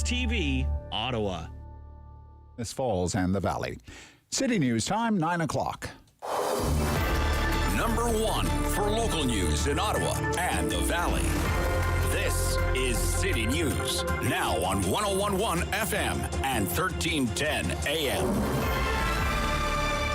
TV, Ottawa. This Falls and the Valley. City News time, 9 o'clock. Number 1 for local news in Ottawa and the Valley. This is City News, now on 101.1 FM and 1310 AM.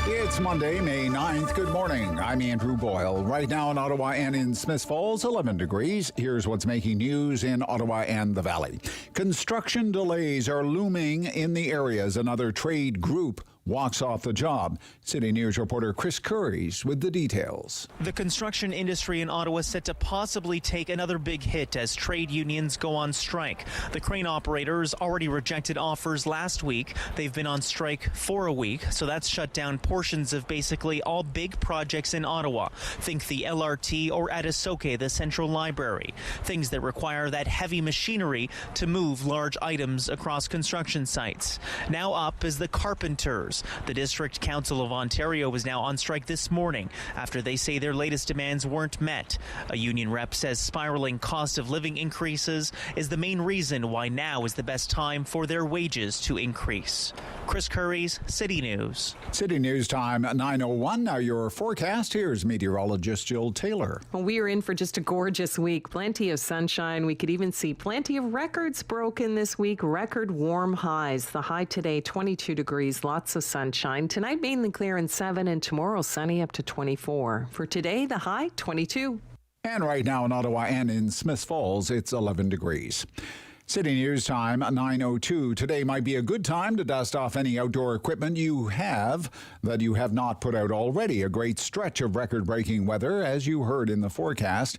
It's Monday, May 9th. Good morning. I'm Andrew Boyle. Right now in Ottawa and in Smiths Falls, 11 degrees. Here's what's making news in Ottawa and the Valley. Construction delays are looming in the area as another trade group walks off the job. City News reporter Chris Curries with the details. The construction industry in Ottawa is set to possibly take another big hit as trade unions go on strike. The crane operators already rejected offers last week. They've been on strike for a week, so that's shut down portions of basically all big projects in Ottawa. Think the LRT or Atisoke, the Central Library. Things that require that heavy machinery to move large items across construction sites. Now up is the carpenters. The District Council of Ontario was now on strike this morning after they say their latest demands weren't met. A union rep says spiraling cost of living increases is the main reason why now is the best time for their wages to increase. Chris Curries, City News. City News time at 9:01. Now your forecast. Here's meteorologist Jill Taylor. Well, we are in for just a gorgeous week. Plenty of sunshine. We could even see plenty of records broken this week. Record warm highs. The high today, 22 degrees. Lots of sunshine. Tonight, mainly clear and 7, and tomorrow, sunny up to 24. For today, the high, 22. And right now in Ottawa and in Smiths Falls, it's 11 degrees. City News time, 9:02. Today might be a good time to dust off any outdoor equipment you have that you have not put out already. A great stretch of record-breaking weather, as you heard in the forecast,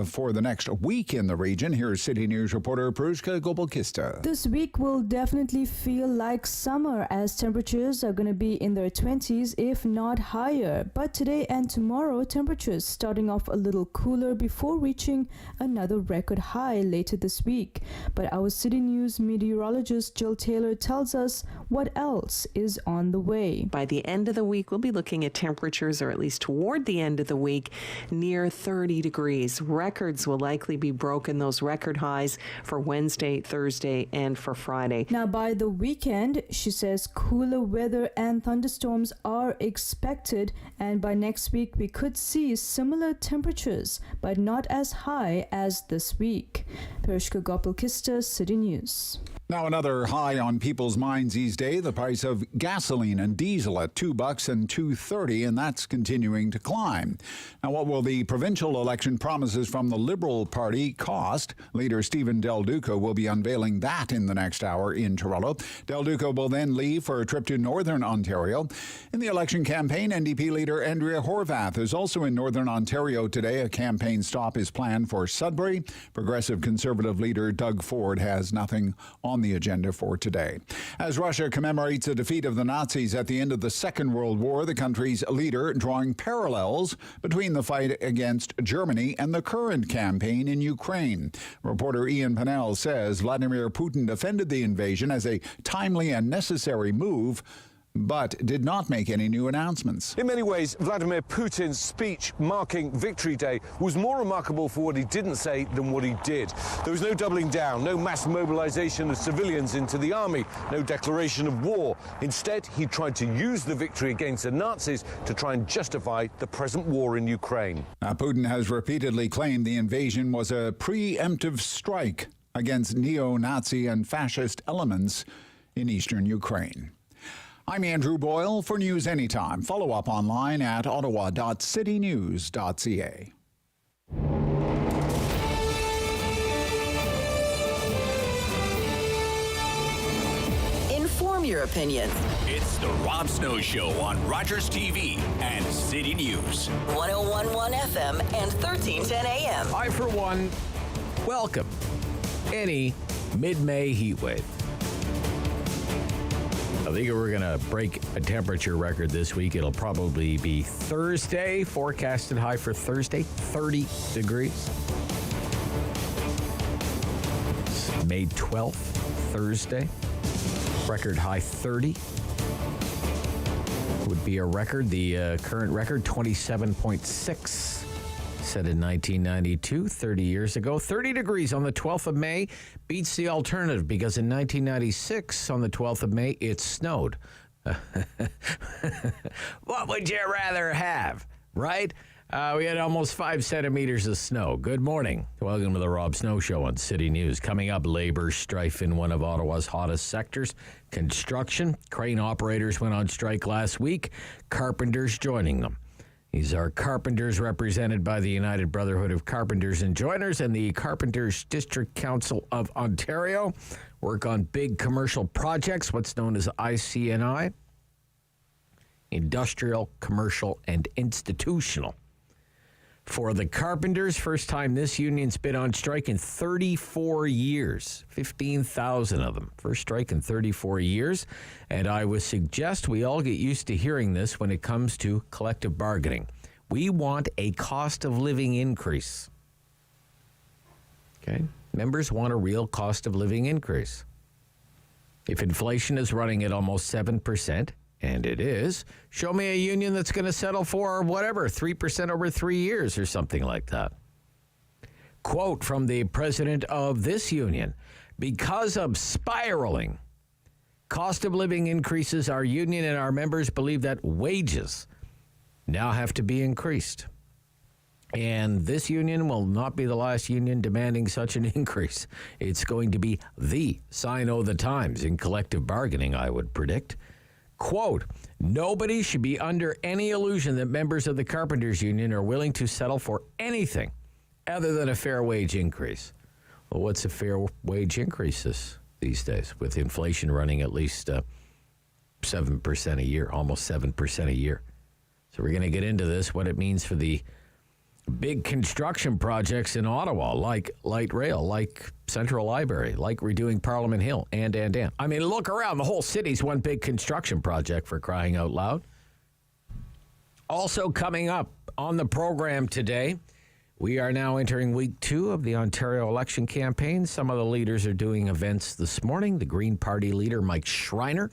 for the next week in the region. Here's City News reporter Prushka Gopalkista. This week will definitely feel like summer as temperatures are going to be in their 20s, if not higher. But today and tomorrow, temperatures starting off a little cooler before reaching another record high later this week. But our City News meteorologist Jill Taylor tells us what else is on the way. By the end of the week, we'll be looking at temperatures, or at least toward the end of the week, near 30 degrees. Records will likely be broken, those record highs for Wednesday, Thursday, and for Friday. Now, by the weekend, she says cooler weather and thunderstorms are expected, and by next week, we could see similar temperatures, but not as high as this week. Pershka Gopalkista, City News. Now another high on people's minds these days, the price of gasoline and diesel at $2 and $2.30, and that's continuing to climb. Now what will the provincial election promises from the Liberal Party cost? Leader Stephen Del Duca will be unveiling that in the next hour in Toronto. Del Duca will then leave for a trip to Northern Ontario. In the election campaign, NDP leader Andrea Horwath is also in Northern Ontario today. A campaign stop is planned for Sudbury. Progressive Conservative leader Doug Ford has nothing on the agenda for today. As Russia commemorates the defeat of the Nazis at the end of the Second World War, the country's leader drawing parallels between the fight against Germany and the current campaign in Ukraine. Reporter Ian Pennell says Vladimir Putin defended the invasion as a timely and necessary move, but did not make any new announcements. In many ways, Vladimir Putin's speech marking Victory Day was more remarkable for what he didn't say than what he did. There was no doubling down, no mass mobilization of civilians into the army, no declaration of war. Instead, he tried to use the victory against the Nazis to try and justify the present war in Ukraine. Now, Putin has repeatedly claimed the invasion was a preemptive strike against neo-Nazi and fascist elements in eastern Ukraine. I'm Andrew Boyle for News Anytime. Follow up online at ottawa.citynews.ca. Inform your opinions. It's the Rob Snow Show on Rogers TV and City News. 101.1 FM and 1310 AM. I, for one, welcome any mid-May heat wave. I think we're going to break a temperature record this week. It'll probably be Thursday, forecasted high for Thursday, 30 degrees. It's May 12th, Thursday, record high 30. Would be a record. The current record, 27.6 Said in 1992, 30 years ago. 30 degrees on the 12th of May beats the alternative because in 1996, on the 12th of May, it snowed. What would you rather have, right? We had almost 5 centimeters of snow. Good morning. Welcome to the Rob Snow Show on City News. Coming up, labor strife in one of Ottawa's hottest sectors, construction. Crane operators went on strike last week. Carpenters joining them. These are carpenters represented by the United Brotherhood of Carpenters and Joiners and the Carpenters District Council of Ontario. Work on big commercial projects, what's known as IC&I. Industrial, commercial, and institutional. For the carpenters, first time this union's been on strike in 34 years. 15,000 of them. First strike in 34 years. And I would suggest we all get used to hearing this when it comes to collective bargaining. We want a cost of living increase. Okay? Members want a real cost of living increase. If inflation is running at almost 7%, and it is, show me a union that's going to settle for whatever, 3% over 3 years or something like that. Quote from the president of this union: because of spiraling cost of living increases, our union and our members believe that wages now have to be increased. And this union will not be the last union demanding such an increase. It's going to be the sign of the times in collective bargaining, I would predict. Quote, nobody should be under any illusion that members of the Carpenters Union are willing to settle for anything other than a fair wage increase. Well, what's a fair wage increase these days with inflation running at least 7% a year, almost 7% a year? So we're going to get into this, what it means for the big construction projects in Ottawa, like light rail, like Central Library, like redoing Parliament Hill, and. I mean, look around. The whole city's one big construction project, for crying out loud. Also coming up on the program today, we are now entering week 2 of the Ontario election campaign. Some of the leaders are doing events this morning. The Green Party leader, Mike Schreiner,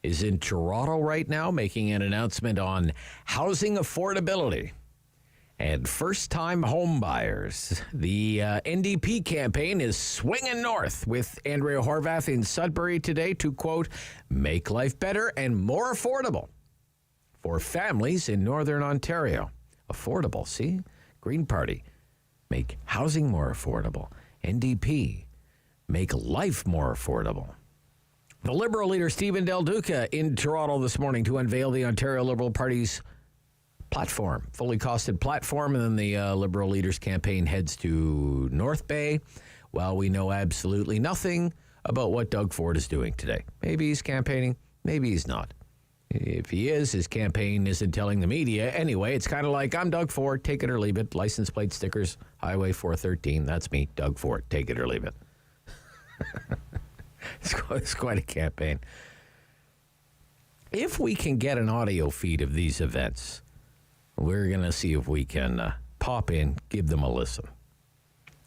is in Toronto right now making an announcement on housing affordability and first-time home buyers. The NDP campaign is swinging north with Andrea Horwath in Sudbury today to, quote, make life better and more affordable for families in Northern Ontario. Affordable, see? Green Party, make housing more affordable. NDP, make life more affordable. The Liberal leader, Stephen Del Duca, in Toronto this morning to unveil the Ontario Liberal Party's platform, fully costed platform, and then the Liberal leader's campaign heads to North Bay. Well, we know absolutely nothing about what Doug Ford is doing today. Maybe he's campaigning, maybe he's not. If he is, his campaign isn't telling the media. Anyway, it's kind of like, I'm Doug Ford, take it or leave it. License plate stickers, Highway 413, that's me, Doug Ford, take it or leave it. It's quite a campaign. If we can get an audio feed of these events, we're going to see if we can pop in, give them a listen.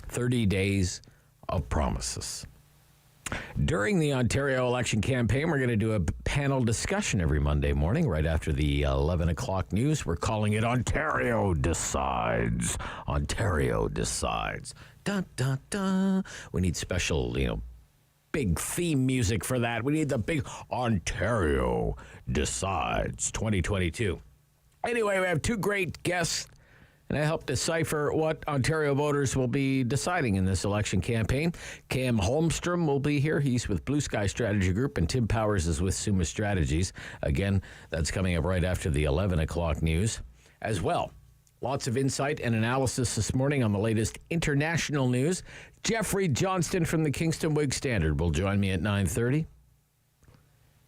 30 days of promises. During the Ontario election campaign, we're going to do a panel discussion every Monday morning right after the 11 o'clock news. We're calling it Ontario Decides. Ontario Decides. Dun, dun, dun. We need special, big theme music for that. We need the big Ontario Decides 2022. Anyway, we have 2 great guests, and I help decipher what Ontario voters will be deciding in this election campaign. Cam Holmstrom will be here. He's with Blue Sky Strategy Group, and Tim Powers is with Summa Strategies. Again, that's coming up right after the 11 o'clock news. As well, lots of insight and analysis this morning on the latest international news. Jeffrey Johnston from the Kingston Whig Standard will join me at 9:30.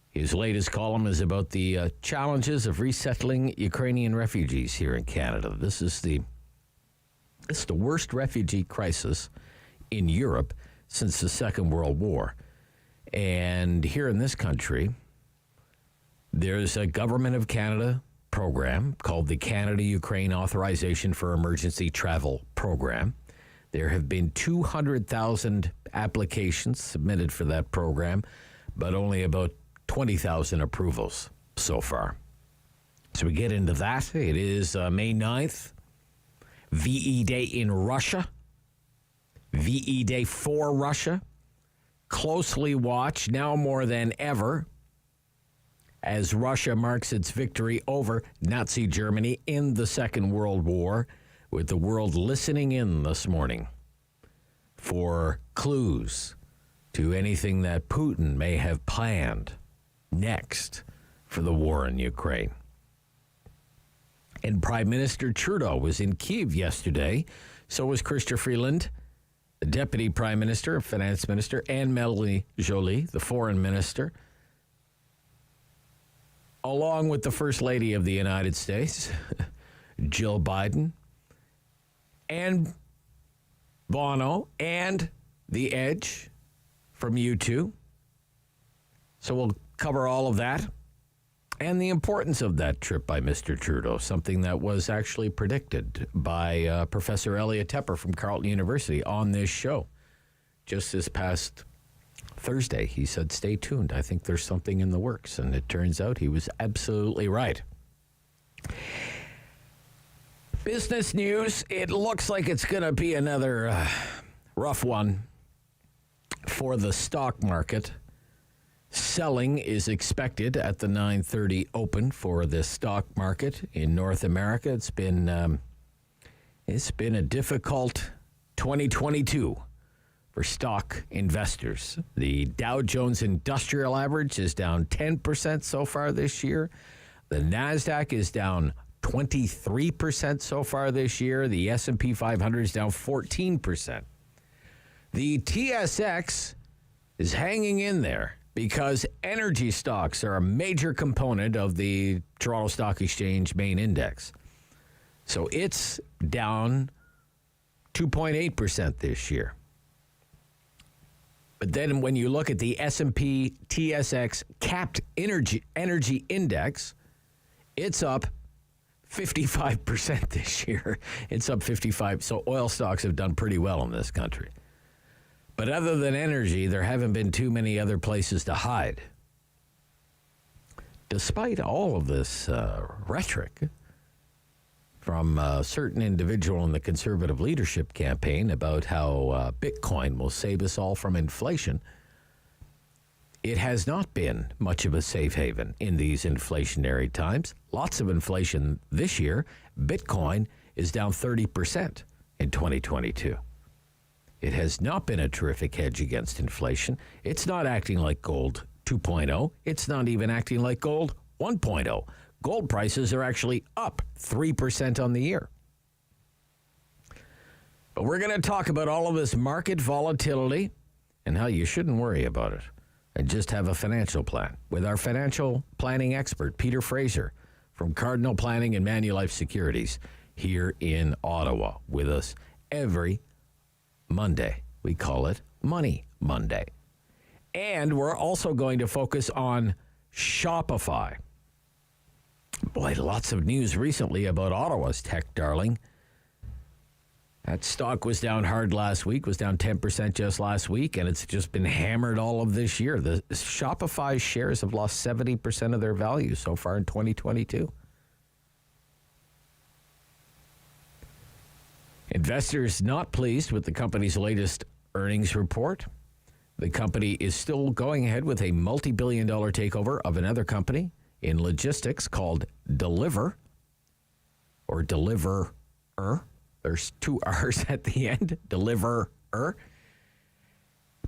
His latest column is about the challenges of resettling Ukrainian refugees here in Canada. This is the worst refugee crisis in Europe since the Second World War. And here in this country, there's a Government of Canada program called the Canada-Ukraine Authorization for Emergency Travel Program. There have been 200,000 applications submitted for that program, but only about 20,000 approvals so far. So we get into that. It is May 9th. VE Day in Russia. VE Day for Russia. Closely watched now more than ever as Russia marks its victory over Nazi Germany in the Second World War, with the world listening in this morning for clues to anything that Putin may have planned next for the war in Ukraine. And Prime Minister Trudeau was in Kyiv yesterday. So was Chrystia Freeland, the Deputy Prime Minister, Finance Minister, and Melanie Joly, the Foreign Minister, along with the First Lady of the United States, Jill Biden, and Bono, and The Edge from U2. So we'll cover all of that and the importance of that trip by Mr. Trudeau, something that was actually predicted by Professor Elliot Tepper from Carleton University on this show just this past Thursday. He said, stay tuned. I think there's something in the works. And it turns out he was absolutely right. Business news. It looks like it's going to be another rough one for the stock market. Selling is expected at the 9:30 open for the stock market in North America. It's been a difficult 2022 for stock investors. The Dow Jones Industrial Average is down 10% so far this year. The Nasdaq is down 23% so far this year. The S&P 500 is down 14%. The TSX is hanging in there because energy stocks are a major component of the Toronto Stock Exchange main index. So it's down 2.8% this year. But then when you look at the S&P TSX capped energy index, it's up 55% this year. It's up 55. So oil stocks have done pretty well in this country. But other than energy, there haven't been too many other places to hide. Despite all of this rhetoric from a certain individual in the conservative leadership campaign about how Bitcoin will save us all from inflation, it has not been much of a safe haven in these inflationary times. Lots of inflation this year. Bitcoin is down 30% in 2022. It has not been a terrific hedge against inflation. It's not acting like gold 2.0. It's not even acting like gold 1.0. Gold prices are actually up 3% on the year. But we're going to talk about all of this market volatility and how you shouldn't worry about it and just have a financial plan with our financial planning expert, Peter Fraser from Cardinal Planning and Manulife Securities here in Ottawa with us every Monday. We call it Money Monday. And we're also going to focus on Shopify. Boy, lots of news recently about Ottawa's tech darling. That stock was down hard last week, was down 10% just last week, and it's just been hammered all of this year. The Shopify shares have lost 70% of their value so far in 2022. Investors not pleased with the company's latest earnings report. The company is still going ahead with a multi-billion-dollar takeover of another company in logistics called Deliver, or Deliverer. There's two R's at the end, Deliverer.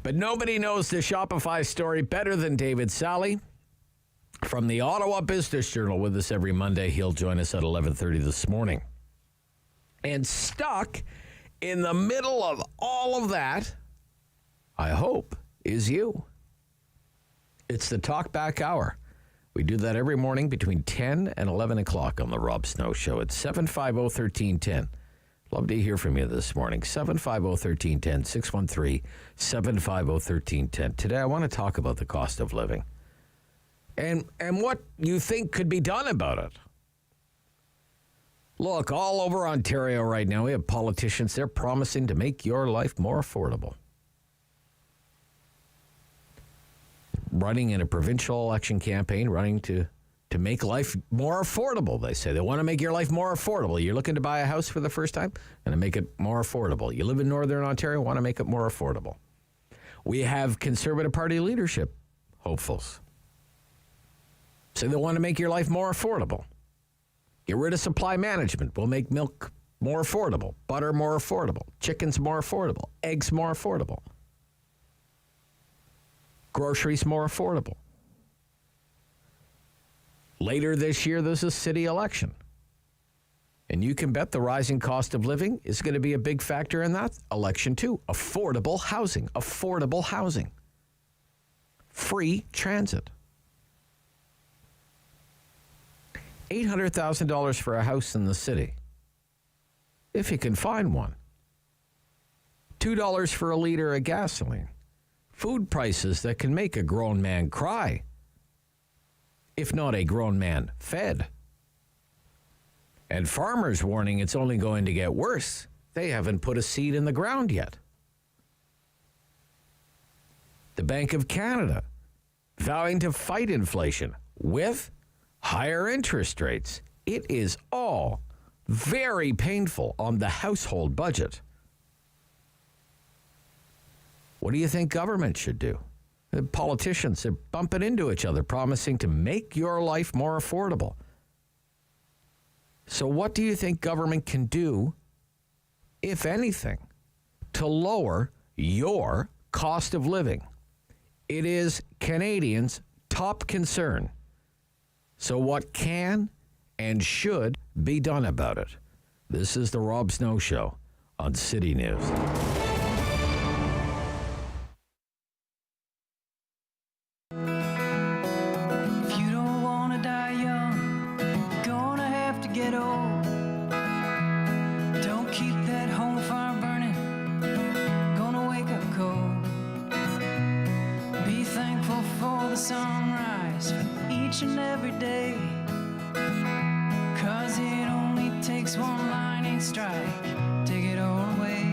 But nobody knows the Shopify story better than David Sally from the Ottawa Business Journal with us every Monday. He'll join us at 11:30 this morning. And stuck in the middle of all of that, I hope, is you. It's the Talk Back Hour. We do that every morning between 10 and 11 o'clock on the Rob Snow Show at 750-1310. Love to hear from you this morning. 750-1310, 613-750-1310. Today I want to talk about the cost of living and what you think could be done about it. Look, all over Ontario right now, we have politicians, they're promising to make your life more affordable. Running in a provincial election campaign, running to to make life more affordable, they say. They want to make your life more affordable. You're looking to buy a house for the first time, and to make it more affordable. You live in Northern Ontario, want to make it more affordable. We have Conservative Party leadership hopefuls. So they want to make your life more affordable. Get rid of supply management. We'll make milk more affordable, butter more affordable, chickens more affordable, eggs more affordable, groceries more affordable. Later this year, there's a city election. And you can bet the rising cost of living is going to be a big factor in that election, too. Affordable housing. Affordable housing. Free transit. $800,000 for a house in the city, if you can find one. $2 for a liter of gasoline. Food prices that can make a grown man cry, if not a grown man fed. And farmers warning it's only going to get worse. They haven't put a seed in the ground yet. The Bank of Canada vowing to fight inflation with higher interest rates. It is all very painful on the household budget. What do you think government should do? The politicians are bumping into each other, promising to make your life more affordable. So what do you think government can do, if anything, to lower your cost of living? It is Canadians' top concern. So what can and should be done about it? This is the Rob Snow Show on City News. Sunrise for each and every day, 'cause it only takes one lightning strike, take it all away.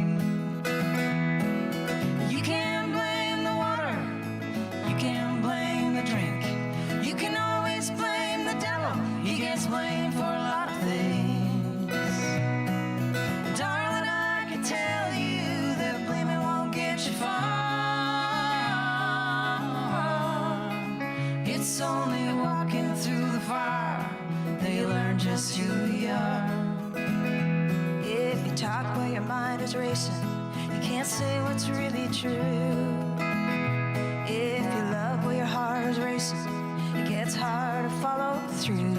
You can't blame the water, you can't blame the drink, you can always blame the devil, he gets blamed for a lot of things. Darling, I can tell you that blaming won't get you far. It's only walking through the fire they learn just who you are. If you talk while your mind is racing, you can't say what's really true. If you love while your heart is racing, it gets hard to follow through.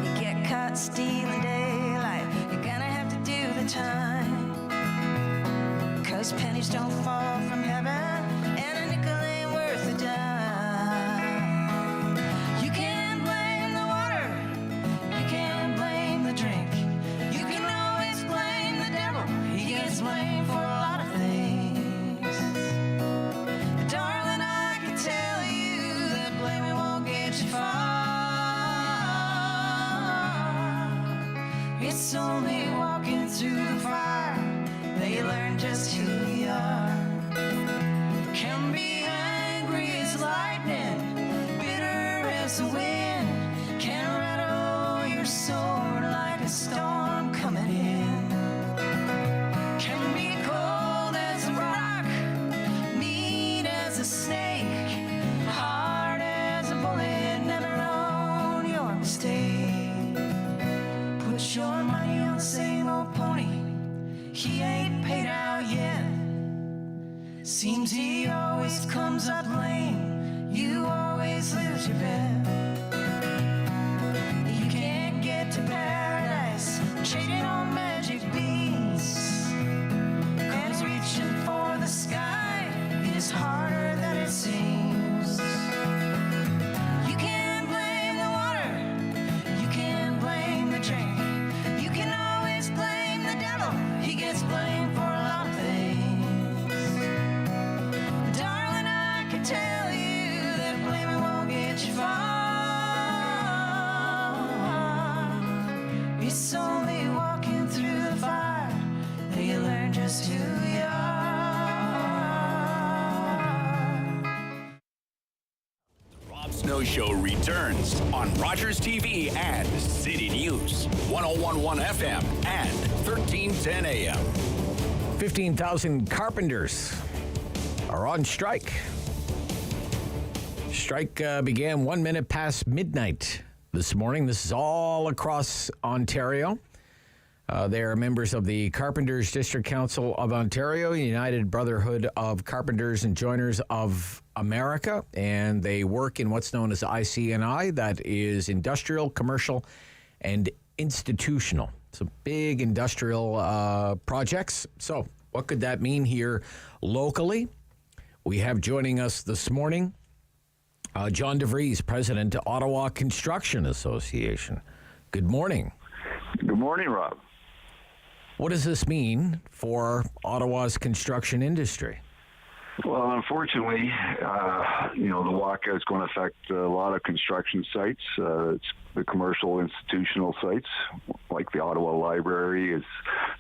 You get caught stealing daylight, you're gonna have to do the time. 'Cause pennies don't fall from heaven, and a nickel ain't worth a dime. Blame for a lot of things. Darling, I can tell you that blaming won't get you far. It's only walking through the fire they learn just who you are. Can be angry as lightning, bitter as the wind, can rattle your sword like a storm coming in. Can be cold as a rock, mean as a snake, hard as a bullet, never own your mistake. Put your money on the same old pony, he ain't paid out yet. Seems he always comes up lame, you always lose your bet. You can't get to paradise trading on magic beans. Reaching for the sky is harder than it seems. You can't blame the water, you can't blame the drink, you can always blame the devil, he gets blamed for a lot of things. Darling, I can tell you that blaming won't get you far. It's only walking through the fire that you learn just who you are. The Rob Snow radio show returns on Rogers TV and City News, 101.1 FM and 1310 AM. 15,000 carpenters are on strike. Strike began 1 minute past midnight this morning. This is all across Ontario. They are members of the Carpenters District Council of Ontario, United Brotherhood of Carpenters and Joiners of America, and they work in what's known as ICNI, that is industrial, commercial, and institutional. So big industrial projects. So what could that mean here locally? We have joining us this morning John Devries, President of Ottawa Construction Association. Good morning. Good morning, Rob. What does this mean for Ottawa's construction industry? Well, unfortunately, the walkout is going to affect a lot of construction sites. It's the commercial institutional sites, like the Ottawa Library, is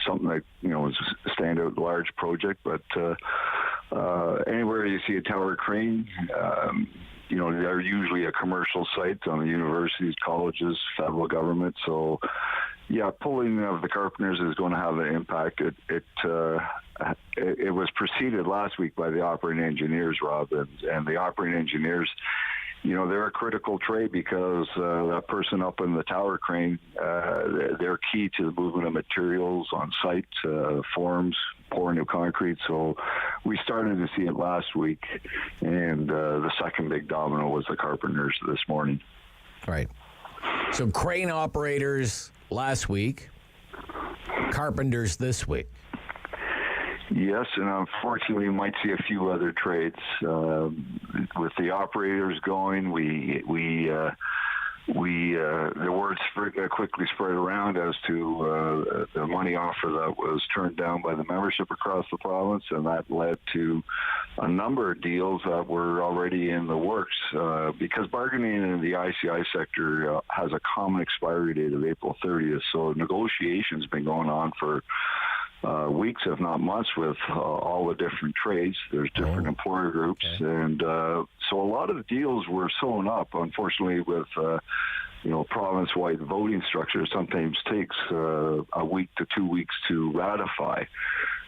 something that, is a standout large project. But anywhere you see a tower crane, they're usually a commercial site on the universities, colleges, federal government. So, yeah, pulling of the carpenters is going to have an impact. It was preceded last week by the operating engineers, Rob, and the operating engineers, they're a critical trade because that person up in the tower crane, they're key to the movement of materials on site, forms, pouring new concrete. So we started to see it last week, and the second big domino was the carpenters this morning. Right. So crane operators last week, carpenters this week. Yes, and unfortunately, we might see a few other trades. With the operators going, the words quickly spread around as to the money offer that was turned down by the membership across the province, and that led to a number of deals that were already in the works. Because bargaining in the ICI sector has a common expiry date of April 30th, so negotiations been going on for weeks, if not months, with all the different trades. There's different employer groups, and so a lot of the deals were sewn up. Unfortunately, with province-wide voting structure, sometimes takes a week to 2 weeks to ratify.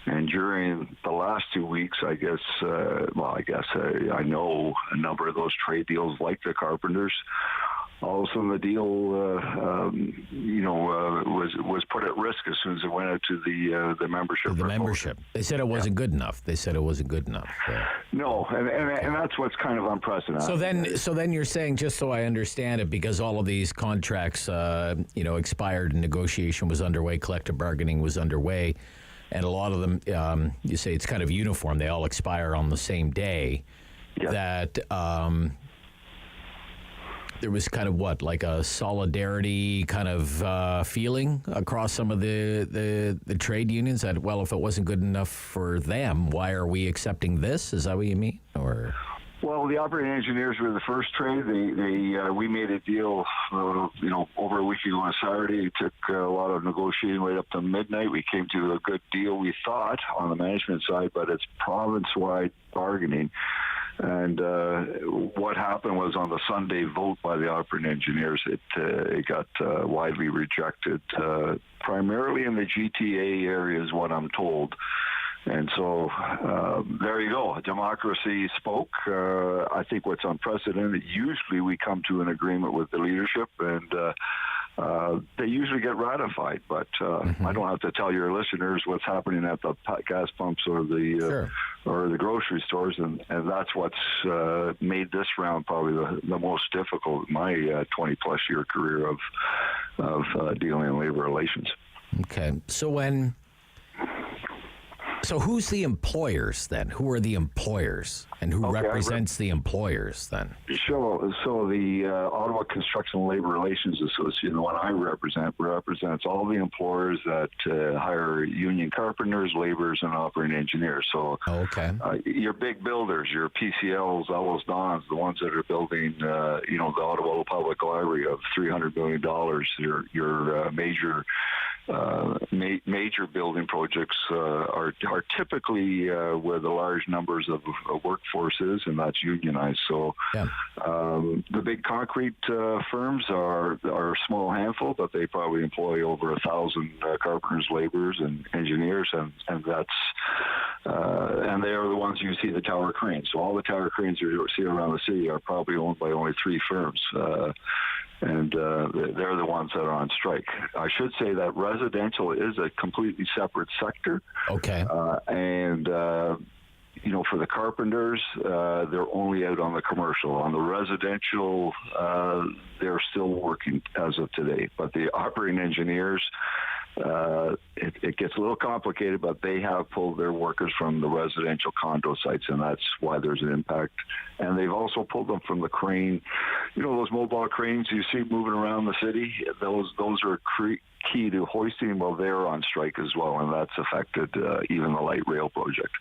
And during the last 2 weeks, I know a number of those trade deals, like the carpenters. All of a sudden, the deal, was put at risk as soon as it went out to the membership. To the membership. They said it wasn't good enough. No, and that's what's kind of unprecedented. So then you're saying, just so I understand it, because all of these contracts, expired and negotiation was underway, collective bargaining was underway, and a lot of them, you say it's kind of uniform. They all expire on the same day. Yeah. That. There was kind of like a solidarity kind of feeling across some of the trade unions that, well, if it wasn't good enough for them, why are we accepting this? Is that what you mean? Or well, the operating engineers were the first trade. We made a deal, over a week ago on Saturday. It took a lot of negotiating right up to midnight. We came to a good deal, we thought, on the management side, but it's province-wide bargaining. And what happened was, on the Sunday vote by the operating engineers, it got widely rejected, primarily in the GTA area is what I'm told. And so there you go. Democracy spoke. I think what's unprecedented, usually we come to an agreement with the leadership, and they usually get ratified. But I don't have to tell your listeners what's happening at the gas pumps or the or the grocery stores, and that's what's made this round probably the most difficult in my 20-plus year career of dealing in labor relations. Okay. So who's the employers then? Who are the employers, and who represents the employers then? Sure. So the Ottawa Construction and Labor Relations Association, the one I represents all the employers that hire union carpenters, laborers, and operating engineers. So your big builders, your PCLs, Ellis Dons, the ones that are building, the Ottawa Public Library of $300 million, your major major building projects are typically where the large numbers of workforce is, and that's unionized. So The big concrete firms are a small handful, but they probably employ over 1,000 carpenters, laborers, and engineers, and that's and they are the ones you see the tower cranes. So all the tower cranes you see around the city are probably owned by only 3 firms. And they're the ones that are on strike. I should say that residential is a completely separate sector. Okay. For the carpenters, they're only out on the commercial. On the residential, they're still working as of today. But the operating engineers, it gets a little complicated, but they have pulled their workers from the residential condo sites, and that's why there's an impact. And they've also pulled them from the crane. Those mobile cranes you see moving around the city, those are key to hoisting. Well, they're on strike as well, and that's affected even the light rail project.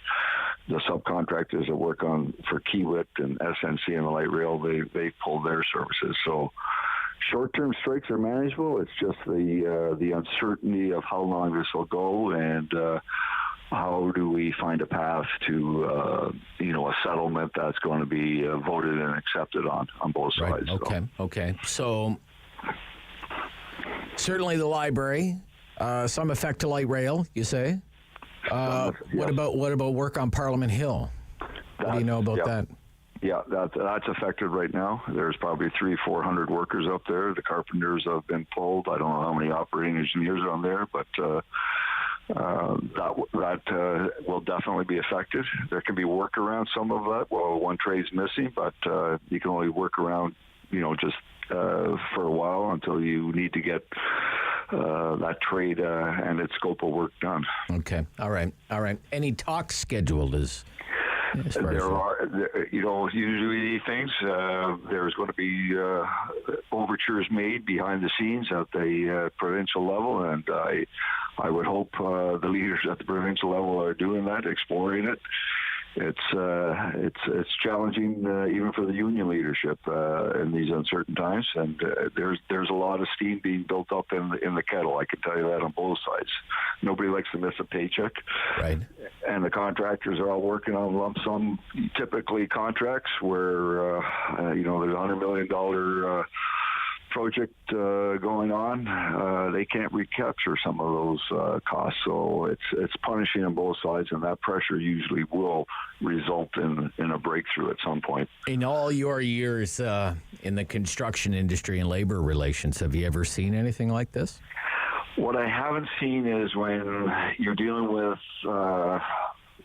The subcontractors that work for Kiewit and SNC and the light rail, they pulled their services. So short-term strikes are manageable. It's just the uncertainty of how long this will go, and how do we find a path to a settlement that's going to be voted and accepted on both sides. Right. Okay. So certainly the library, some effect to light rail, you say. What about work on Parliament Hill? What do you know about that? Yeah, that's affected right now. There's probably 300-400 workers up there. The carpenters have been pulled. I don't know how many operating engineers are on there, but that will definitely be affected. There can be work around some of that. Well, one trade's missing, but you can only work around, just for a while until you need to get that trade and its scope of work done. Okay. All right. Any talks scheduled usually things. There's going to be overtures made behind the scenes at the provincial level, and I would hope the leaders at the provincial level are doing that, exploring it. It's challenging even for the union leadership in these uncertain times, and there's a lot of steam being built up in the kettle. I can tell you that on both sides. Nobody likes to miss a paycheck, right? And the contractors are all working on lump sum, typically contracts where there's $100 million project going on. They can't recapture some of those costs, so it's punishing on both sides, and that pressure usually will result in a breakthrough at some point. In all your years in the construction industry and labor relations, have you ever seen anything like this? What I haven't seen is when you're dealing with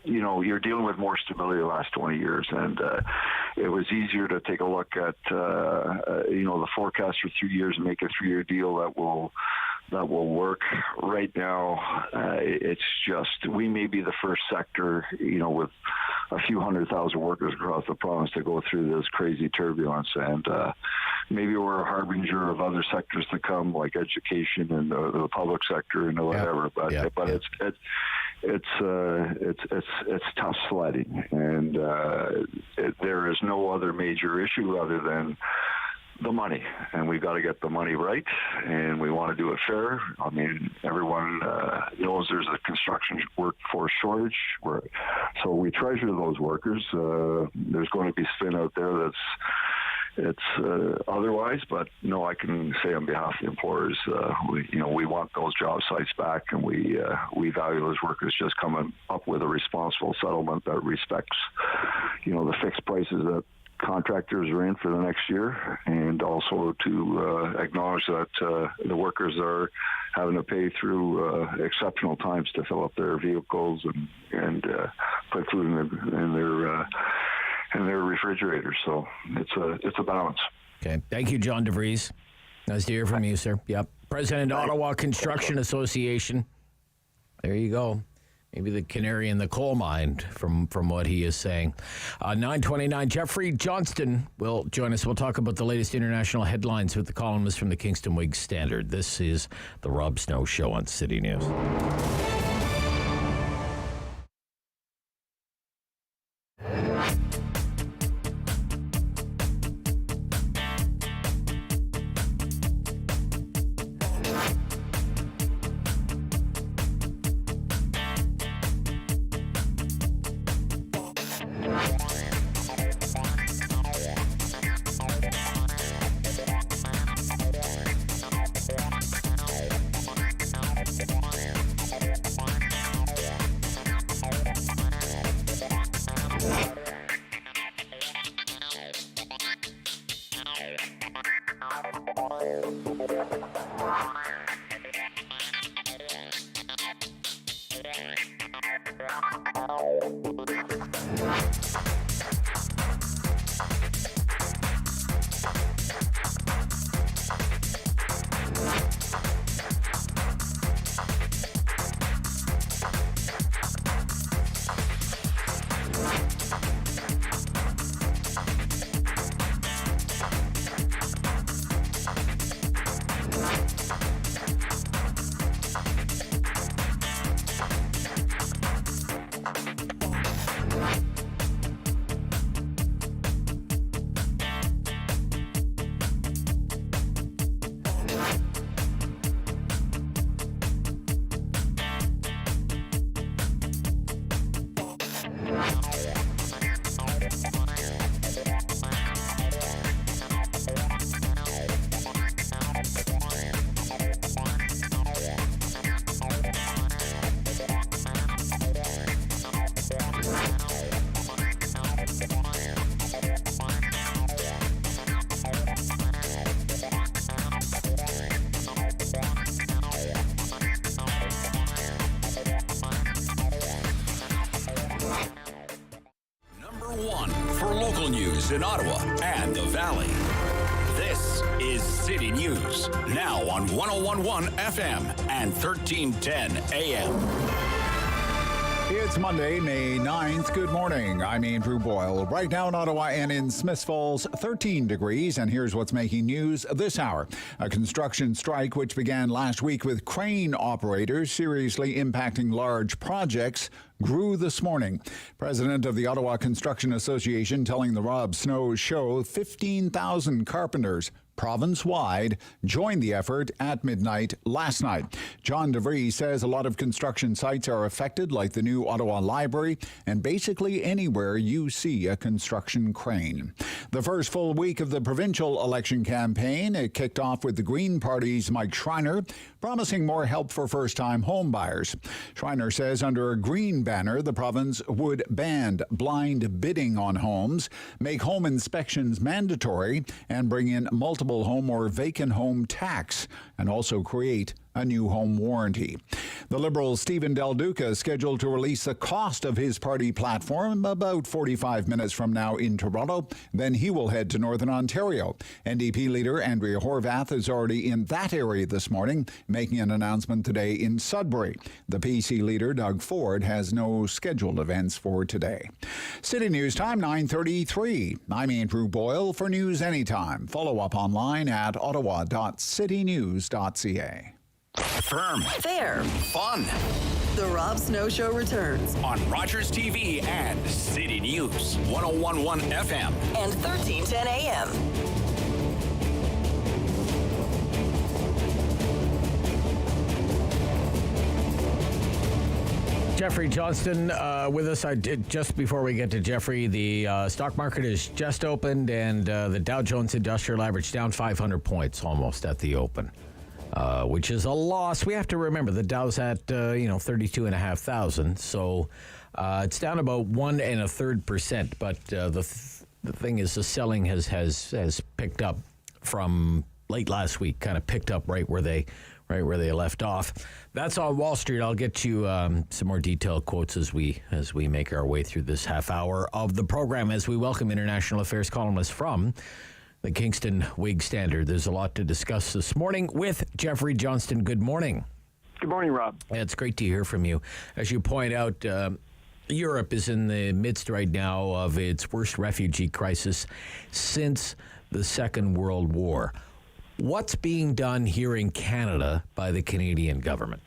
you're dealing with more stability the last 20 years, and it was easier to take a look at the forecast for 3 years and make a 3-year deal that will work. Right now, it's just we may be the first sector, with a few 100,000 workers across the province to go through this crazy turbulence, and maybe we're a harbinger of other sectors to come, like education and the public sector and whatever. It's tough sledding, and there is no other major issue other than the money, and we've got to get the money right, and we want to do it fair. I mean, everyone knows there's a construction workforce shortage, so we treasure those workers. There's going to be spin out there that's otherwise, but no, I can say on behalf of the employers, we want those job sites back, and we value those workers just coming up with a responsible settlement that respects, the fixed prices that contractors are in for the next year, and also to acknowledge that the workers are having to pay through exceptional times to fill up their vehicles and put food in their refrigerators. So it's a balance. Okay. Thank you, John Devries. Nice to hear from you, sir. Yep. President, Ottawa Construction Association. There you go. Maybe the canary in the coal mine from what he is saying. 9:29, Jeffrey Johnston will join us. We'll talk about the latest international headlines with the columnist from the Kingston Whig Standard. This is the Rob Snow Show on City News. In Ottawa and the Valley. This is City News, now on 101.1 FM and 1310 AM. It's Monday, May 9th. Good morning. I'm Andrew Boyle. Right now in Ottawa and in Smiths Falls, 13 degrees. And here's what's making news this hour. A construction strike which began last week with crane operators seriously impacting large projects grew this morning. President of the Ottawa Construction Association telling the Rob Snow Show 15,000 carpenters province-wide joined the effort at midnight last night. John Devries says a lot of construction sites are affected, like the new Ottawa Library, and basically anywhere you see a construction crane. The first full week of the provincial election campaign, it kicked off with the Green Party's Mike Schreiner promising more help for first-time home buyers. Schreiner says under a Green banner, the province would ban blind bidding on homes, make home inspections mandatory, and bring in multiple home or vacant home tax, and also create a new home warranty. The Liberal Stephen Del Duca is scheduled to release the cost of his party platform about 45 minutes from now in Toronto. Then he will head to Northern Ontario. NDP leader Andrea Horwath is already in that area this morning, making an announcement today in Sudbury. The PC leader Doug Ford has no scheduled events for today. City News Time, 9:33. I'm Andrew Boyle for News Anytime. Follow up online at ottawa.citynews.ca. Firm. Fair. Fun. The Rob Snow Show returns On Rogers TV and City News, 101.1 FM. and 1310 AM. Jeffrey Johnston with us. Just before we get to Jeffrey, the stock market is just opened, and the Dow Jones Industrial Average down 500 points almost at the open, which is a loss. We have to remember the Dow's at 32,500, so it's down about 1 1/3%. But the thing is, the selling has picked up from late last week. Kind of picked up right where they left off. That's on Wall Street. I'll get you some more detailed quotes as we make our way through this half hour of the program, as we welcome international affairs columnists from the Kingston Whig Standard. There's a lot to discuss this morning with Jeffrey Johnston. Good morning. Good morning, Rob. It's great to hear from you. As you point out, Europe is in the midst right now of its worst refugee crisis since the Second World War. What's being done here in Canada by the Canadian government?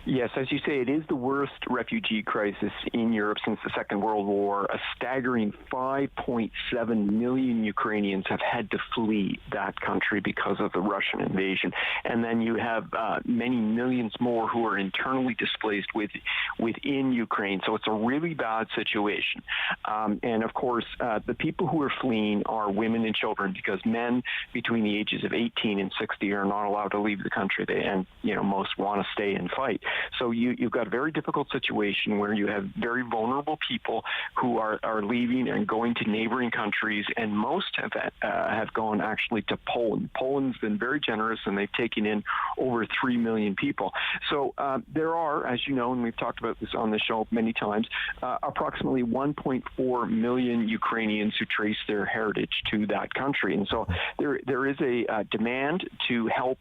Yes, as you say, it is the worst refugee crisis in Europe since the Second World War. A staggering 5.7 million Ukrainians have had to flee that country because of the Russian invasion. And then you have many millions more who are internally displaced within Ukraine. So it's a really bad situation. And of course, the people who are fleeing are women and children, because men between the ages of 18 and 60 are not allowed to leave the country. Most want to stay and fight. So you've got a very difficult situation where you have very vulnerable people who are leaving and going to neighboring countries, and most have gone actually to Poland. Poland's been very generous, and they've taken in over 3 million people. So there are, as you know, and we've talked about this on the show many times, approximately 1.4 million Ukrainians who trace their heritage to that country. And so there is a demand to help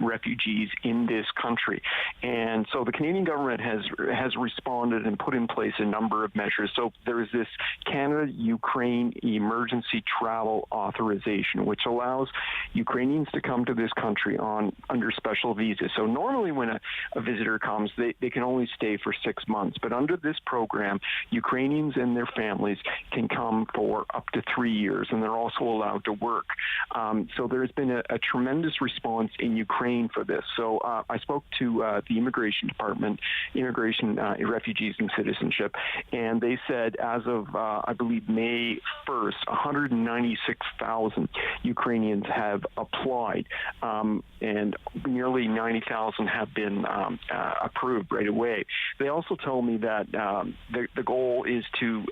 refugees in this country. And so the Canadian government has responded and put in place a number of measures. So there is this Canada-Ukraine emergency travel authorization, which allows Ukrainians to come to this country under special visas. So normally when a visitor comes, they can only stay for 6 months. But under this program, Ukrainians and their families can come for up to 3 years, and they're also allowed to work. So there's been a tremendous response in Ukraine for this. So I spoke to the Immigration Department, Immigration, Refugees and Citizenship, and they said as of, I believe, May 1st, 196,000 Ukrainians have applied, and nearly 90,000 have been approved right away. They also told me that the goal is to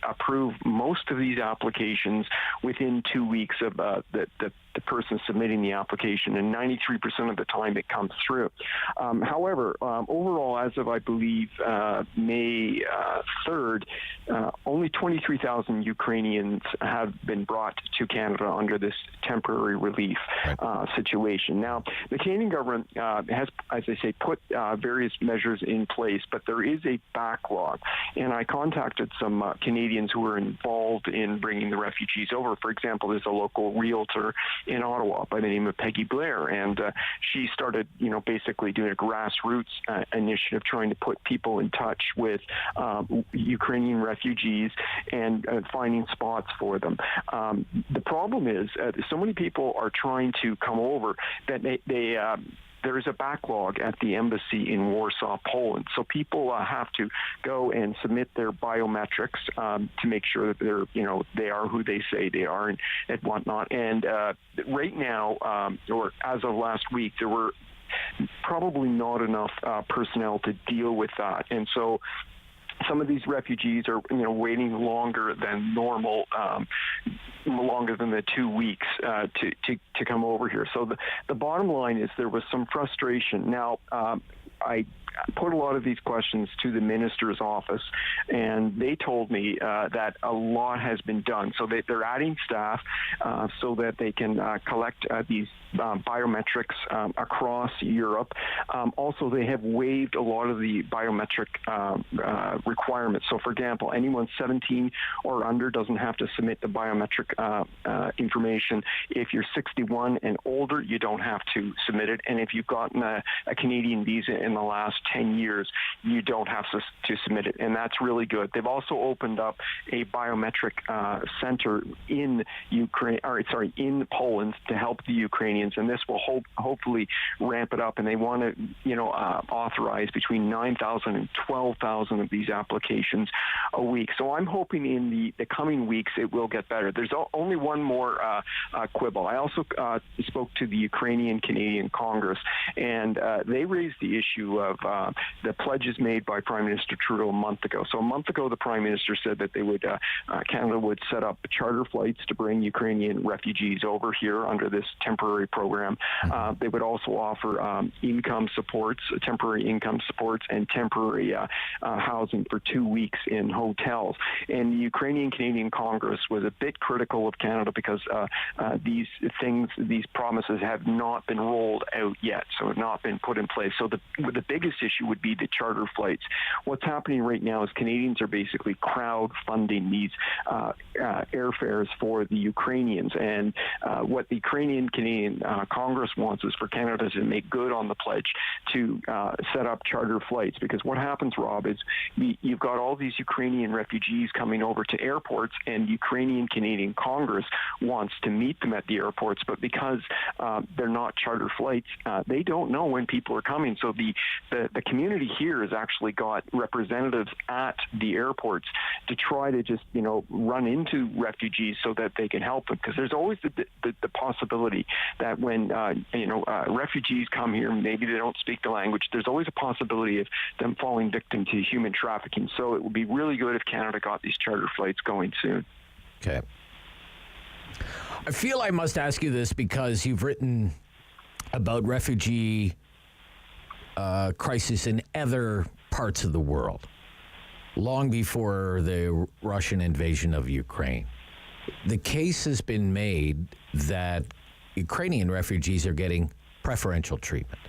approve most of these applications within 2 weeks of the person submitting the application, and 93% of the time it comes through. However, overall, as of, I believe, May 3rd, only 23,000 Ukrainians have been brought to Canada under this temporary relief situation. Now, the Canadian government has, as I say, put various measures in place, but there is a backlog. And I contacted some Canadians who were involved in bringing the refugees over. For example, there's a local realtor in Ottawa by the name of Peggy Blair, and she started, basically doing a grassroots initiative trying to put people in touch with Ukrainian refugees and finding spots for them. The problem is so many people are trying to come over that there is a backlog at the embassy in Warsaw, Poland. So people have to go and submit their biometrics to make sure that they are who they say they are and whatnot. And right now, or as of last week, there were probably not enough personnel to deal with that. And so some of these refugees are, waiting longer than normal, longer than the 2 weeks to come over here. So the bottom line is there was some frustration. Now, I put a lot of these questions to the minister's office, and they told me that a lot has been done. So they're adding staff so that they can collect these biometrics across Europe. Also, they have waived a lot of the biometric requirements. So, for example, anyone 17 or under doesn't have to submit the biometric information. If you're 61 and older, you don't have to submit it. And if you've gotten a Canadian visa in the last 10 years, you don't have to submit it. And that's really good. They've also opened up a biometric center in in Poland to help the Ukrainians, and this will hopefully ramp it up. And they want to, authorize between 9,000 and 12,000 of these applications a week. So I'm hoping in the coming weeks it will get better. There's only one more quibble. I also spoke to the Ukrainian-Canadian Congress, and they raised the issue of the pledges made by Prime Minister Trudeau a month ago. So a month ago, the Prime Minister said that they would, Canada would set up charter flights to bring Ukrainian refugees over here under this temporary program. They would also offer income supports, temporary income supports, and temporary housing for 2 weeks in hotels. And the Ukrainian-Canadian Congress was a bit critical of Canada because these promises have not been rolled out yet, so have not been put in place. So the biggest issue would be the charter flights. What's happening right now is Canadians are basically crowdfunding these airfares for the Ukrainians, and what the Ukrainian-Canadian Congress wants is for Canada to make good on the pledge to set up charter flights, because what happens, Rob, is you've got all these Ukrainian refugees coming over to airports, and Ukrainian-Canadian Congress wants to meet them at the airports, but because they're not charter flights, they don't know when people are coming. So the the community here has actually got representatives at the airports to try to just, run into refugees so that they can help them. Because there's always the possibility that when, refugees come here, maybe they don't speak the language, there's always a possibility of them falling victim to human trafficking. So it would be really good if Canada got these charter flights going soon. Okay. I feel I must ask you this because you've written about refugee crisis in other parts of the world, long before the Russian invasion of Ukraine. The case has been made that Ukrainian refugees are getting preferential treatment.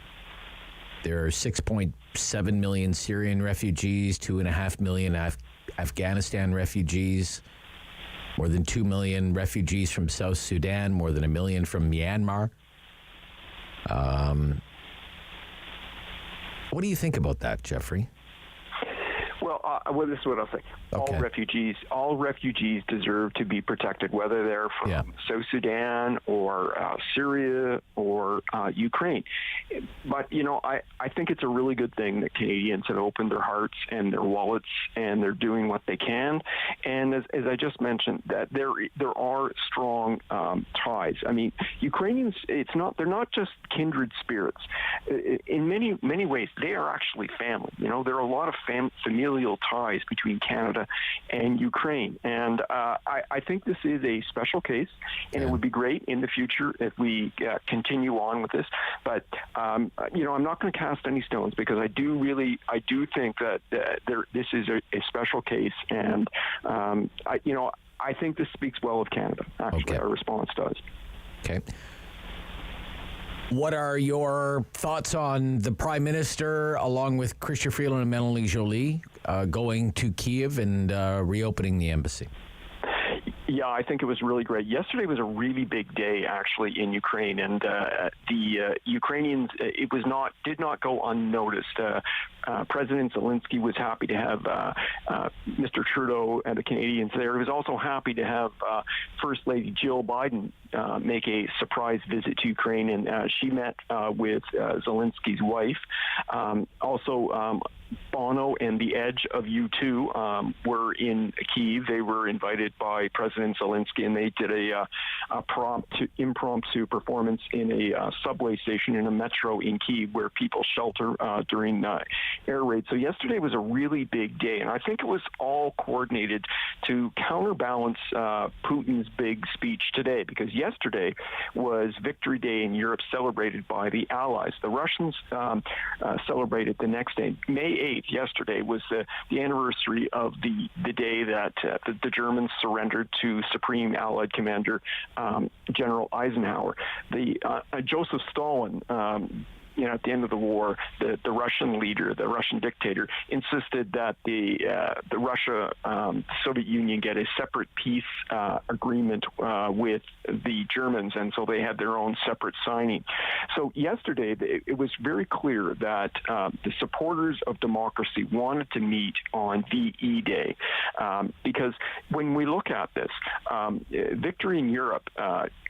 There are 6.7 million Syrian refugees, 2.5 million Afghanistan refugees, more than 2 million refugees from South Sudan, more than 1 million from Myanmar. What do you think about that, Jeffrey? Well, this is what I'll say. Okay. All refugees deserve to be protected, whether they're from South Sudan or Syria or Ukraine. But, I think it's a really good thing that Canadians have opened their hearts and their wallets, and they're doing what they can. And as I just mentioned, that there are strong ties. I mean, Ukrainians, they're not just kindred spirits. In many ways, they are actually family. There are a lot of familial ties between Canada and Ukraine. And I think this is a special case, and it would be great in the future if we continue on with this. But, I'm not going to cast any stones, because I do think that this is a special case. And, I think this speaks well of Canada. Actually, our response does. Okay. What are your thoughts on the Prime Minister, along with Chrystia Freeland and Melanie Joly, going to Kyiv and reopening the embassy? Yeah, I think it was really great. Yesterday was a really big day, actually, in Ukraine, and the Ukrainians, did not go unnoticed. President Zelensky was happy to have Mr. Trudeau and the Canadians there. He was also happy to have First Lady Jill Biden make a surprise visit to Ukraine, and she met with Zelensky's wife. Also, Bono and the Edge of U2 were in Kyiv. They were invited by President Zelensky, and they did a impromptu performance in a subway station in a metro in Kyiv, where people shelter during air raids. So yesterday was a really big day, and I think it was all coordinated to counterbalance Putin's big speech today, because yesterday was Victory Day in Europe, celebrated by the Allies. The Russians celebrated the next day. May 8th, yesterday, was the anniversary of the day that the Germans surrendered to Supreme Allied Commander General Eisenhower. Joseph Stalin, at the end of the war, the Russian leader, the Russian dictator, insisted that the Soviet Union get a separate peace agreement with the Germans, and so they had their own separate signing. So yesterday, it was very clear that the supporters of democracy wanted to meet on VE Day, because when we look at this, victory in Europe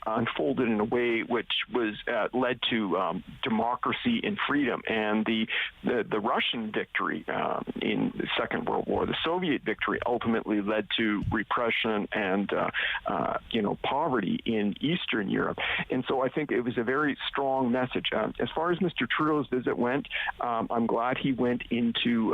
unfolded in a way which was led to democracy and freedom, and the Russian victory in the Second World War, the Soviet victory, ultimately led to repression and poverty in Eastern Europe. And so I think it was a very strong message. As far as Mr. Trudeau's visit went, I'm glad he went into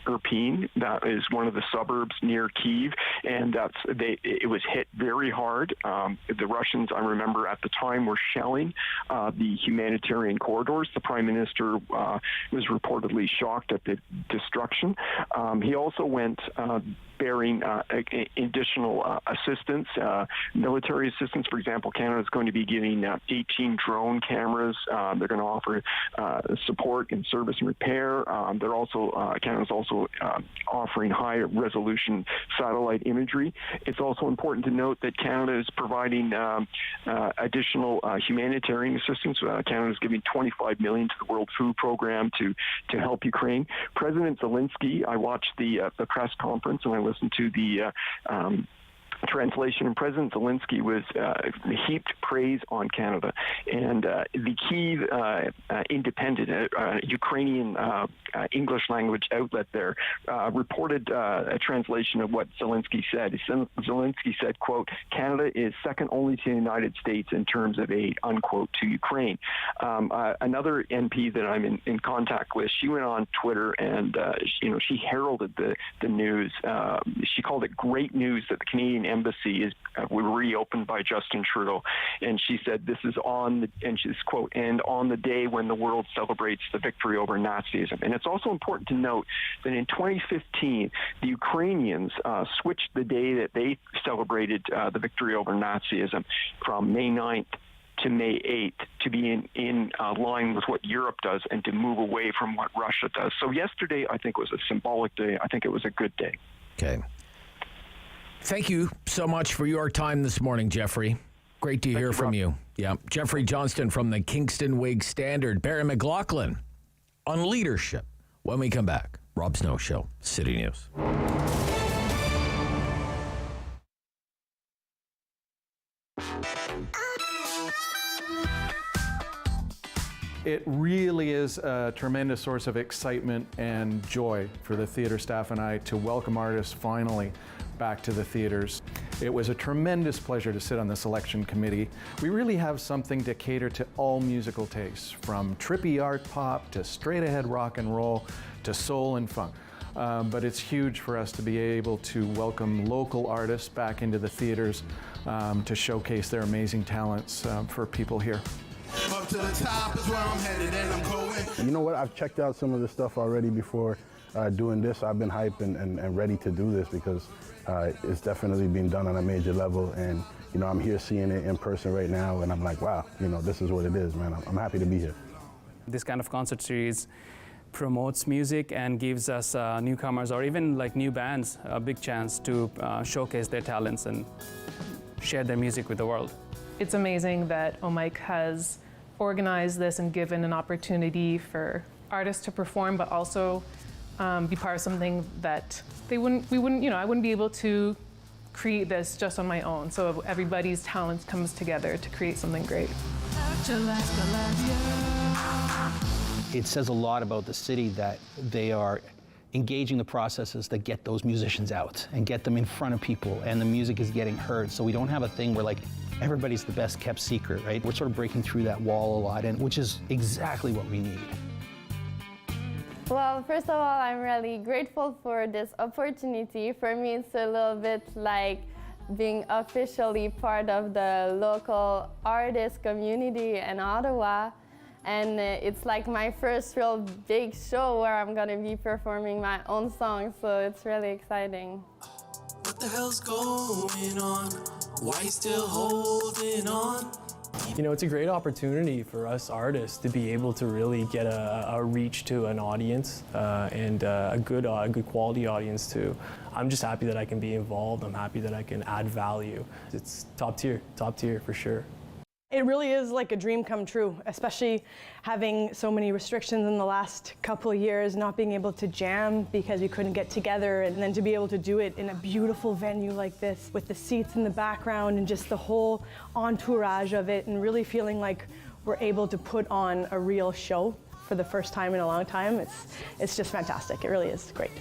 Irpin. That is one of the suburbs near Kyiv, and it was hit very hard. The Russians, I remember at the time, were shelling the humanitarian corridors. The Prime Minister was reportedly shocked at the destruction. He also went bearing additional assistance, military assistance. For example, Canada is going to be giving 18 drone cameras. They're going to offer support in service and repair. Canada's also offering high-resolution satellite imagery. It's also important to note that Canada is providing additional humanitarian assistance. Canada is giving $25 million to the World Food Program to help Ukraine. President Zelensky, I watched the press conference and I listened to the translation, President Zelensky was heaped praise on Canada. And the key independent Ukrainian English language outlet there reported a translation of what Zelensky said. Zelensky said, quote, "Canada is second only to the United States in terms of aid," unquote, to Ukraine. Another MP that I'm in contact with, she went on Twitter and she heralded the news. She called it great news that the Canadian Embassy is reopened by Justin Trudeau, and she said this is and she's quote, "and on the day when the world celebrates the victory over Nazism." And it's also important to note that in 2015, the Ukrainians switched the day that they celebrated the victory over Nazism from May 9th to May 8th to be in line with what Europe does and to move away from what Russia does. So yesterday, I think, was a symbolic day. I think it was a good day. Okay. Thank you so much for your time this morning, Jeffrey. Great to hear from you. Yeah. Jeffrey Johnston from the Kingston Whig Standard. Barry McLaughlin on leadership. When we come back, Rob Snow Show, City News. It really is a tremendous source of excitement and joy for the theater staff and I to welcome artists finally back to the theaters. It was a tremendous pleasure to sit on the selection committee. We really have something to cater to all musical tastes, from trippy art pop to straight ahead rock and roll to soul and funk. But it's huge for us to be able to welcome local artists back into the theaters to showcase their amazing talents for people here. Up to the top is where I'm headed and I'm going. You know what, I've checked out some of the stuff already before doing this. I've been hyped and ready to do this because it's definitely being done on a major level, and I'm here seeing it in person right now, and I'm like, wow, this is what it is, man. I'm happy to be here. This kind of concert series promotes music and gives us newcomers or even like new bands a big chance to showcase their talents and share their music with the world. It's amazing that OMIC has organized this and given an opportunity for artists to perform, but also be part of something that I wouldn't be able to create this just on my own. So everybody's talents comes together to create something great. It says a lot about the city that they are engaging the processes that get those musicians out and get them in front of people, and the music is getting heard. So we don't have a thing where like everybody's the best kept secret, right? We're sort of breaking through that wall a lot, and which is exactly what we need. Well, first of all, I'm really grateful for this opportunity. For me, it's a little bit like being officially part of the local artist community in Ottawa. And it's like my first real big show where I'm gonna be performing my own songs, so it's really exciting. What the hell's going on? Why you still holding on? It's a great opportunity for us artists to be able to really get a reach to an audience and a good quality audience too. I'm just happy that I can be involved. I'm happy that I can add value. It's top tier for sure. It really is like a dream come true, especially having so many restrictions in the last couple of years, not being able to jam because we couldn't get together, and then to be able to do it in a beautiful venue like this with the seats in the background and just the whole entourage of it, and really feeling like we're able to put on a real show for the first time in a long time. It's just fantastic. It really is great.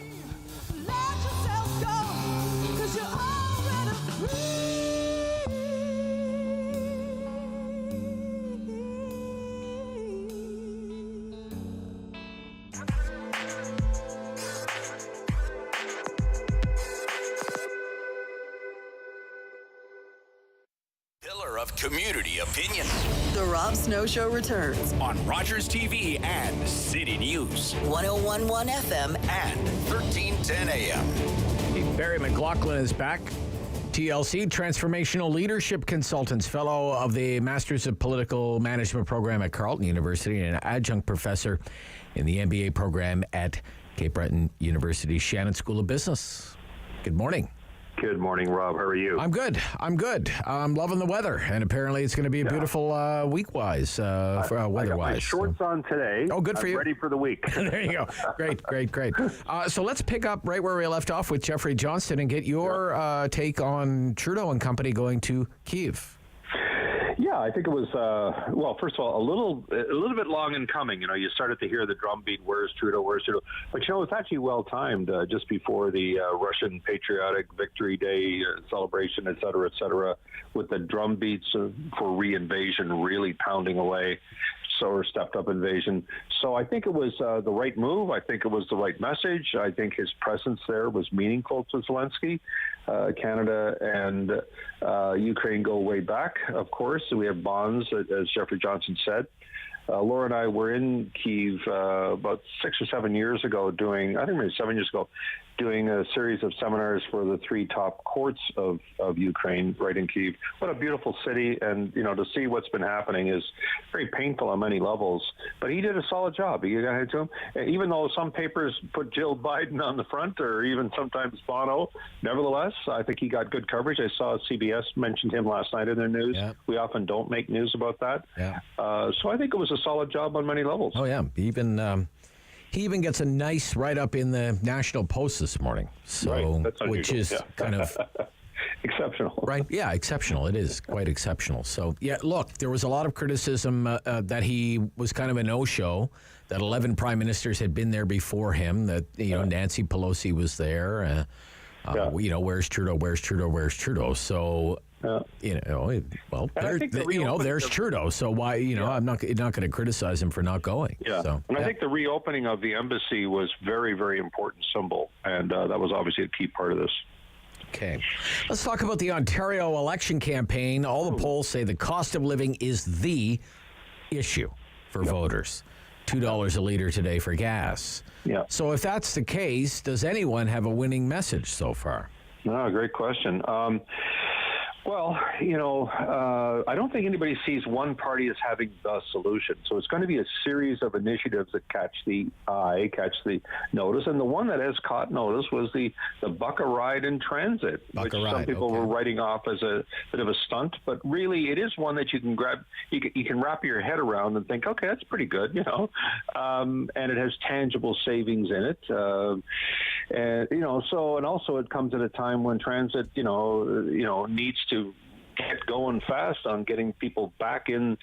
Of community opinion. The Rob Snow Show returns on Rogers TV and City News. 101.1 FM and 1310 AM. Hey, Barry McLaughlin is back. TLC, Transformational Leadership Consultants, fellow of the Masters of Political Management program at Carleton University and an adjunct professor in the MBA program at Cape Breton University Shannon School of Business. Good morning. Good morning, Rob. How are you? I'm good. I'm loving the weather, and apparently it's going to be a beautiful week-wise, weather-wise. I got my shorts on today. Oh, good for you. Ready for the week. There you go. Great. So let's pick up right where we left off with Jeffrey Johnston and get your take on Trudeau and company going to Kyiv. Yeah, I think it was, well, first of all, a little bit long in coming. You know, you started to hear the drumbeat, where's Trudeau? But, you know, it's actually well-timed just before the Russian Patriotic Victory Day celebration, et cetera, with the drumbeats for re-invasion really pounding away. Or stepped-up invasion. So I think it was the right move. I think it was the right message. I think his presence there was meaningful to Zelensky. Canada and Ukraine go way back, of course. We have bonds, as Jeffrey Johnson said. Laura and I were in Kyiv about 6 or 7 years ago doing a series of seminars for the 3 top courts of Ukraine right in Kyiv. What a beautiful city, and you know, to see what's been happening is very painful on many levels. But he did a solid job. You got to hand it to him. Even though some papers put Jill Biden on the front, or even sometimes Bono, nevertheless, I think he got good coverage. I saw CBS mentioned him last night in their news. Yeah. We often don't make news about that. Yeah. So I think it was a solid job on many levels. Oh yeah, he even gets a nice write-up in the National Post this morning, so which is kind of exceptional, right? Yeah, exceptional. It is quite exceptional. So yeah, look, there was a lot of criticism that he was kind of a no-show. That 11 prime ministers had been there before him. That Nancy Pelosi was there. You know, where's Trudeau? So. Well, there's Trudeau. So why, I'm not going to criticize him for not going. Yeah, so, and I think the reopening of the embassy was very, very important symbol, and that was obviously a key part of this. Okay, let's talk about the Ontario election campaign. All the polls say the cost of living is the issue for voters. $2 a liter today for gas. Yeah. So if that's the case, does anyone have a winning message so far? No, great question. Well, I don't think anybody sees one party as having the solution. So it's going to be a series of initiatives that catch the eye, catch the notice. And the one that has caught notice was the Bucka ride in transit, which some people were writing off as a bit of a stunt. But really, it is one that you can grab, you can wrap your head around and think, okay, that's pretty good, and it has tangible savings in it. And also it comes at a time when transit, needs to get going fast on getting people back in,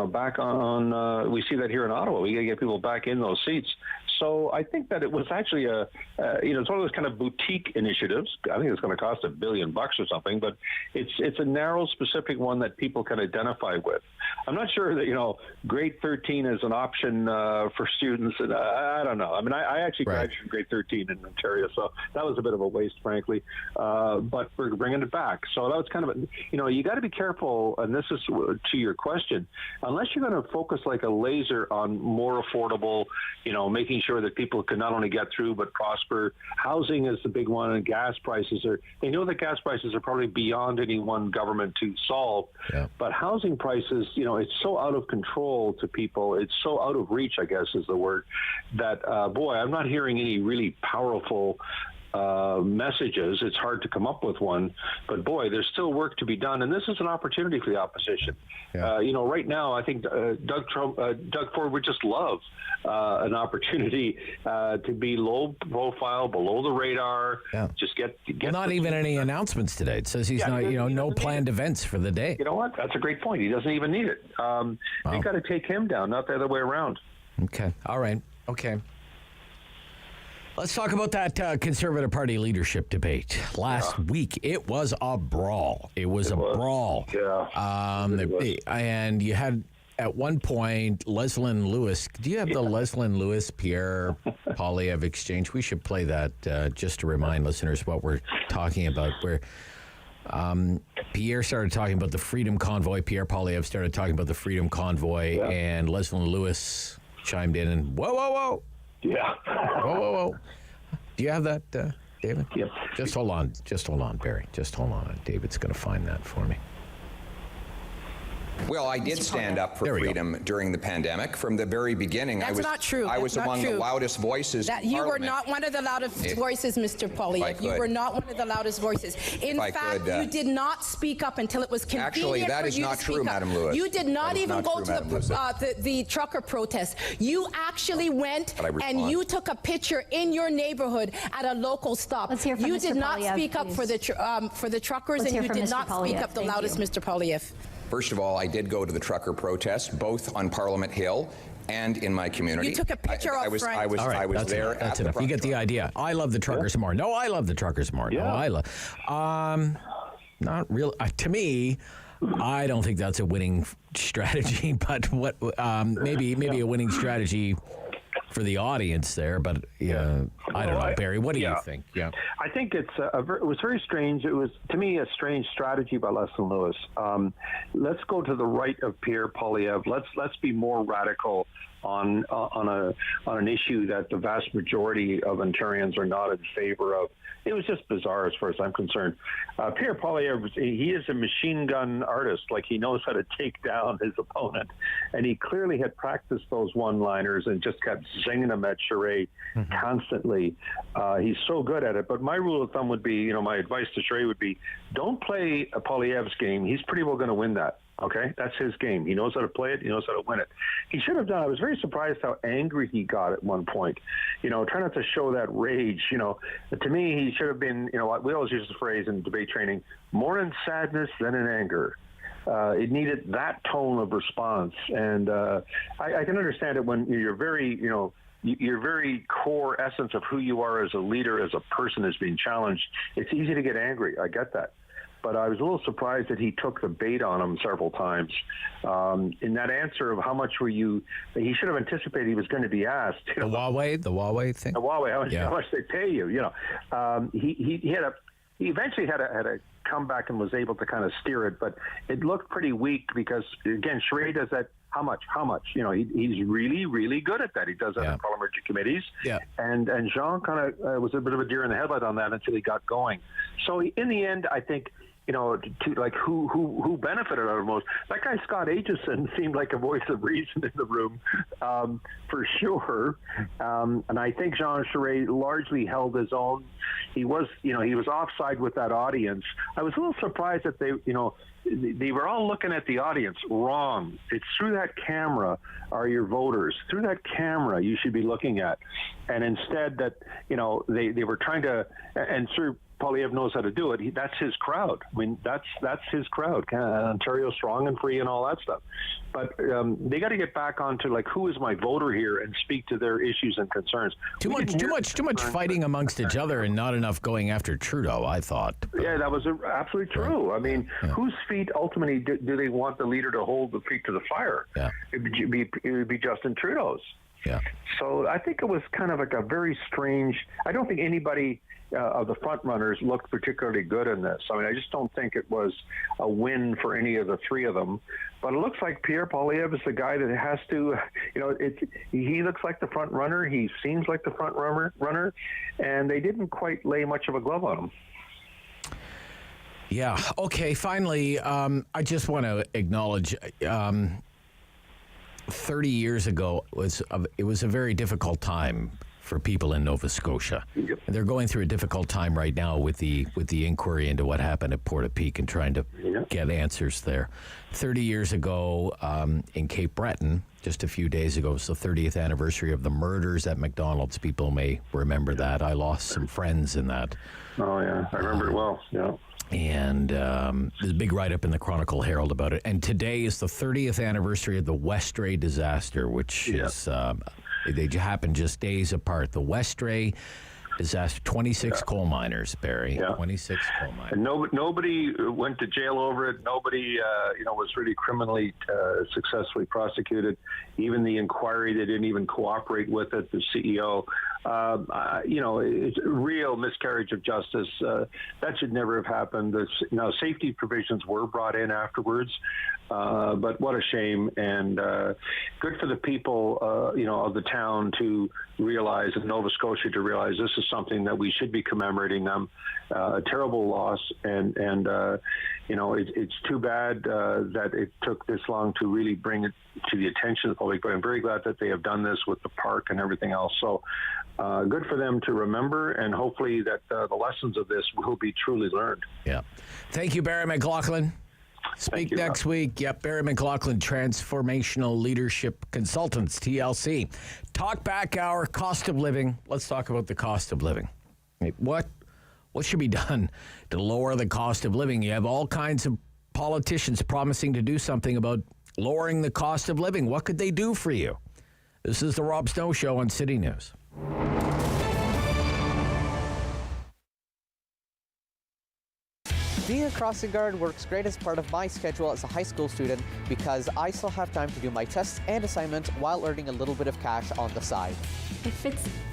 back on, we see that here in Ottawa. We got to get people back in those seats. So I think that it was actually it's one of those kind of boutique initiatives. I think it's going to cost $1 billion or something, but it's a narrow, specific one that people can identify with. I'm not sure that, grade 13 is an option for students. And I don't know. I mean, I actually graduated from grade 13 in Ontario, so that was a bit of a waste, frankly. But we're bringing it back. So that was kind of, you got to be careful, and this is to your question, unless you're going to focus like a laser on more affordable, making sure that people can not only get through but prosper. Housing is the big one, and gas prices they know that gas prices are probably beyond any one government to solve. Yeah. But housing prices, it's so out of control to people. It's so out of reach, I guess is the word, that, I'm not hearing any really powerful messages. It's hard to come up with one, but boy, there's still work to be done, and this is an opportunity for the opposition. Yeah. Right now, I think Doug Ford would just love an opportunity to be low profile, below the radar. Yeah. Just get not even any announcements today. It says he's not, no planned events for the day. You know what? That's a great point. He doesn't even need it. You got to take him down, not the other way around. Okay. All right. Okay. Let's talk about that Conservative Party leadership debate. Last week, it was a brawl. It was a brawl. Yeah. And you had, at one point, Leslyn Lewis. Do you have the Leslyn Lewis-Pierre Poilievre exchange? We should play that just to remind listeners what we're talking about. Where Pierre started talking about the Freedom Convoy. Pierre Poilievre started talking about the Freedom Convoy. Yeah. And Leslyn Lewis chimed in and, whoa. Yeah. Whoa. Do you have that, David? Yep. Just hold on, Barry. Just hold on. David's going to find that for me. Well, I did stand up for freedom during the pandemic. From the very beginning, That's not true. I was That's among not the true. loudest voices in You were Parliament. not one of the loudest voices, Mr. Poilievre. You were not one of the loudest voices. In fact, you did not speak up until it was convenient Actually, that for is you not to speak true, up. Madam Lewis. You did not That is even not go true, to Madam Lewis. the trucker protest. You actually went But I and respond. you took a picture in your neighborhood at a local stop. Let's hear from You Mr. did not Poilievre, speak up please. for the truckers, Let's and hear you from did Mr. not speak Poilievre. up the Thank loudest, you. Mr. Poilievre. First of all, I did go to the trucker protest, both on Parliament Hill and in my community. You took a picture I up was, front. I was, All right, I was that's there enough. That's at the enough. You front get the idea. I love the truckers more. No, I love the truckers more. No, I love. Not real. To me, I don't think that's a winning strategy. But what? Maybe a winning strategy for the audience there. But I don't know, Barry. What do you think? Yeah. I think it was very strange. It was, to me, a strange strategy by Leslie Lewis. Let's go to the right of Pierre Poilievre. Let's be more radical on an issue that the vast majority of Ontarians are not in favor of. It was just bizarre as far as I'm concerned. Pierre Poilievre, he is a machine gun artist. Like, he knows how to take down his opponent. And he clearly had practiced those one-liners and just kept singing them at charade constantly. He's so good at it. But my rule of thumb would be, my advice to Charade would be, don't play Poilievre's game. He's pretty well going to win that. Okay, that's his game. He knows how to play it. He knows how to win it. He should have done. I was very surprised how angry he got at one point. Try not to show that rage. To me, he should have been. We always use the phrase in debate training: more in sadness than in anger. It needed that tone of response, and I can understand it when you're very, your very core essence of who you are as a leader, as a person, is being challenged. It's easy to get angry. I get that. But I was a little surprised that he took the bait on him several times. In that answer of how much were you, he should have anticipated he was going to be asked. The Huawei thing. The Huawei, how much they pay you. He eventually had a comeback and was able to kind of steer it, but it looked pretty weak because, again, Charade does that. How much? He's really, really good at that. He does that in parliamentary committees. Yeah. And Jean kind of was a bit of a deer in the headlight on that until he got going. So in the end, I think, who benefited out of most? That guy Scott Aitchison seemed like a voice of reason in the room, for sure. And I think Jean Charest largely held his own. He was offside with that audience. I was a little surprised that they were all looking at the audience wrong. It's through that camera are your voters. Through that camera you should be looking at. And instead that, they were trying to, and through Poilievre knows how to do it. That's his crowd. I mean, that's his crowd. Ontario strong and free and all that stuff. But they got to get back onto who is my voter here and speak to their issues and concerns. Too much fighting amongst each other and not enough going after Trudeau, I thought. Yeah, that was absolutely true. I mean, whose feet ultimately do they want the leader to hold the feet to the fire? Yeah, it would be Justin Trudeau's. Yeah. So I think it was kind of like a very strange. I don't think anybody of the front runners looked particularly good in this. I mean, I just don't think it was a win for any of the three of them. But it looks like Pierre Poilievre is the guy that has to, he looks like the front runner. He seems like the front runner, and they didn't quite lay much of a glove on him. Yeah. Okay. Finally, I just want to acknowledge 30 years ago it was a very difficult time for people in Nova Scotia. Yep. And they're going through a difficult time right now with the inquiry into what happened at Portapique and trying to get answers there. 30 years ago in Cape Breton, just a few days ago, was the 30th anniversary of the murders at McDonald's. People may remember that. I lost some friends in that. Oh, yeah. I remember it well. Yeah. And there's a big write-up in the Chronicle Herald about it. And today is the 30th anniversary of the Westray disaster, which is they happened just days apart. The Westray disaster, 26 coal miners, Barry. Yeah. 26 coal miners. And nobody went to jail over it. Nobody, was really criminally successfully prosecuted. Even the inquiry, they didn't even cooperate with it. The CEO it's a real miscarriage of justice. That should never have happened. Now, safety provisions were brought in afterwards, but what a shame. And good for the people, of the town to realize, and Nova Scotia to realize, this is something that we should be commemorating them. A terrible loss, and it's too bad that it took this long to really bring it to the attention of the public. But I'm very glad that they have done this with the park and everything else. So good for them to remember, and hopefully that the lessons of this will be truly learned. Yeah. Thank you, Barry McLaughlin. Speak next week. Yep, Barry McLaughlin, Transformational Leadership Consultants, TLC. Talk back hour, cost of living. Let's talk about the cost of living. What should be done to lower the cost of living? You have all kinds of politicians promising to do something about lowering the cost of living. What could they do for you? This is the Rob Snow Show on City News. Being a crossing guard works great as part of my schedule as a high school student because I still have time to do my tests and assignments while earning a little bit of cash on the side.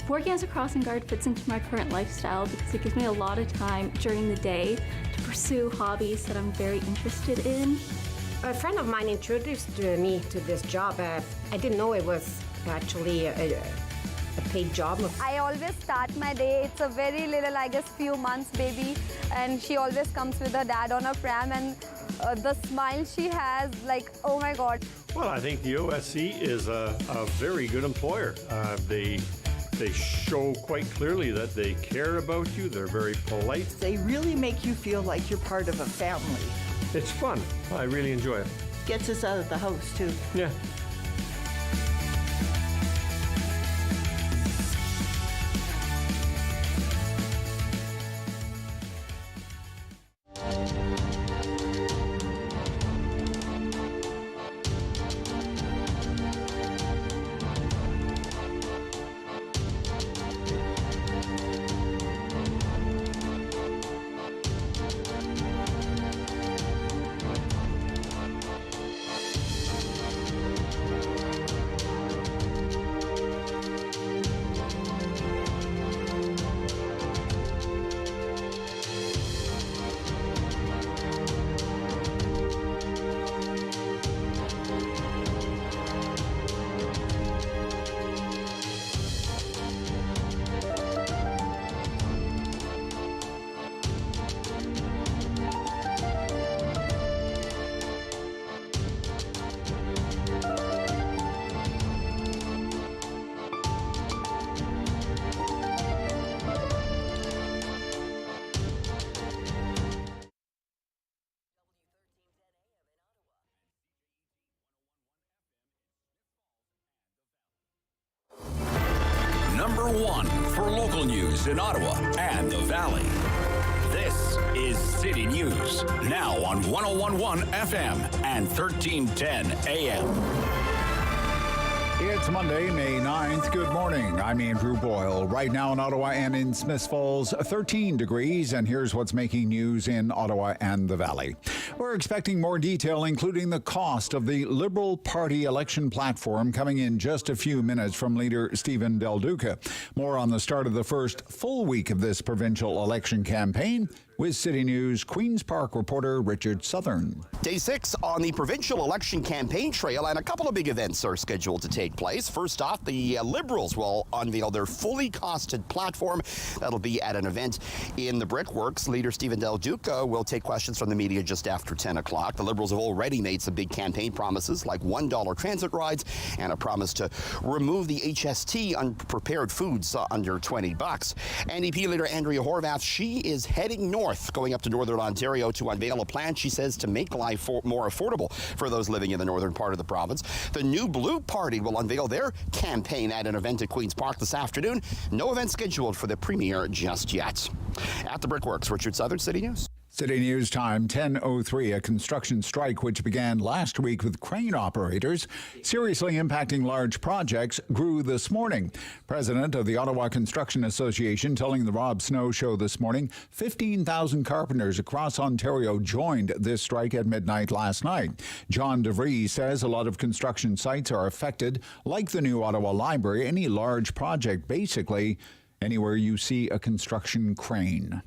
Working as a crossing guard fits into my current lifestyle because it gives me a lot of time during the day to pursue hobbies that I'm very interested in. A friend of mine introduced me to this job. I didn't know it was actually a paid job. I always start my day. It's a very little, I guess, few months baby, and she always comes with her dad on a pram, and the smile she has, like, oh my God. Well, I think the OSC is a very good employer. They show quite clearly that they care about you. They're very polite. They really make you feel like you're part of a family. It's fun. I really enjoy it. Gets us out of the house, too. Yeah. Number one for local news in Ottawa and the Valley. This is City News, now on 101.1 FM and 1310 AM. It's Monday, May 9th. Good morning. I'm Andrew Boyle. Right now in Ottawa and in Smiths Falls, 13 degrees, and here's what's making news in Ottawa and the Valley. We're expecting more detail, including the cost of the Liberal Party election platform, coming in just a few minutes from leader Stephen Del Duca. More on the start of the first full week of this provincial election campaign with City News Queen's Park reporter Richard Southern. Day 6 on the provincial election campaign trail, and a couple of big events are scheduled to take place. First off, the Liberals will unveil their fully costed platform. That'll be at an event in the Brickworks. Leader Stephen Del Duca will take questions from the media just after 10 o'clock. The Liberals have already made some big campaign promises, like $1 transit rides and a promise to remove the HST on prepared foods under $20. NDP leader Andrea Horwath, she is heading north, going up to Northern Ontario to unveil a plan, she says, to make life more affordable for those living in the northern part of the province. The New Blue Party will unveil their campaign at an event at Queen's Park this afternoon. No event scheduled for the Premier just yet. At the Brickworks, Richard Southern, City News. City News Time, 10:03. A construction strike which began last week with crane operators seriously impacting large projects grew this morning. President of the Ottawa Construction Association telling the Rob Snow Show this morning 15,000 carpenters across Ontario joined this strike at midnight last night. John Devries says a lot of construction sites are affected, like the new Ottawa Library. Any large project, basically anywhere you see a construction crane.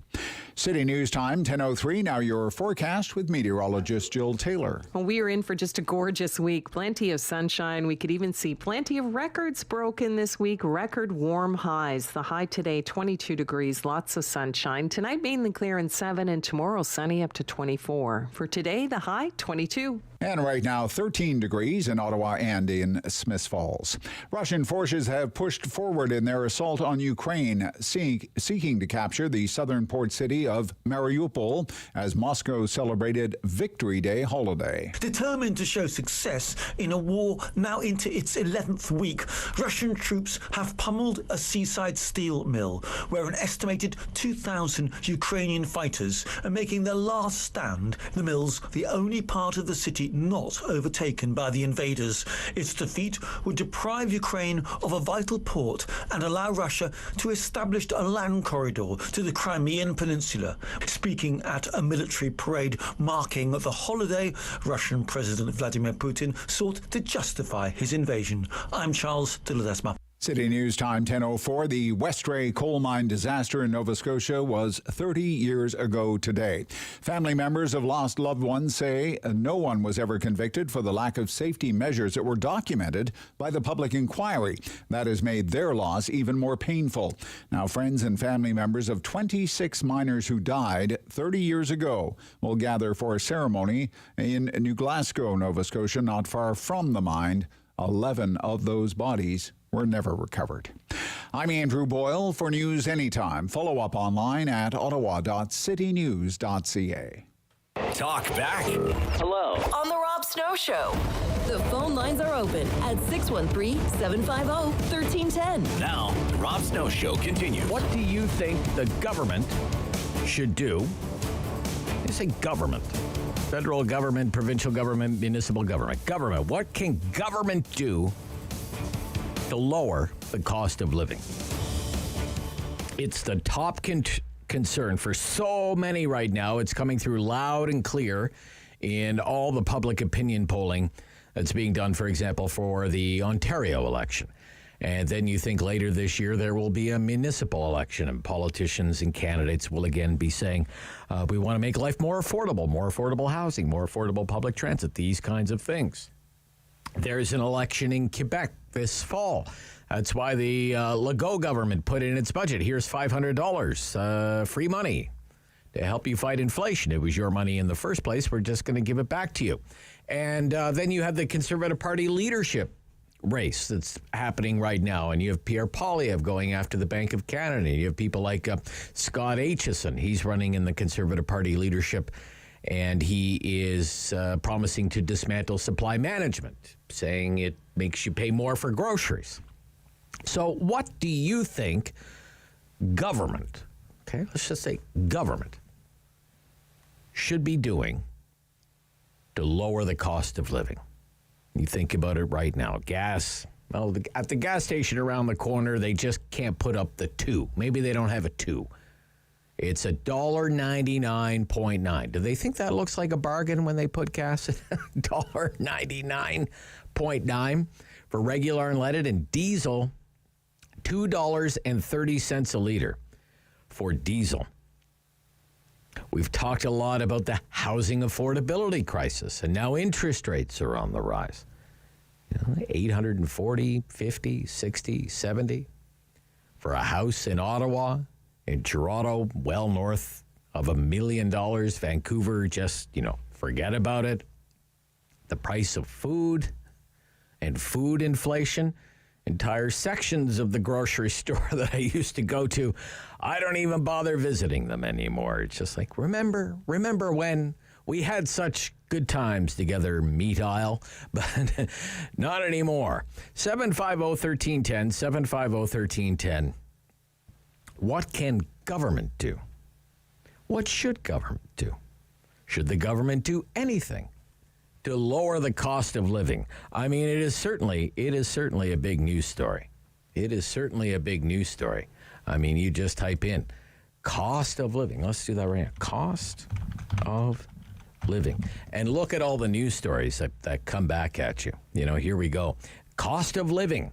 City News Time, 10:03. Now your forecast with meteorologist Jill Taylor. Well, we are in for just a gorgeous week. Plenty of sunshine. We could even see plenty of records broken this week. Record warm highs. The high today, 22 degrees. Lots of sunshine. Tonight, mainly clear and 7, and tomorrow, sunny up to 24. For today, the high, 22. And right now, 13 degrees in Ottawa and in Smiths Falls. Russian forces have pushed forward in their assault on Ukraine, seeking to capture the southern port city of Mariupol as Moscow celebrated Victory Day holiday. Determined to show success in a war now into its 11th week, Russian troops have pummeled a seaside steel mill where an estimated 2,000 Ukrainian fighters are making their last stand. The mill's the only part of the city not overtaken by the invaders. Its defeat would deprive Ukraine of a vital port and allow Russia to establish a land corridor to the Crimean Peninsula. Speaking at a military parade marking the holiday, Russian President Vladimir Putin sought to justify his invasion. I'm Charles de Ledesma. City News Time, 10:04. The Westray coal mine disaster in Nova Scotia was 30 years ago today. Family members of lost loved ones say no one was ever convicted for the lack of safety measures that were documented by the public inquiry. That has made their loss even more painful. Now, friends and family members of 26 miners who died 30 years ago will gather for a ceremony in New Glasgow, Nova Scotia, not far from the mine. 11 of those bodies were never recovered. I'm Andrew Boyle for News Anytime. Follow up online at ottawa.citynews.ca. Talk back. Hello. On the Rob Snow Show. The phone lines are open at 613-750-1310. Now, the Rob Snow Show continues. What do you think the government should do? I say government. Federal government, provincial government, municipal government. Government. What can government do to lower the cost of living? It's the top concern for so many right now. It's coming through loud and clear in all the public opinion polling that's being done, for example, for the Ontario election. And then you think later this year there will be a municipal election, and politicians and candidates will again be saying, we want to make life more affordable housing, more affordable public transit, these kinds of things. There's an election in Quebec this fall. That's why the Legault government put in its budget. Here's $500 free money to help you fight inflation. It was your money in the first place. We're just going to give it back to you. And then you have the Conservative Party leadership race that's happening right now. And you have Pierre Poilievre going after the Bank of Canada. You have people like Scott Aitchison. He's running in the Conservative Party leadership. And he is promising to dismantle supply management, saying it makes you pay more for groceries. So what do you think government, okay, let's just say government, should be doing to lower the cost of living? You think about it right now. Gas, well, at the gas station around the corner, they just can't put up the 2. Maybe they don't have a 2. It's $1.99.9. Do they think that looks like a bargain when they put gas at $1.99.9 for regular unleaded, and diesel, $2.30 a liter for diesel? We've talked a lot about the housing affordability crisis, and now interest rates are on the rise. You know, 840, 50, 60, 70 for a house in Ottawa. In Toronto, well north of $1 million. Vancouver, just, forget about it. The price of food and food inflation. Entire sections of the grocery store that I used to go to, I don't even bother visiting them anymore. It's just like, remember when we had such good times together, meat aisle, but not anymore. 750-1310, 750-1310. What can government do? What should government do? Should the government do anything to lower the cost of living? I mean, it is certainly a big news story. It is certainly a big news story. I mean, you just type in cost of living. Let's do that right now. Cost of living. And look at all the news stories that come back at you. You know, here we go. Cost of living.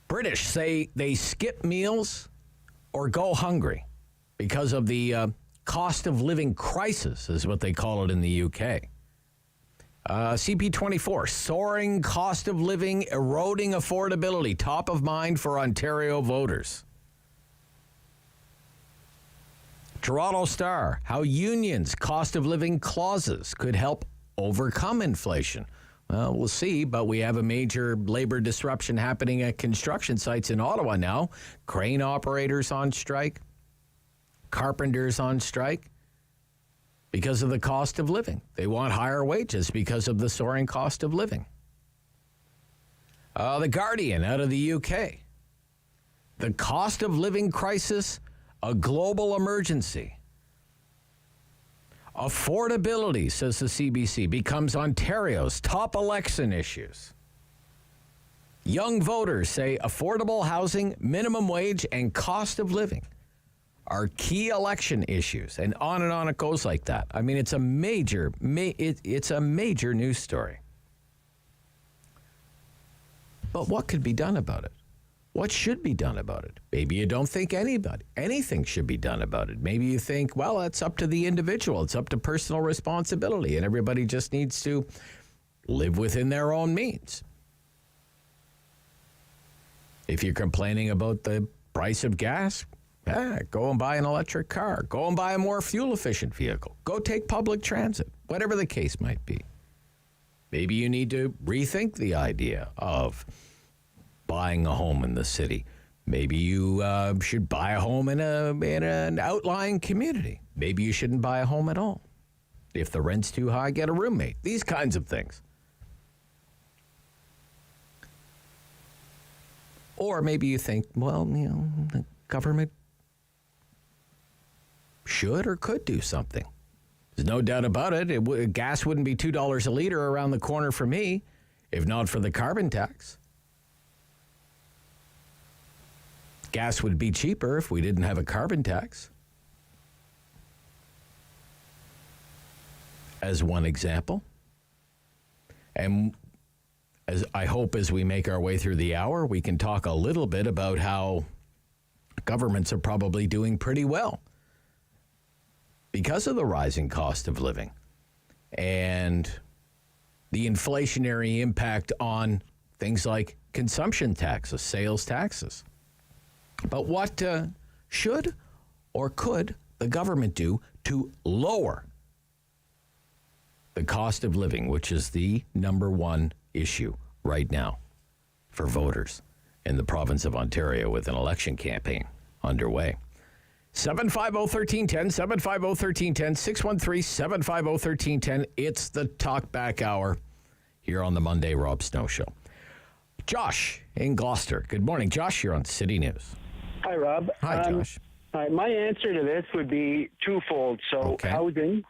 British say they skip meals or go hungry because of the cost of living crisis, is what they call it in the UK. CP24, soaring cost of living, eroding affordability, top of mind for Ontario voters. Toronto Star, how unions' cost of living clauses could help overcome inflation. Well, we'll see, but we have a major labor disruption happening at construction sites in Ottawa now. Crane operators on strike, carpenters on strike because of the cost of living. They want higher wages because of the soaring cost of living. The Guardian out of the UK. The cost of living crisis, a global emergency. Affordability, says the CBC, becomes Ontario's top election issues. Young voters say affordable housing, minimum wage, and cost of living are key election issues, and on it goes like that. I mean, it's a major news story. But what could be done about it? What should be done about it? Maybe you don't think anything should be done about it. Maybe you think, well, it's up to the individual. It's up to personal responsibility, and everybody just needs to live within their own means. If you're complaining about the price of gas, go and buy an electric car. Go and buy a more fuel-efficient vehicle. Go take public transit, whatever the case might be. Maybe you need to rethink the idea of buying a home in the city. Maybe you should buy a home in an outlying community. Maybe you shouldn't buy a home at all. If the rent's too high, get a roommate. These kinds of things. Or maybe you think, well, you know, the government should or could do something. There's no doubt about it. Gas wouldn't be $2 a liter around the corner for me if not for the carbon tax. Gas would be cheaper if we didn't have a carbon tax. As one example. And as we make our way through the hour, we can talk a little bit about how governments are probably doing pretty well because of the rising cost of living and the inflationary impact on things like consumption taxes, sales taxes. But what should or could the government do to lower the cost of living, which is the number one issue right now for voters in the province of Ontario with an election campaign underway? 750-1310, 750-1310, 613-750-1310. It's the Talkback Hour here on the Monday Rob Snow Show. Josh in Gloucester. Good morning, Josh. You're on City News. Hi, Rob. Hi, Josh. My answer to this would be twofold. So housing.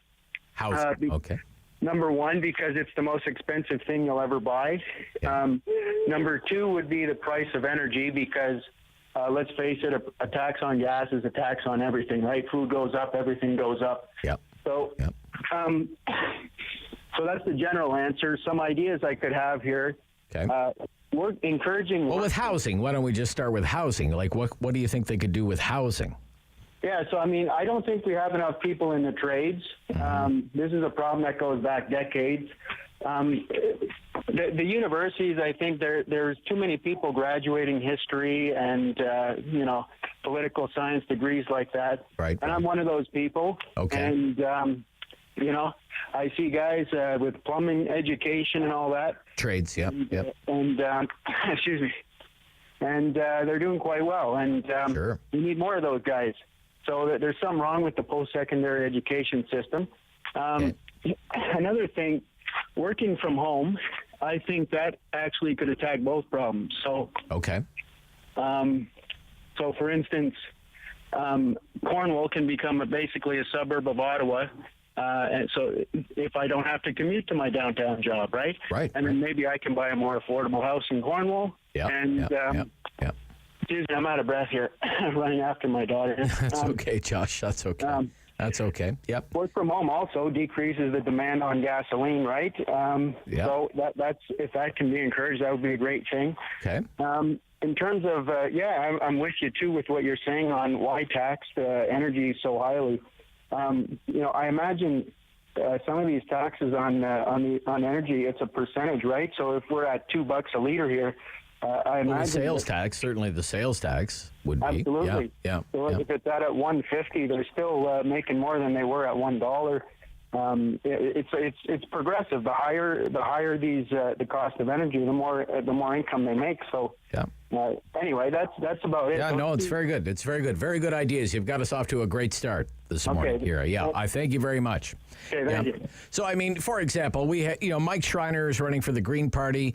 Okay. Number one, because it's the most expensive thing you'll ever buy. Yeah. Number two would be the price of energy because, let's face it, a tax on gas is a tax on everything, right? Food goes up, everything goes up. Yep. So, so that's the general answer. Some ideas I could have here. Okay. We're encouraging... Well, with housing, why don't we just start with housing? Like, what do you think they could do with housing? Yeah, so, I mean, I don't think we have enough people in the trades. This is a problem that goes back decades. The universities, I think there's too many people graduating history and, political science degrees like that. Right. And I'm one of those people. Okay. And, I see guys with plumbing education and all that. Trades, yep. And, excuse me. And they're doing quite well. And sure. We need more of those guys. So there's something wrong with the post-secondary education system. Another thing, working from home, I think that actually could attack both problems. So, okay. So, for instance, Cornwall can become basically a suburb of Ottawa. And so if I don't have to commute to my downtown job, right? Right. And then maybe I can buy a more affordable house in Cornwall. Yeah. And, Excuse me, I'm out of breath here. I'm running after my daughter. That's okay, Josh. That's okay. That's okay. Yep. Work from home also decreases the demand on gasoline, right? So that's if that can be encouraged, that would be a great thing. Okay. In terms of, I'm with you too with what you're saying on why tax energy so highly. I imagine some of these taxes on energy, it's a percentage, right? So if we're at $2 a liter here, I imagine the sales tax, certainly the sales tax would be. Absolutely. Yeah. So if it's at $1.50, they're still making more than they were at $1. It's progressive. The higher the cost of energy, the more income they make. So anyway, that's about it. Yeah, no, it's very good. It's very good. Very good ideas. You've got us off to a great start this morning here. Yeah, I thank you very much. Okay, thank you. So I mean, for example, we Mike Schreiner is running for the Green Party.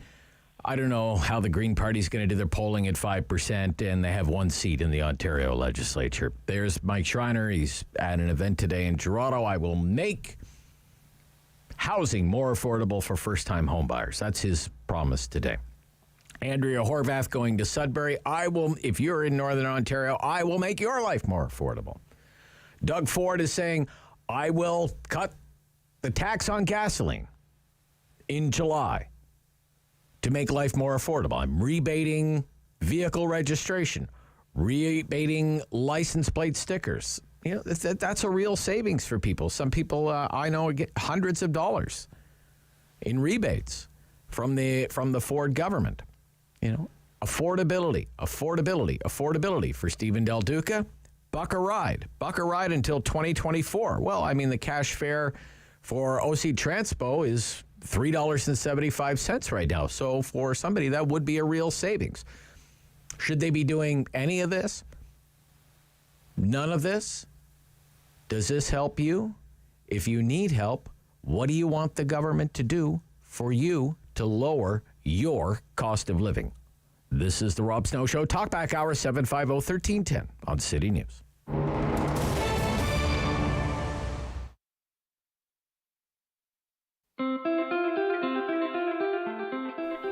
I don't know how the Green Party is going to do their polling at 5%, and they have one seat in the Ontario legislature. There's Mike Schreiner. He's at an event today in Toronto. I will make housing more affordable for first-time homebuyers. That's his promise today. Andrea Horvath going to Sudbury. If you're in Northern Ontario, I will make your life more affordable. Doug Ford is saying, I will cut the tax on gasoline in July to make life more affordable. I'm rebating vehicle registration, rebating license plate stickers. That's a real savings for people. Some people I know get hundreds of dollars in rebates from the Ford government. Affordability for Stephen Del Duca. Buck a ride until 2024. Well, I mean, the cash fare for OC Transpo is $3.75 right now. So for somebody, that would be a real savings. Should they be doing any of this? None of this? Does this help you? If you need help, what do you want the government to do for you to lower your cost of living? This is the Rob Snow Show. Talkback Hour 750-1310 on City News.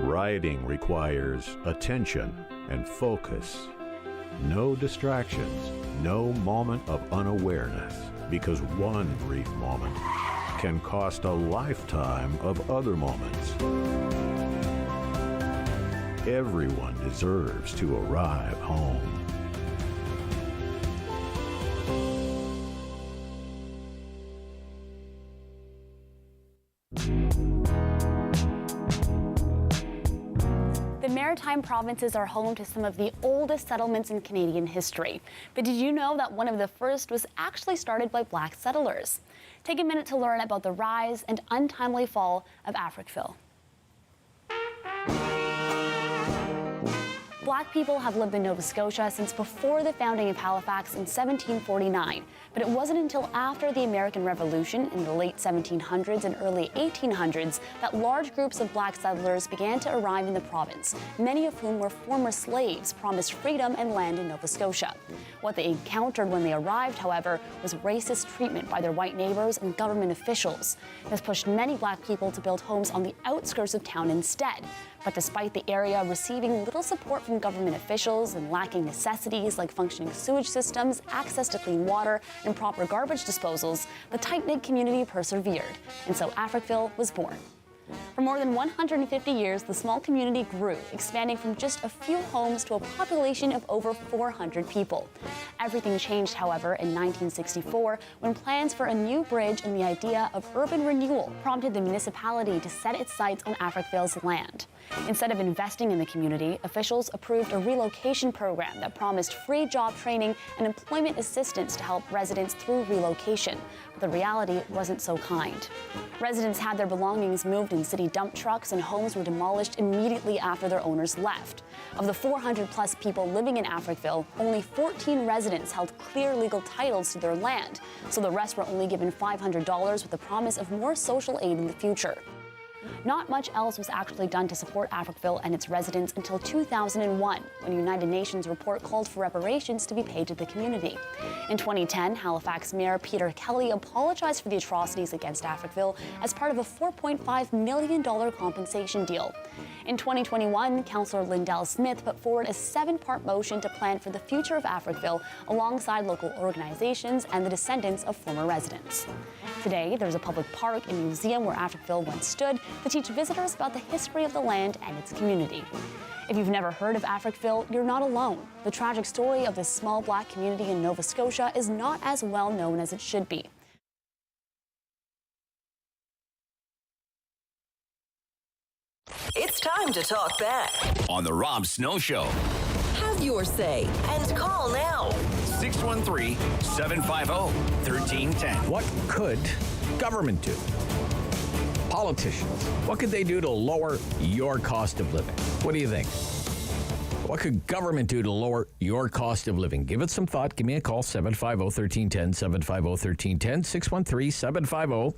Riding requires attention and focus. No distractions, no moment of unawareness, because one brief moment can cost a lifetime of other moments. Everyone deserves to arrive home. The Maritime provinces are home to some of the oldest settlements in Canadian history. But did you know that one of the first was actually started by black settlers? Take a minute to learn about the rise and untimely fall of Africville. Black people have lived in Nova Scotia since before the founding of Halifax in 1749, but it wasn't until after the American Revolution in the late 1700s and early 1800s that large groups of black settlers began to arrive in the province, many of whom were former slaves promised freedom and land in Nova Scotia. What they encountered when they arrived, however, was racist treatment by their white neighbors and government officials. This pushed many black people to build homes on the outskirts of town instead. But despite the area receiving little support from government officials and lacking necessities like functioning sewage systems, access to clean water, and proper garbage disposals, the tight-knit community persevered, and so Africville was born. For more than 150 years, the small community grew, expanding from just a few homes to a population of over 400 people. Everything changed, however, in 1964 when plans for a new bridge and the idea of urban renewal prompted the municipality to set its sights on Africville's land. Instead of investing in the community, officials approved a relocation program that promised free job training and employment assistance to help residents through relocation. But the reality wasn't so kind. Residents had their belongings moved in city dump trucks, and homes were demolished immediately after their owners left. Of the 400-plus people living in Africville, only 14 residents held clear legal titles to their land, so the rest were only given $500 with the promise of more social aid in the future. Not much else was actually done to support Africville and its residents until 2001, when a United Nations report called for reparations to be paid to the community. In 2010, Halifax Mayor Peter Kelly apologized for the atrocities against Africville as part of a $4.5 million compensation deal. In 2021, Councillor Lindell Smith put forward a 7-part motion to plan for the future of Africville alongside local organizations and the descendants of former residents. Today, there's a public park and museum where Africville once stood to teach visitors about the history of the land and its community. If you've never heard of Africville, you're not alone. The tragic story of this small Black community in Nova Scotia is not as well known as it should be. It's time to talk back on the Rob Snow Show. Have your say and call now. 613-750-1310. What could government do? Politicians, what could they do to lower your cost of living? What do you think? What could government do to lower your cost of living? Give it some thought. Give me a call, 750-1310, 750-1310,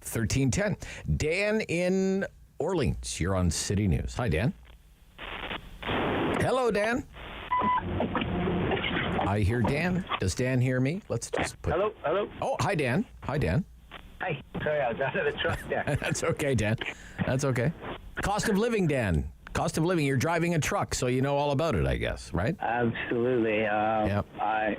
613-750-1310. Dan in Orleans, you're on City News. Hi, Dan. Hello, Dan. I hear Dan. Does Dan hear me? Let's just put... Hello. Oh, hi, Dan. Hi, Dan. Hi. Sorry, I was out of the truck there. That's okay, Dan. That's okay. Cost of living, Dan. Cost of living. You're driving a truck, so you know all about it, I guess, right? Absolutely. Yep. I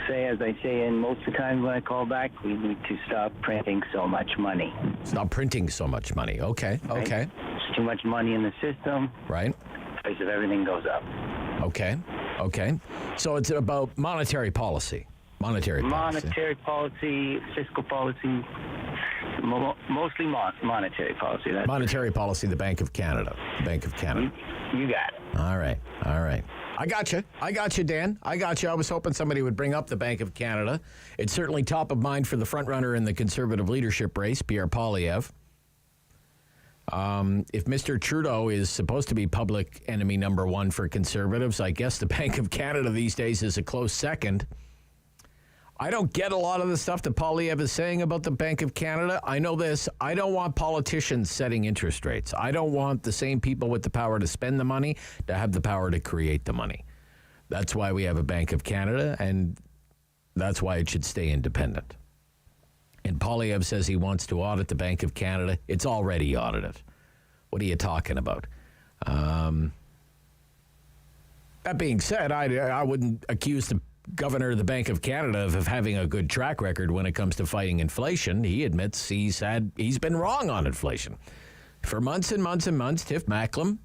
say, as I say, and most of the time when I call back, we need to stop printing so much money. Stop printing so much money. Okay. Right? Okay. There's too much money in the system. Right. The price of everything goes up. Okay. Okay. So it's about monetary policy. Monetary policy, fiscal policy, mostly monetary policy. That's monetary policy, the Bank of Canada. Bank of Canada. You got it. All right. I got you, Dan. I got you. I was hoping somebody would bring up the Bank of Canada. It's certainly top of mind for the front runner in the Conservative leadership race, Pierre Poilievre. If Mr. Trudeau is supposed to be public enemy number one for Conservatives, I guess the Bank of Canada these days is a close second. I don't get a lot of the stuff that Poilievre is saying about the Bank of Canada. I know this. I don't want politicians setting interest rates. I don't want the same people with the power to spend the money to have the power to create the money. That's why we have a Bank of Canada, and that's why it should stay independent. And Poilievre says he wants to audit the Bank of Canada. It's already audited. What are you talking about? That being said, I wouldn't accuse the governor of the Bank of Canada of having a good track record when it comes to fighting inflation. He admits he's been wrong on inflation. For months and months and months, Tiff Macklem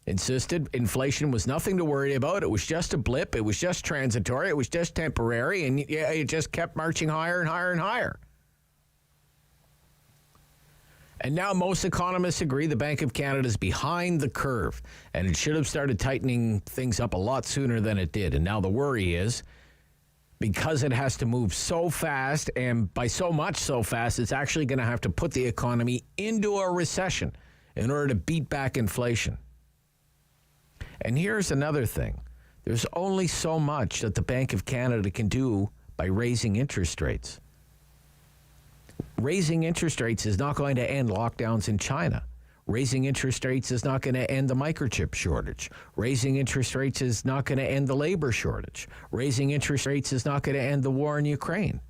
insisted inflation was nothing to worry about. It was just a blip. It was just transitory. It was just temporary. And it just kept marching higher and higher and higher. And now most economists agree the Bank of Canada is behind the curve, and it should have started tightening things up a lot sooner than it did. And now the worry is, because it has to move so fast, and by so much so fast, it's actually going to have to put the economy into a recession in order to beat back inflation. And here's another thing. There's only so much that the Bank of Canada can do by raising interest rates. Raising interest rates is not going to end lockdowns in China. Raising interest rates is not going to end the microchip shortage. Raising interest rates is not going to end the labor shortage. Raising interest rates is not going to end the war in Ukraine.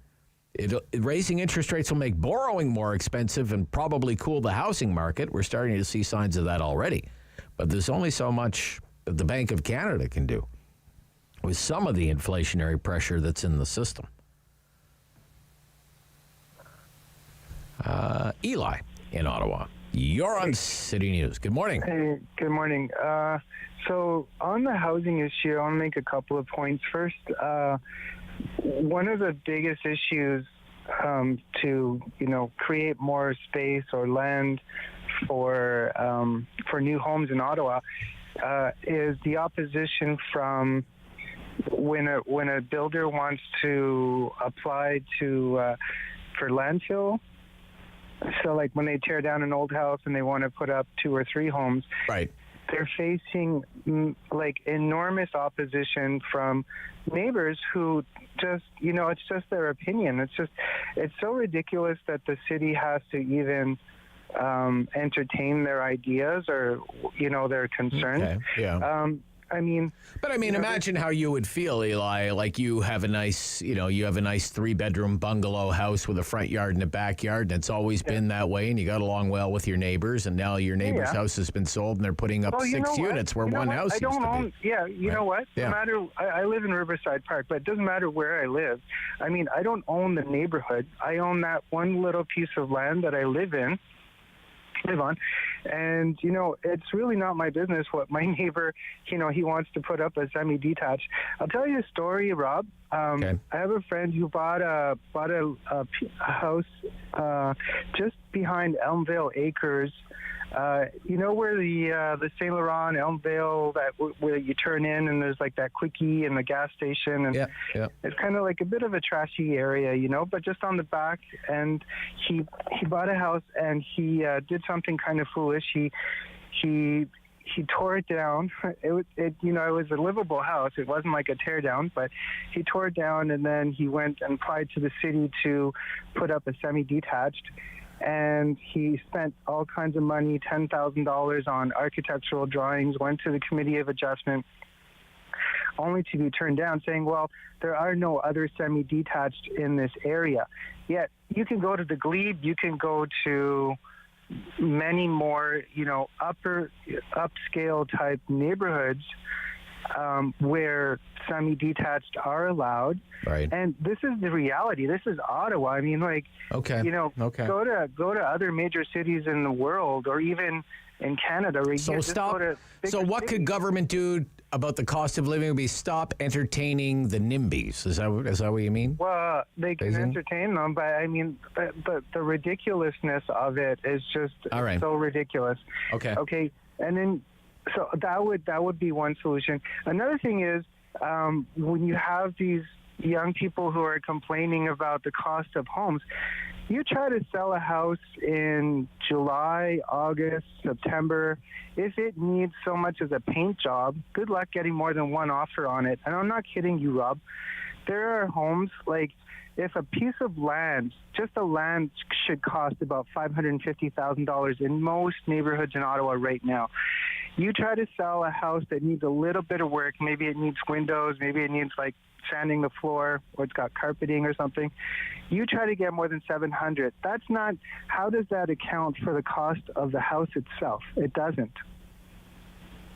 Raising interest rates will make borrowing more expensive and probably cool the housing market. We're starting to see signs of that already. But there's only so much that the Bank of Canada can do with some of the inflationary pressure that's in the system. Eli in Ottawa. You're on City News. Good morning. Hey, good morning. So on the housing issue, I want to make a couple of points. First, one of the biggest issues to create more space or land for new homes in Ottawa is the opposition from when a builder wants to apply for landfill. So, like when they tear down an old house and they want to put up 2 or 3 homes, right? They're facing like enormous opposition from neighbors who just, it's just their opinion. It's so ridiculous that the city has to even entertain their ideas or, their concerns. Okay. Yeah. Imagine how you would feel, Eli. Like you have a nice 3-bedroom bungalow house with a front yard and a backyard, and it's always been that way, and you got along well with your neighbors, and now your neighbor's house has been sold, and they're putting up 6 units where one house used to be. Yeah, you know what? No matter. I live in Riverside Park, but it doesn't matter where I live. I mean, I don't own the neighborhood. I own that one little piece of land that I live on, and it's really not my business what my neighbor he wants to put up as semi-detached. I'll tell you a story, Rob. I have a friend who bought a house just behind Elmvale Acres. Where the Saint Laurent, Elmvale, where you turn in and there's like that quickie and the gas station, and it's kind of like a bit of a trashy area, but just on the back. And he bought a house, and he did something kind of foolish. He tore it down. It was a livable house. It wasn't like a tear down, but he tore it down, and then he went and applied to the city to put up a semi-detached. And he spent all kinds of money, $10,000 on architectural drawings, went to the Committee of Adjustment, only to be turned down, saying, well, there are no other semi-detached in this area. Yet you can go to the Glebe, you can go to many more, upscale type neighborhoods where semi-detached are allowed. Right. And this is the reality. This is Ottawa. I mean, go to other major cities in the world, or even in Canada. Where So what could government do about the cost of living? Would be stop entertaining the NIMBYs. Is that what you mean? Well, they can entertain them, but I mean, the ridiculousness of it is just so ridiculous. Okay. And then, so that would be one solution. Another thing is, when you have these young people who are complaining about the cost of homes, you try to sell a house in July, August, September. If it needs so much as a paint job, good luck getting more than one offer on it. And I'm not kidding you, Rob. There are homes, like, if a piece of land, just the land, should cost about $550,000 in most neighborhoods in Ottawa right now. You try to sell a house that needs a little bit of work. Maybe it needs windows. Maybe it needs sanding the floor, or it's got carpeting or something. You try to get more than $700,000. That's not. How does that account for the cost of the house itself? It doesn't.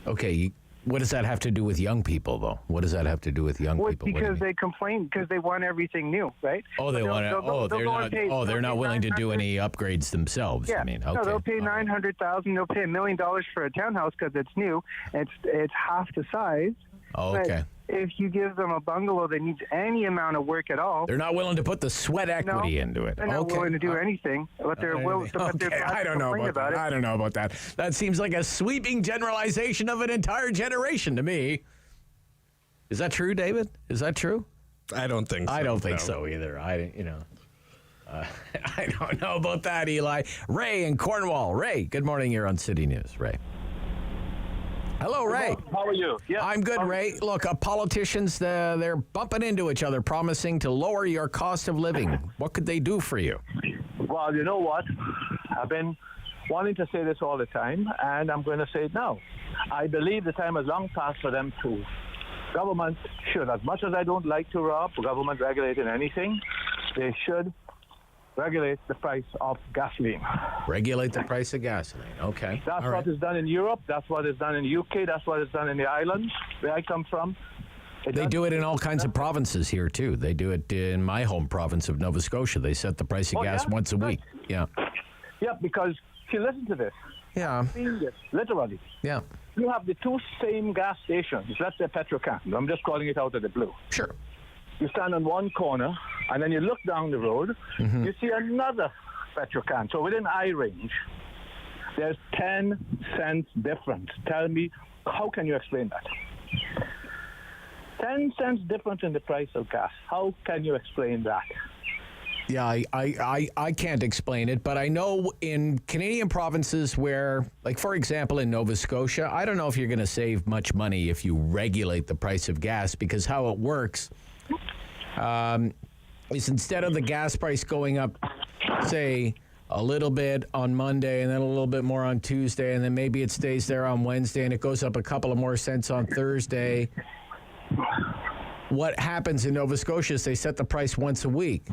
Okay. What does that have to do with young people, though? What does that have to do with young people? Because they complain because they want everything new, right? Oh, they want it. They're not willing to do any upgrades themselves. Yeah. I mean, okay. No, they'll pay $900,000. They'll pay $1 million for a townhouse because it's new. It's half the size. Oh, okay. But if you give them a bungalow that needs any amount of work at all, they're not willing to put the sweat equity into it. They're not willing to do anything, but they're willing. I don't know about that. I don't know about that. That seems like a sweeping generalization of an entire generation to me. Is that true, David? Is that true? I don't think so. I don't think so either. I don't know about that, Eli. Ray in Cornwall. Ray, good morning. You're on City News. Ray. Hello, Ray. How are you? Yeah, I'm good, Ray. Look, politicians, they're bumping into each other, promising to lower your cost of living. What could they do for you? Well, you know what? I've been wanting to say this all the time, and I'm going to say it now. I believe the time has long passed for them to. Government should, as much as I don't like to rob government regulating anything, they should regulate the price of gasoline. Regulate the price of gasoline. Okay. That's what is done in Europe. That's what is done in the UK. That's what is done in the islands where I come from. They do it in all kinds of provinces here, too. They do it in my home province of Nova Scotia. They set the price of gas once a week. Yeah. Yeah, because, see, listen to this. Yeah. I've seen this, literally. Yeah. You have the two same gas stations. Let's say Petrocan. I'm just calling it out of the blue. Sure. You stand on one corner, and then you look down the road, you see another Petrocan. So within eye range, there's 10 cents difference. Tell me, how can you explain that? 10 cents difference in the price of gas. How can you explain that? Yeah, I can't explain it, but I know in Canadian provinces where, like, for example, in Nova Scotia, I don't know if you're going to save much money if you regulate the price of gas, because how it works is instead of the gas price going up, say, a little bit on Monday and then a little bit more on Tuesday, and then maybe it stays there on Wednesday and it goes up a couple of more cents on Thursday. What happens in Nova Scotia is they set the price once a week.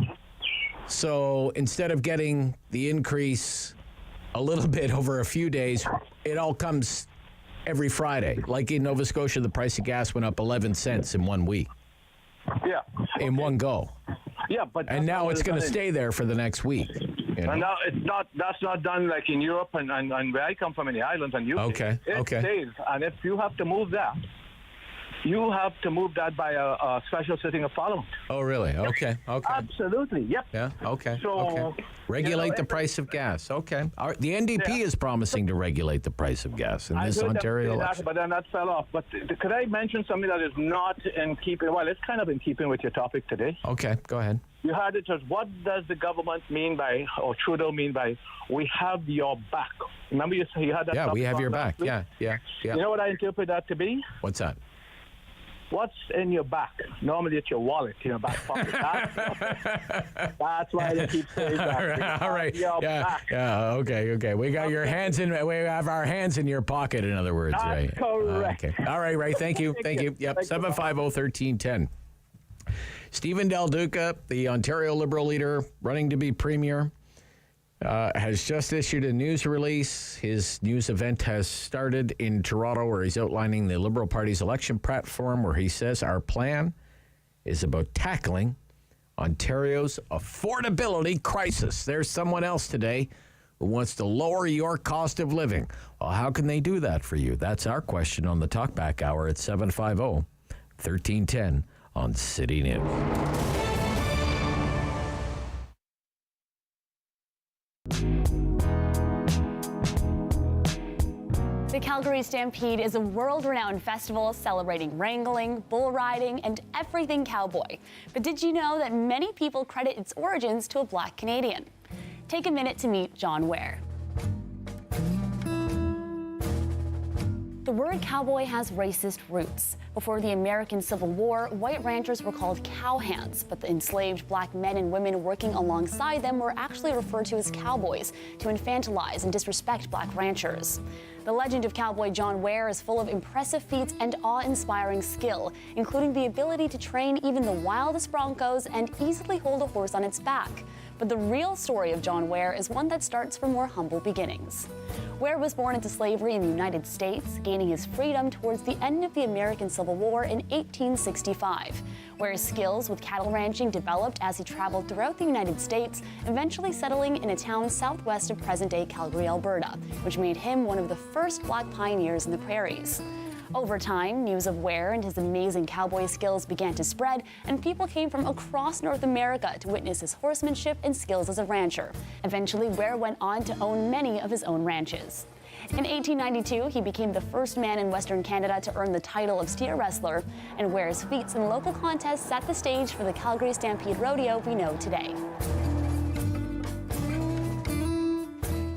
So instead of getting the increase a little bit over a few days, it all comes every Friday. Like in Nova Scotia, the price of gas went up 11 cents in 1 week. Yeah. In one go. Yeah, but and now it's going to stay there for the next week. You know? And now that's not done like in Europe and where I come from in the islands and UK. It stays. And if you have to move that, you have to move that by a special sitting of Parliament. Oh, really? Okay. Absolutely. Yep. Yeah. Okay. So regulate the price of gas. Okay. The NDP is promising to regulate the price of gas in this Ontario election. But then that fell off. But could I mention something that is not in keeping? Well, it's kind of in keeping with your topic today. Okay. Go ahead. You heard it as, what does the government mean by, or Trudeau mean by, we have your back? Remember you had that? Yeah, we have your back. Yeah. You know what I interpret that to be? What's that? What's in your back? Normally it's your wallet in your back pocket. That's why they keep saying that. All right. Yeah. Okay. We got your hands in. We have our hands in your pocket. In other words, that's right? Correct. Okay. All right, Ray. Thank you. Thank you. Yep. 750-1310. Stephen Del Duca, the Ontario Liberal leader, running to be premier, has just issued a news release. His news event has started in Toronto, where he's outlining the Liberal Party's election platform, where he says our plan is about tackling Ontario's affordability crisis. There's someone else today who wants to lower your cost of living. Well, how can they do that for you? That's our question on the Talkback Hour at 750-1310 on City News. The Calgary Stampede is a world-renowned festival celebrating wrangling, bull riding, and everything cowboy. But did you know that many people credit its origins to a Black Canadian? Take a minute to meet John Ware. The word cowboy has racist roots. Before the American Civil War, white ranchers were called cowhands, but the enslaved black men and women working alongside them were actually referred to as cowboys to infantilize and disrespect black ranchers. The legend of cowboy John Ware is full of impressive feats and awe-inspiring skill, including the ability to train even the wildest broncos and easily hold a horse on its back. But the real story of John Ware is one that starts from more humble beginnings. Ware was born into slavery in the United States, gaining his freedom towards the end of the American Civil War in 1865. Ware's skills with cattle ranching developed as he traveled throughout the United States, eventually settling in a town southwest of present-day Calgary, Alberta, which made him one of the first black pioneers in the prairies. Over time, news of Ware and his amazing cowboy skills began to spread, and people came from across North America to witness his horsemanship and skills as a rancher. Eventually, Ware went on to own many of his own ranches. In 1892, he became the first man in Western Canada to earn the title of steer wrestler, and Ware's feats in local contests set the stage for the Calgary Stampede Rodeo we know today.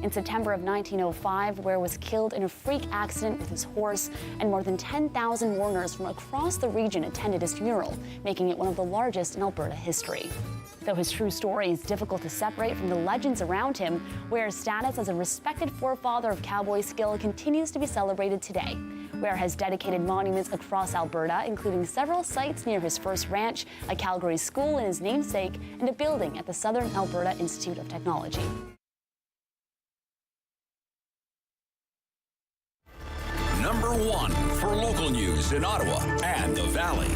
In September of 1905, Ware was killed in a freak accident with his horse, and more than 10,000 mourners from across the region attended his funeral, making it one of the largest in Alberta history. Though his true story is difficult to separate from the legends around him, Ware's status as a respected forefather of cowboy skill continues to be celebrated today. Ware has dedicated monuments across Alberta, including several sites near his first ranch, a Calgary school in his namesake, and a building at the Southern Alberta Institute of Technology. Number one for local news in Ottawa and the Valley.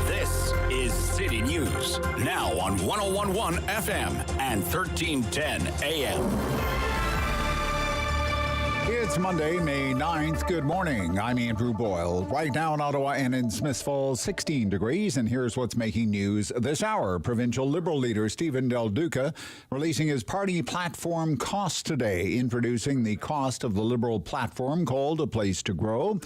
This is City News, now on 101.1 FM and 1310 AM. It's Monday, May 9th. Good morning. I'm Andrew Boyle. Right now in Ottawa and in Smithsville, 16 degrees. And here's what's making news this hour. Provincial Liberal leader Stephen Del Duca releasing his party platform cost today, introducing the cost of the Liberal platform called A Place to Grow.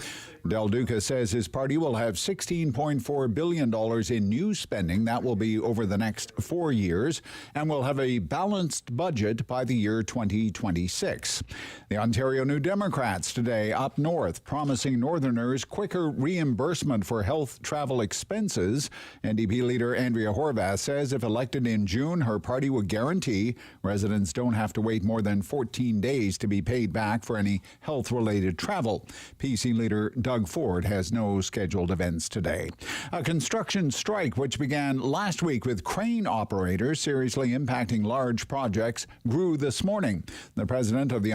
Del Duca says his party will have $16.4 billion in new spending. That will be over the next 4 years, and will have a balanced budget by the year 2026. The Ontario New Democrats today up north promising Northerners quicker reimbursement for health travel expenses. NDP leader Andrea Horwath says if elected in June, her party would guarantee residents don't have to wait more than 14 days to be paid back for any health-related travel. PC leader Doug Ford has no scheduled events today. A construction strike, which began last week with crane operators seriously impacting large projects, grew this morning. The president of the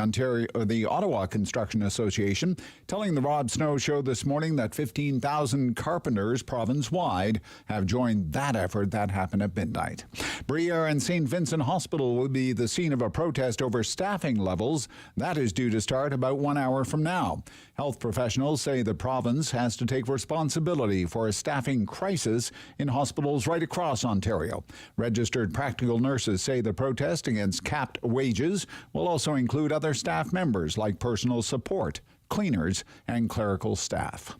Ottawa Construction Association telling the Rob Snow Show this morning that 15,000 carpenters province-wide have joined that effort. That happened at midnight. Briere and St. Vincent Hospital will be the scene of a protest over staffing levels. That is due to start about 1 hour from now. Health professionals say the province has to take responsibility for a staffing crisis in hospitals right across Ontario. Registered practical nurses say the protest against capped wages will also include other staff members like personal support, cleaners, and clerical staff.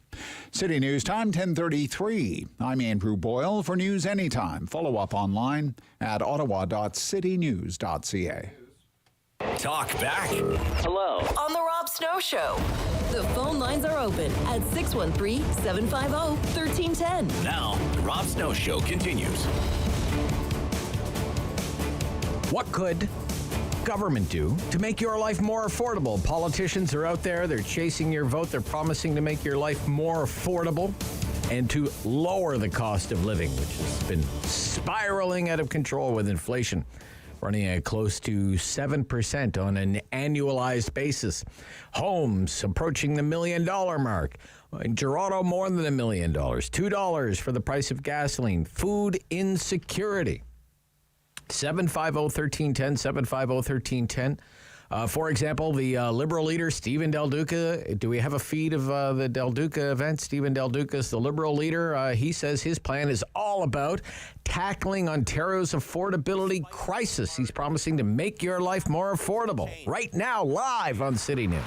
City News Time, 10:33. I'm Andrew Boyle for News Anytime. Follow up online at ottawa.citynews.ca. Talk back. Hello. On the Rob Snow Show. The phone lines are open at 613-750-1310. Now, the Rob Snow Show continues. What could government do to make your life more affordable? Politicians are out there. They're chasing your vote. They're promising to make your life more affordable and to lower the cost of living, which has been spiraling out of control with inflation running at close to 7% on an annualized basis. Homes approaching the $1 million mark. In Toronto, more than $1 million. $2 for the price of gasoline. Food insecurity. 750-1310, 750-1310. For example, the Liberal leader, Stephen Del Duca. Do we have a feed of the Del Duca event? Stephen Del Duca is the Liberal leader. He says his plan is all about tackling Ontario's affordability crisis. He's promising to make your life more affordable. Right now, live on City News.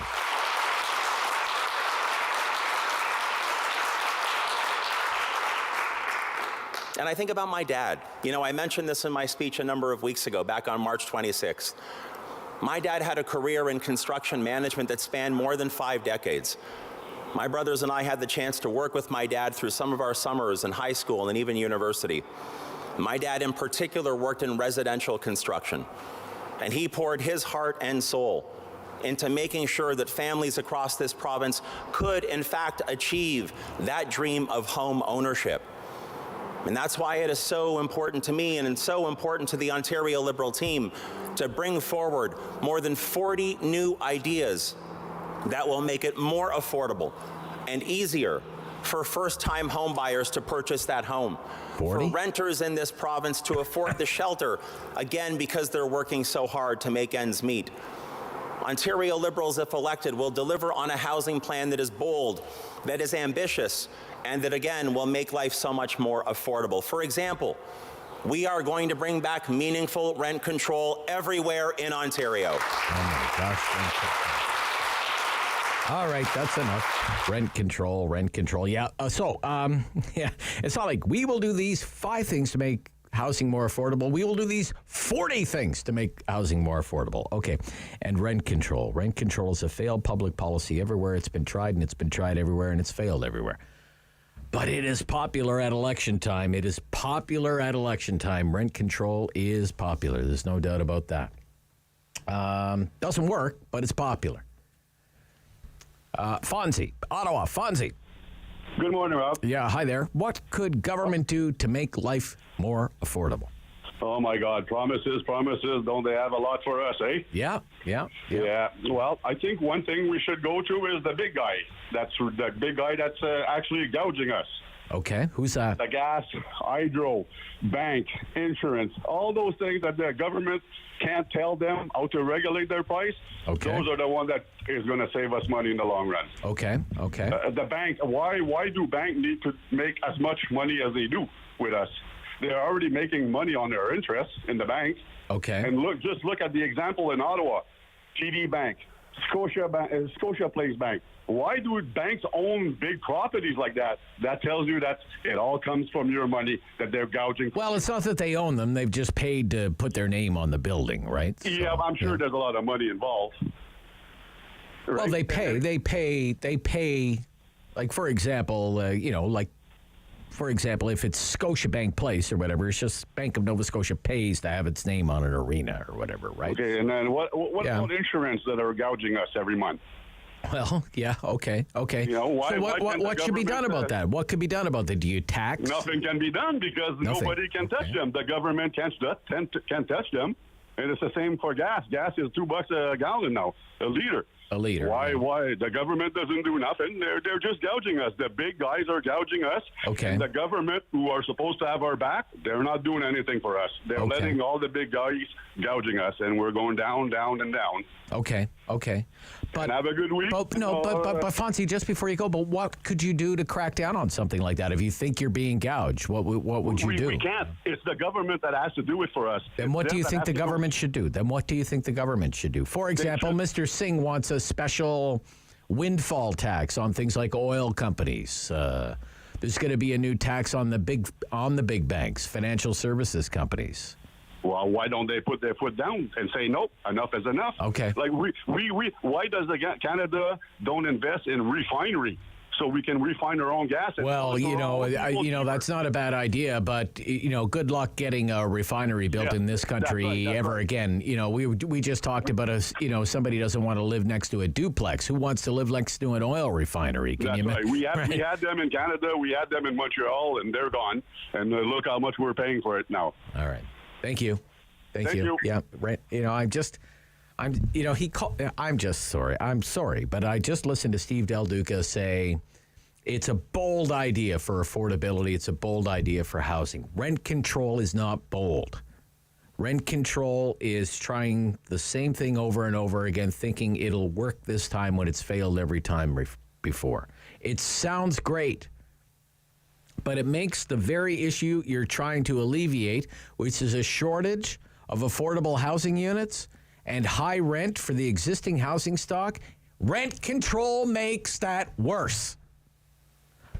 And I think about my dad. You know, I mentioned this in my speech a number of weeks ago, back on March 26th. My dad had a career in construction management that spanned more than 5 decades. My brothers and I had the chance to work with my dad through some of our summers in high school and even university. My dad in particular worked in residential construction, and he poured his heart and soul into making sure that families across this province could, in fact, achieve that dream of home ownership. And that's why it is so important to me and so important to the Ontario Liberal team to bring forward more than 40 new ideas that will make it more affordable and easier for first-time home buyers to purchase that home. 40? For renters in this province to afford the shelter, again, because they're working so hard to make ends meet. Ontario Liberals, if elected, will deliver on a housing plan that is bold, that is ambitious, and that, again, will make life so much more affordable. For example, we are going to bring back meaningful rent control everywhere in Ontario. Oh, my gosh. All right, that's enough. Rent control. Yeah, yeah, it's not like we will do these 5 things to make housing more affordable. We will do these 40 things to make housing more affordable. Okay, and rent control. Rent control is a failed public policy everywhere. It's been tried, and it's been tried everywhere, and it's failed everywhere. But it is popular at election time. Rent control is popular. There's no doubt about that. Doesn't work, but it's popular. Fonzie, Ottawa. Fonzie. Good morning, Rob. Yeah, hi there. What could government do to make life more affordable? Oh, my God. Promises. Don't they have a lot for us, eh? Yeah. Well, I think one thing we should go to is the big guy. That's the big guy that's actually gouging us. Okay. Who's that? The gas, hydro, bank, insurance, all those things that the government can't tell them how to regulate their price. Okay. Those are the ones that is going to save us money in the long run. Okay. The bank, why do banks need to make as much money as they do with us? They're already making money on their interest in the bank. Okay. And just look at the example in Ottawa. TD Bank, Scotia Place Bank. Why do banks own big properties like that? That tells you that it all comes from your money that they're gouging. Well, it's not that they own them. They've just paid to put their name on the building, right? Yeah, I'm sure there's a lot of money involved. Right? Well, they pay. Like, for example, for example, if it's Scotiabank Place or whatever, it's just Bank of Nova Scotia pays to have its name on an arena or whatever, right? Okay, and then what about insurance that are gouging us every month? Well, yeah, okay. You know, what should be done about that? What could be done about that? Do you tax? Nothing can be done because nobody can touch them. The government can't touch them. And it's the same for gas. Gas is $2 a gallon now, a liter. Why? The government doesn't do nothing. They're just gouging us. The big guys are gouging us. Okay. And the government, who are supposed to have our back, they're not doing anything for us. They're letting all the big guys gouging us, and we're going down, down, and down. Okay. But and have a good week. But Fonzie, just before you go, but what could you do to crack down on something like that? If you think you're being gouged, what would you do? We can't. It's the government that has to do it for us. Then what do you think the government should do? For example, Mr. Singh wants a special windfall tax on things like oil companies. There's going to be a new tax on the big banks, financial services companies. Well, why don't they put their foot down and say, nope, enough is enough? Okay. Like, why does Canada don't invest in refinery so we can refine our own gas? Well, that's not a bad idea, but, good luck getting a refinery built in this country again. We just talked about somebody doesn't want to live next to a duplex. Who wants to live next to an oil refinery? That's right. We had them in Canada, we had them in Montreal, and they're gone. And look how much we're paying for it now. All right. Thank you. Yeah, right. I'm just sorry. I'm sorry, but I just listened to Steve Del Duca say it's a bold idea for affordability. It's a bold idea for housing. Rent control is not bold. Rent control is trying the same thing over and over again, thinking it'll work this time when it's failed every time before. It sounds great, but it makes the very issue you're trying to alleviate, which is a shortage of affordable housing units and high rent for the existing housing stock, rent control makes that worse.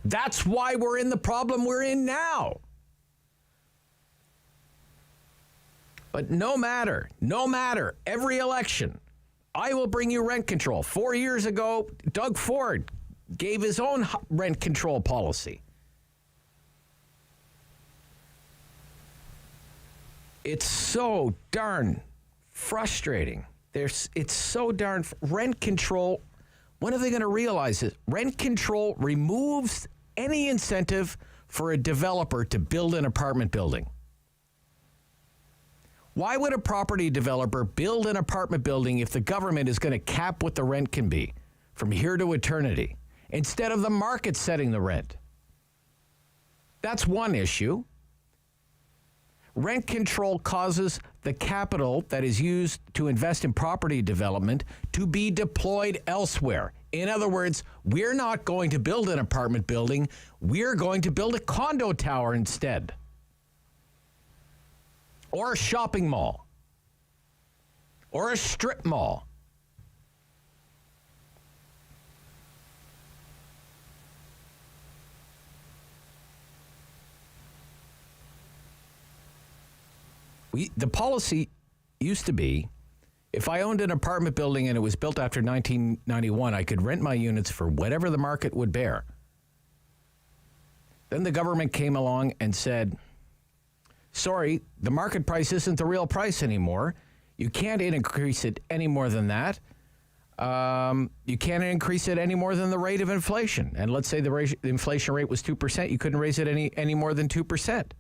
That's why we're in the problem we're in now. But no matter, every election, I will bring you rent control. 4 years ago, Doug Ford gave his own rent control policy. It's so darn frustrating. It's so darn rent control. When are they going to realize it? Rent control removes any incentive for a developer to build an apartment building. Why would a property developer build an apartment building if the government is going to cap what the rent can be from here to eternity instead of the market setting the rent? That's one issue. Rent control causes the capital that is used to invest in property development to be deployed elsewhere. In other words, we're not going to build an apartment building. We're going to build a condo tower instead. Or a shopping mall. Or a strip mall. The policy used to be, if I owned an apartment building and it was built after 1991, I could rent my units for whatever the market would bear. Then the government came along and said, sorry, the market price isn't the real price anymore. You can't increase it any more than that. You can't increase it any more than the rate of inflation. And let's say the inflation rate was 2%. You couldn't raise it any more than 2%.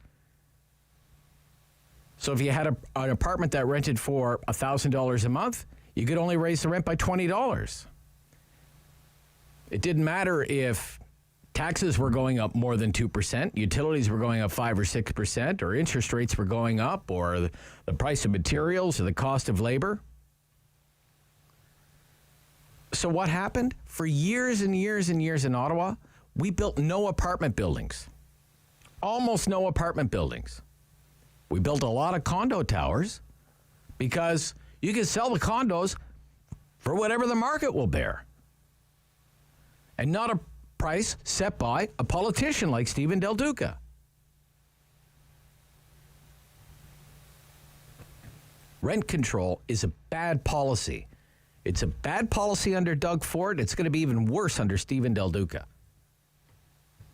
So if you had an apartment that rented for $1,000 a month, you could only raise the rent by $20. It didn't matter if taxes were going up more than 2%, utilities were going up 5 or 6%, or interest rates were going up, or the price of materials, or the cost of labor. So what happened? For years and years and years in Ottawa, we built no apartment buildings. Almost no apartment buildings. We built a lot of condo towers because you could sell the condos for whatever the market will bear. And not a price set by a politician like Stephen Del Duca. Rent control is a bad policy. It's a bad policy under Doug Ford. It's going to be even worse under Stephen Del Duca.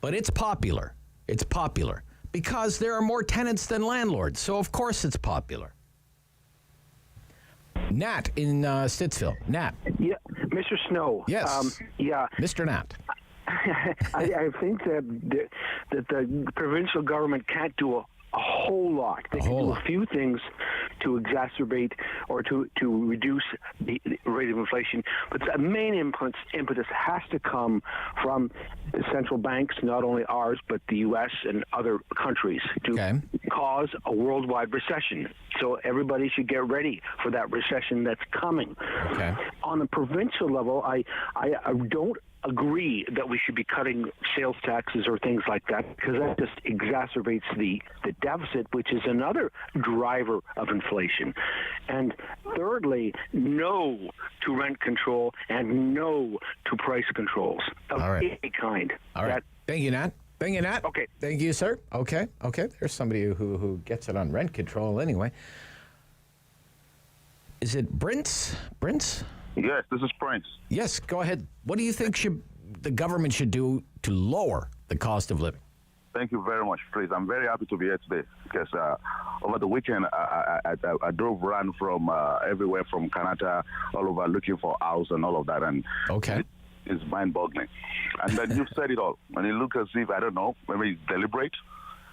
But it's popular. It's popular because there are more tenants than landlords. So, of course, it's popular. Nat in Stittsville. Nat. Yeah, Mr. Snow. Yes. Yeah. Mr. Nat. I think that the provincial government can't do a whole lot. They can do a few things to exacerbate or to reduce the rate of inflation, but the main impetus has to come from central banks, not only ours, but the U.S. and other countries, to cause a worldwide recession. So everybody should get ready for that recession that's coming. Okay. On a provincial level, I don't agree that we should be cutting sales taxes or things like that, because that just exacerbates the deficit, which is another driver of inflation. And thirdly, no to rent control and no to price controls of any kind. All right. Thank you, Nat. Thank you, Nat. Okay. Thank you, sir. Okay. There's somebody who gets it on rent control anyway. Is it Prince? Yes, this is Prince. Yes, go ahead. What do you think the government should do to lower the cost of living? Thank you very much, please. I'm very happy to be here today because over the weekend I drove around from everywhere from Canada, all over looking for a house and all of that. And it's mind-boggling. And then you've said it all. And it looks as if, I don't know, maybe it's deliberate.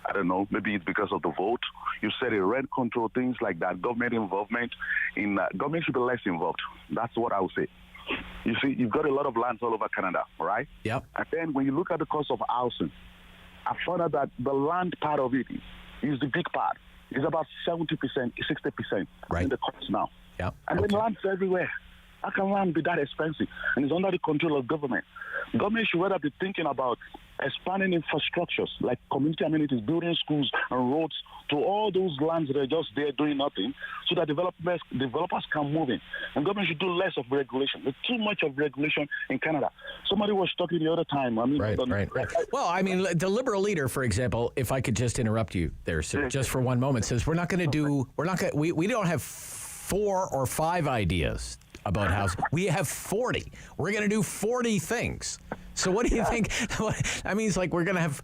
I don't know, maybe it's because of the vote. You said it, rent control, things like that, government involvement. Government should be less involved. That's what I would say. You see, you've got a lot of lands all over Canada, right? Yep. And then when you look at the cost of housing, I found out that the land part of it is the big part. It's about 70%, 60% in the cost now. Yep. And then land's everywhere. How can land be that expensive? And it's under the control of government. Government should rather be thinking about expanding infrastructures like community amenities, building schools and roads to all those lands that are just there doing nothing, so that developers can move in. And government should do less of regulation. There's too much of regulation in Canada. Somebody was talking the other time. Right. Well, I mean, the Liberal leader, for example, if I could just interrupt you there, sir, just for one moment, says we don't have 4 or 5 ideas about housing. We have 40. We're going to do 40 things. So what do you think? I mean, it's like we're going to have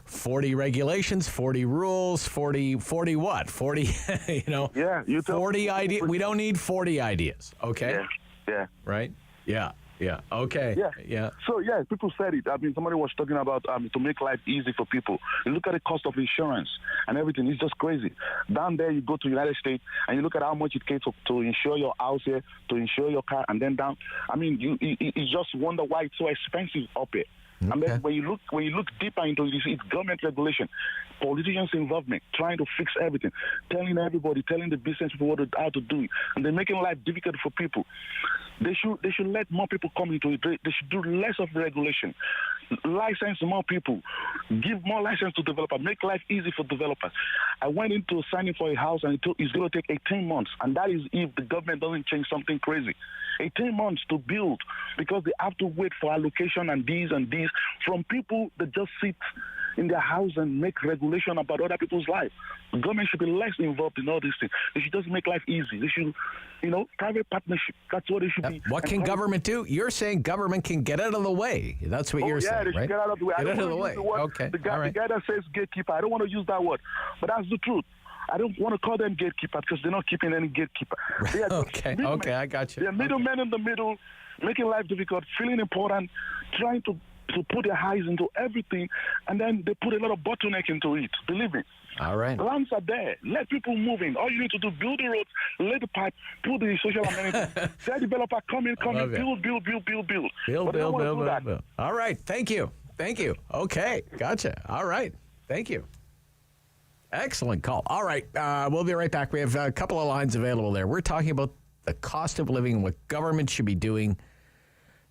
40 regulations, 40 rules, 40 what? 40, 40 ideas. We don't need 40 ideas, okay? Yeah. Right? Yeah. Okay. Yeah. So, people said it. I mean, somebody was talking about to make life easy for people. You look at the cost of insurance and everything. It's just crazy. Down there, you go to the United States and you look at how much it takes to insure your house here, to insure your car, and then down. I mean, you just wonder why it's so expensive up here. Okay. And then when you look deeper into it, you see it's government regulation, politicians' involvement, trying to fix everything, telling the business people how to do it, and they're making life difficult for people. They should let more people come into it. They should do less of regulation, license more people, give more license to developers, make life easy for developers. I went into signing for a house and it's going to take 18 months, and that is if the government doesn't change something crazy. 18 months to build because they have to wait for allocation and these from people that just sit in their house and make regulation about other people's life. The government should be less involved in all these things. They should just make life easy. They should, private partnership. That's what they should be. What can government do? You're saying government can get out of the way. That's what you're saying, they should get out of the way. Get out of the way. Okay. The guy that says gatekeeper, I don't want to use that word, but that's the truth. I don't want to call them gatekeeper because they're not keeping any gatekeeper. Okay, I got you. They're middlemen in the middle, making life difficult, feeling important, trying to put their eyes into everything, and then they put a lot of bottleneck into it. Believe me. All right. Lands are there. Let people move in. All you need to do, build the roads, lay the pipe, put the social amenities. Tell developer, come in, build. Build. All right. Thank you. Okay. Gotcha. All right. Thank you. Excellent call. All right. We'll be right back. We have a couple of lines available there. We're talking about the cost of living, what government should be doing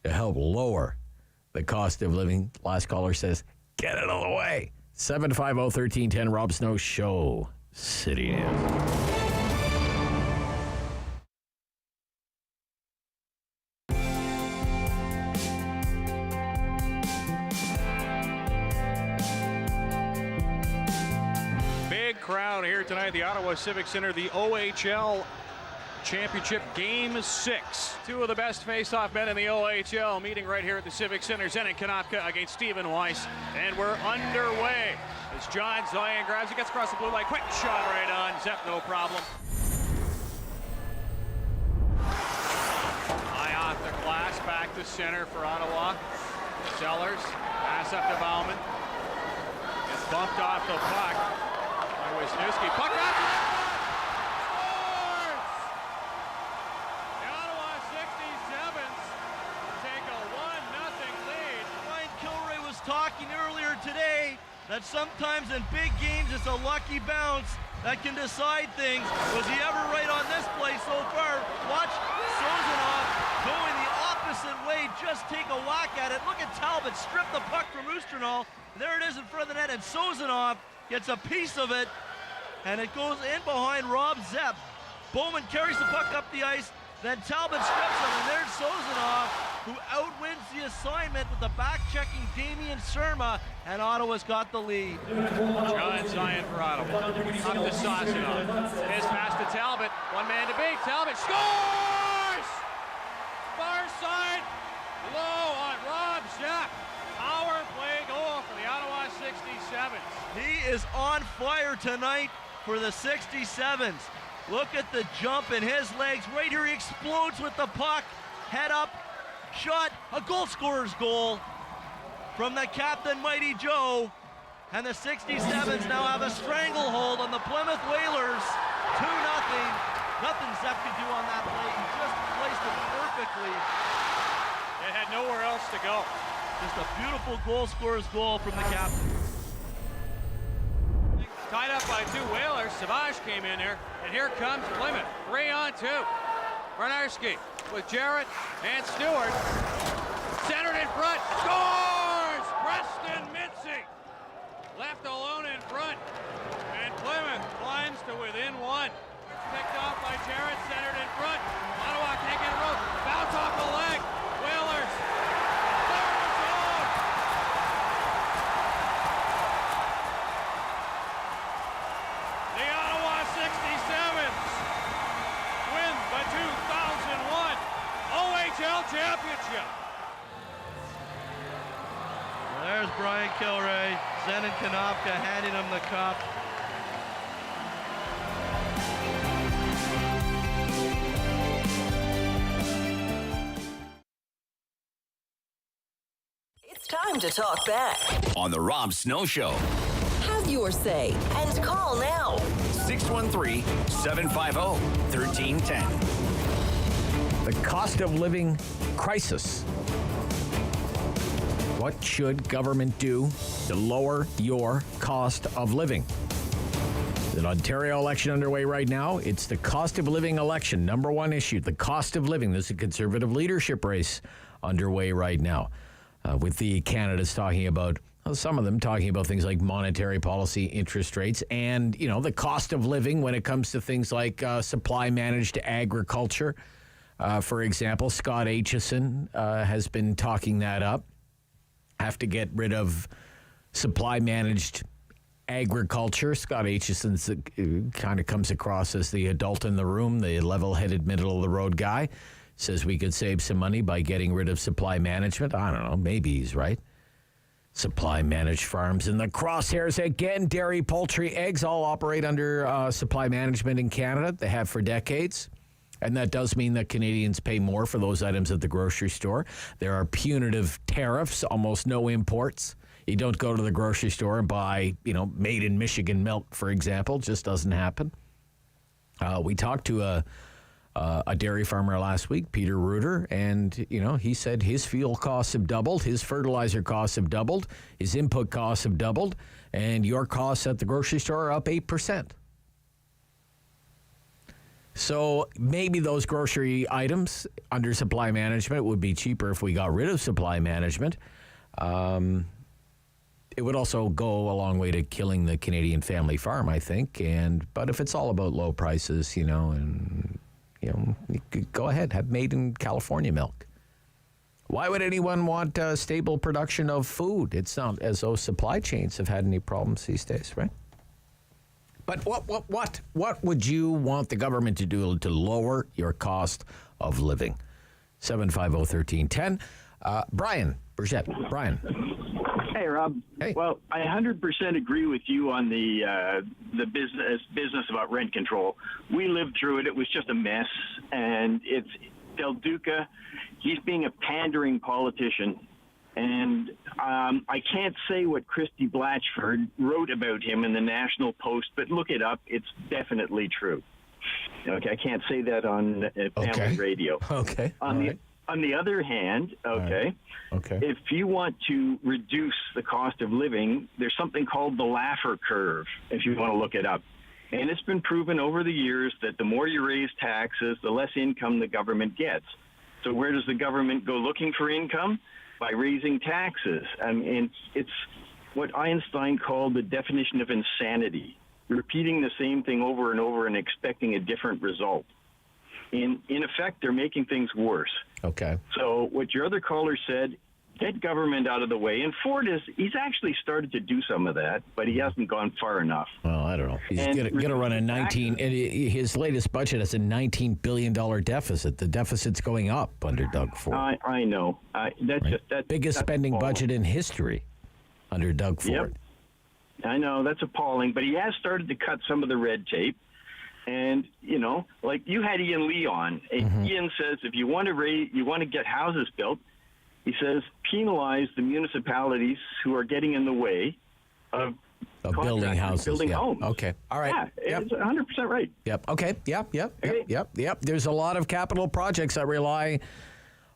to help lower the cost of living. Last caller says, get it out of the way. 750-1310 Rob Snow Show. City News. crowd here tonight at the Ottawa Civic Centre, the OHL Championship Game 6. Two of the best face-off men in the OHL meeting right here at the Civic Centre. Zenon Konopka against Stephen Weiss. And we're underway as John Zion grabs it, gets across the blue line. Quick shot right on. Zep, no problem. High off the glass, back to center for Ottawa. Sellers, pass up to Bauman. Gets bumped off the puck by Wisniewski. Puck up! Scores! The Ottawa 67s take a 1-0 lead. Ryan Kilray was talking earlier today that sometimes in big games it's a lucky bounce that can decide things. Was he ever right on this play so far? Watch Sozanov going the opposite way, just take a whack at it. Look at Talbot strip the puck from Oosterdahl. There it is in front of the net, and Sozanov gets a piece of it, and it goes in behind Rob Zepp. Bowman carries the puck up the ice, then Talbot strips him, and there's Sozanov, who outwins the assignment with the back-checking Damian Surma, and Ottawa's got the lead. John Zion for Ottawa. Up to Sozanov. His pass to Talbot. One man to beat. Talbot scores! Far side, low on Rob Zepp. Power play goal for the Ottawa 67s. He is on fire tonight for the 67s. Look at the jump in his legs. Right here, he explodes with the puck. Head up, shot, a goal scorer's goal from the captain, Mighty Joe. And the 67s now have a stranglehold on the Plymouth Whalers. 2-0. Nothing Zepp could do on that play. He just placed it perfectly. They had nowhere else to go. Just a beautiful goal scorer's goal from the captain. Tied up by two Whalers. Savage came in there, and here comes Plymouth. 3-on-2. Bernarski with Jarrett and Stewart. Centered in front. Scores! Preston Mitzi left alone in front. And Plymouth climbs to within one. Picked off by Jarrett, centered in front. Ottawa can't get a rope. Bounce off the leg. Whalers. Third zone. The Ottawa 67s win the 2001 OHL Championship. There's Brian Kilray. Zenon Konopka handing him the cup. It's time to talk back. On the Rob Snow Show. Have your say and call now. 613-750-1310. The cost of living crisis. What should government do to lower your cost of living? There's an Ontario election underway right now. It's the cost of living election. Number one issue, the cost of living. There's a Conservative leadership race underway right now. With the candidates talking about, some of them talking about things like monetary policy, interest rates, and, the cost of living when it comes to things like supply-managed agriculture. For example, Scott Aitchison has been talking that up. Have to get rid of supply-managed agriculture. Scott Aitchison kind of comes across as the adult in the room, the level-headed, middle-of-the-road guy. Says we could save some money by getting rid of supply management. I don't know. Maybe he's right. Supply managed farms in the crosshairs again. Dairy, poultry, eggs all operate under supply management in Canada. They have for decades. And that does mean that Canadians pay more for those items at the grocery store. There are punitive tariffs, almost no imports. You don't go to the grocery store and buy, made in Michigan milk, for example. Just doesn't happen. We talked to a dairy farmer last week, Peter Reuter, and, he said his fuel costs have doubled, his fertilizer costs have doubled, his input costs have doubled, and your costs at the grocery store are up 8%. So maybe those grocery items under supply management would be cheaper if we got rid of supply management. It would also go a long way to killing the Canadian family farm, I think. But if it's all about low prices, you could go ahead, have made in California milk. Why would anyone want stable production of food? It's not as though supply chains have had any problems these days, right? But what would you want the government to do to lower your cost of living? 750-1310. Brian Burchett. Brian. Hey, Rob. Hey. Well, I 100% agree with you on the business about rent control. We lived through it. It was just a mess. And it's Del Duca. He's being a pandering politician. And I can't say what Christy Blatchford wrote about him in the National Post, but look it up. It's definitely true. Okay, I can't say that on family radio. Okay. On the other hand, if you want to reduce the cost of living, there's something called the Laffer curve, if you want to look it up. And it's been proven over the years that the more you raise taxes, the less income the government gets. So where does the government go looking for income? By raising taxes. I mean, it's what Einstein called the definition of insanity, repeating the same thing over and over and expecting a different result. In effect, they're making things worse. Okay. So what your other caller said, get government out of the way. And Ford he's actually started to do some of that, but he hasn't gone far enough. Well, I don't know. He's going to run his latest budget has a $19 billion deficit. The deficit's going up under Doug Ford. I know. That's biggest spending budget in history under Doug Ford. Yep. I know. That's appalling. But he has started to cut some of the red tape. And, like you had Ian Lee on. Ian says if you want to get houses built, he says penalize the municipalities who are getting in the way of building houses, building homes. Okay, all right. Yeah, it's 100% right. Yep. Okay. Yep. There's a lot of capital projects that rely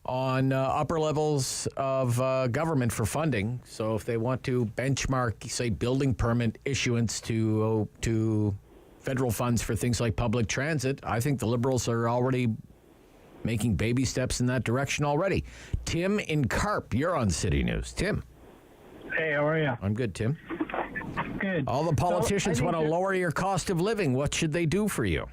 on upper levels of government for funding. So if they want to benchmark, say, building permit issuance to federal funds for things like public transit, I think the Liberals are already making baby steps in that direction already. Tim in Carp, you're on City News. Tim. Hey, how are you? I'm good, Tim. Good. All the politicians want to lower your cost of living. What should they do for you?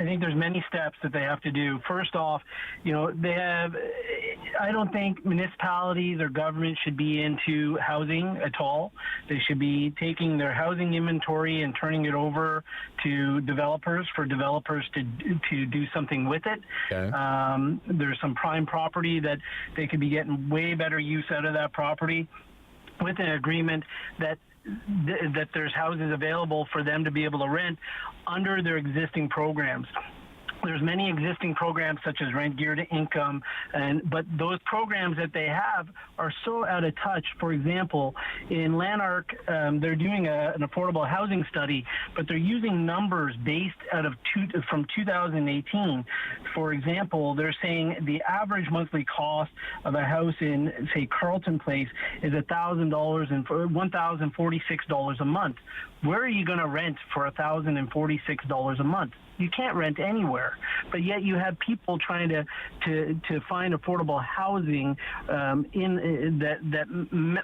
I think there's many steps that they have to do. First off, I don't think municipalities or government should be into housing at all. They should be taking their housing inventory and turning it over to developers for developers to do something with it. Okay. There's some prime property that they could be getting way better use out of that property with an agreement that there's houses available for them to be able to rent under their existing programs. There's many existing programs such as rent geared income, but those programs that they have are so out of touch. For example, in Lanark, they're doing an affordable housing study, but they're using numbers based out of from 2018. For example, they're saying the average monthly cost of a house in, say, Carleton Place is $1,000 and $1,046 a month. Where are you going to rent for $1,046 a month? You can't rent anywhere, but yet you have people trying to find affordable housing that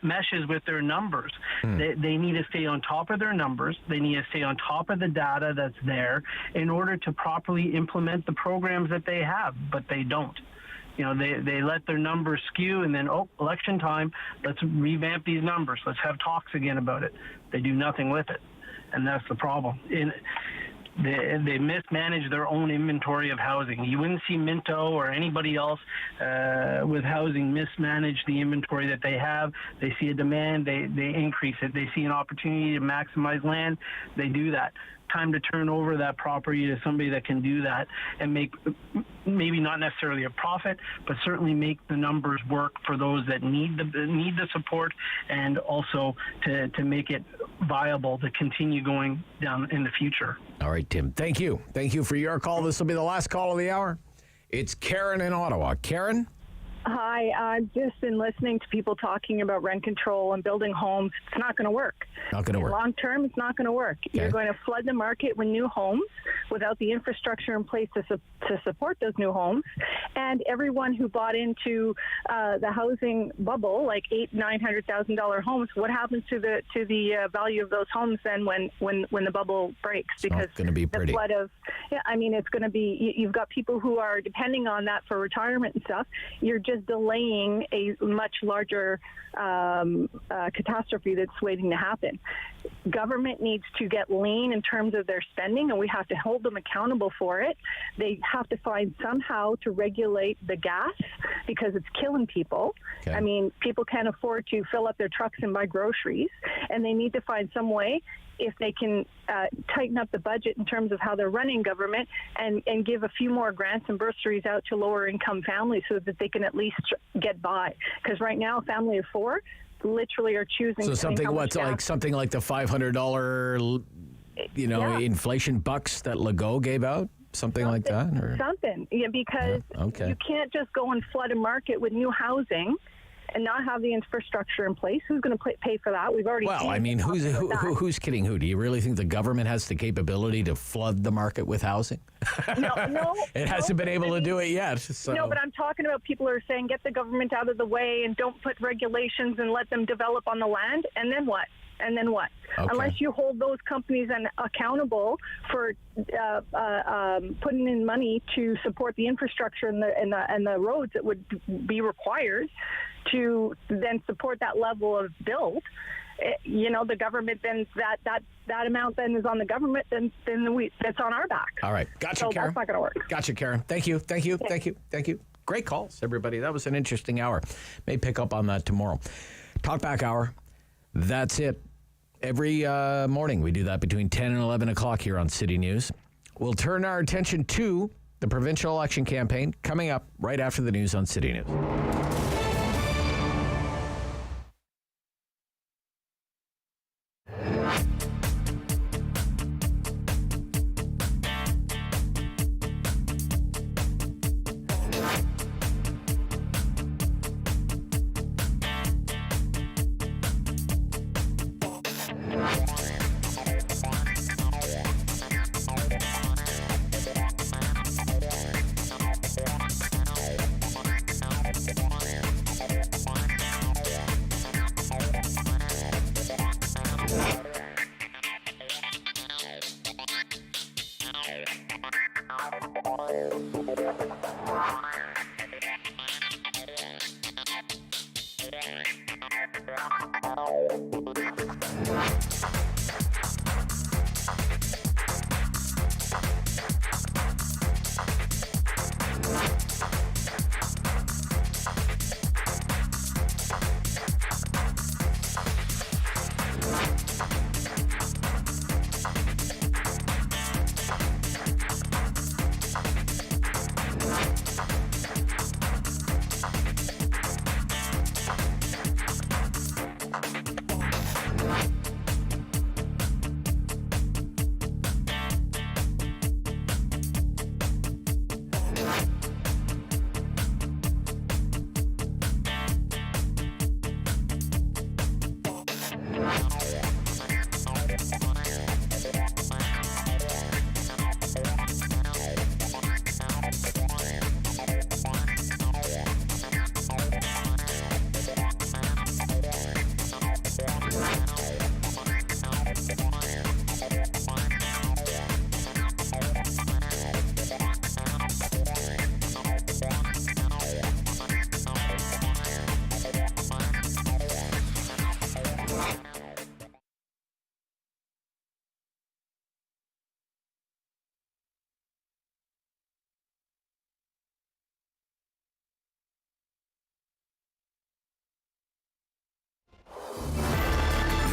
meshes with their numbers. They need to stay on top of their numbers. They need to stay on top of the data that's there in order to properly implement the programs that they have, but they don't. They let their numbers skew, and then, election time, let's revamp these numbers. Let's have talks again about it. They do nothing with it, and that's the problem. They mismanage their own inventory of housing. You wouldn't see Minto or anybody else with housing mismanage the inventory that they have. They see a demand, they increase it. They see an opportunity to maximize land, they do that. Time to turn over that property to somebody that can do that and make maybe not necessarily a profit, but certainly make the numbers work for those that need the support, and also to make it viable to continue going down in the future. All right, Tim. Thank you. Thank you for your call. This will be the last call of the hour. It's Karen in Ottawa. Karen? Hi, I've just been listening to people talking about rent control and building homes. It's not going to work. Not going to work. Long term, it's not going to work. Okay. You're going to flood the market with new homes without the infrastructure in place to support those new homes. And everyone who bought into the housing bubble, like $800,000-$900,000 homes, what happens to the value of those homes then when the bubble breaks? Because it's going to be pretty. The flood of, it's going to be. You've got people who are depending on that for retirement and stuff. You're just delaying a much larger catastrophe that's waiting to happen. Government needs to get lean in terms of their spending, and we have to hold them accountable for it. They have to find somehow to regulate the gas because it's killing people. Okay. I mean, people can't afford to fill up their trucks and buy groceries, and they need to find some way, if they can tighten up the budget in terms of how they're running government, and give a few more grants and bursaries out to lower income families so that they can at least get by. Because right now, a family of four literally are choosing. So something something like the $500, inflation bucks that Legault gave out, something like that, or something. Yeah, because you can't just go and flood a market with new housing and not have the infrastructure in place. Who's going to pay for that? We've already. Well, I mean, who's kidding who? Do you really think the government has the capability to flood the market with housing? No. It hasn't been able to do it yet. So. No, but I'm talking about people who are saying get the government out of the way and don't put regulations and let them develop on the land, and then what? And then what? Okay. Unless you hold those companies accountable for putting in money to support the infrastructure and the roads that would be required to then support that level of build, the government, then that amount then is on the government, then that's on our back. All right. Gotcha, so Karen. That's not going to work. Gotcha, Karen. Thank you. Great calls, everybody. That was an interesting hour. May pick up on that tomorrow. Talkback hour. That's it. Every morning we do that between 10 and 11 o'clock here on City News. We'll turn our attention to the provincial election campaign coming up right after the news on City News.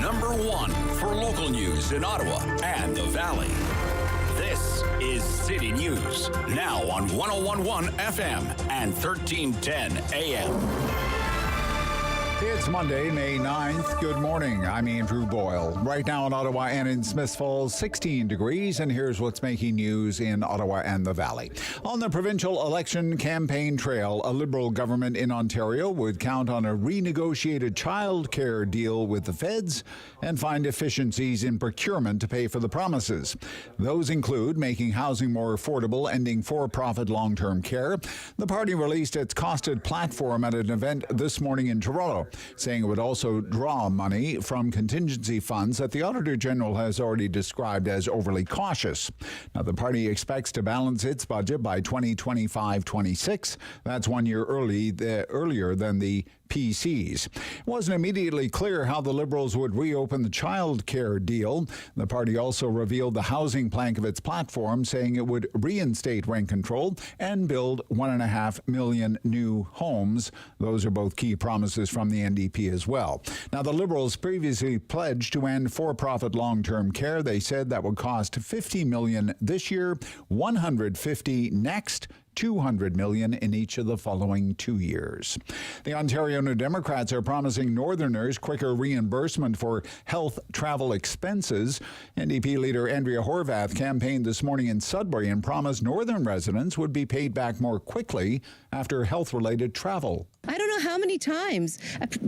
Number one for local news in Ottawa and the Valley. This is City News, now on 101.1 FM and 1310 AM. It's Monday, May 9th. Good morning. I'm Andrew Boyle. Right now in Ottawa and in Smiths Falls, 16 degrees, and here's what's making news in Ottawa and the Valley. On the provincial election campaign trail, a Liberal government in Ontario would count on a renegotiated childcare deal with the feds and find efficiencies in procurement to pay for the promises. Those include making housing more affordable, ending for-profit long-term care. The party released its costed platform at an event this morning in Toronto, saying it would also draw money from contingency funds that the Auditor General has already described as overly cautious. Now, the party expects to balance its budget by 2025-26. That's 1 year earlier than the PCs. It wasn't immediately clear how the Liberals would reopen the child care deal. The party also revealed the housing plank of its platform, saying it would reinstate rent control and build 1.5 million new homes. Those are both key promises from the NDP as well. Now, the Liberals previously pledged to end for-profit long-term care. They said that would cost $50 million this year, $150 next, $200 million in each of the following 2 years. The Ontario New Democrats are promising Northerners quicker reimbursement for health travel expenses. NDP leader Andrea Horwath campaigned this morning in Sudbury and promised Northern residents would be paid back more quickly after health-related travel. I don't know how many times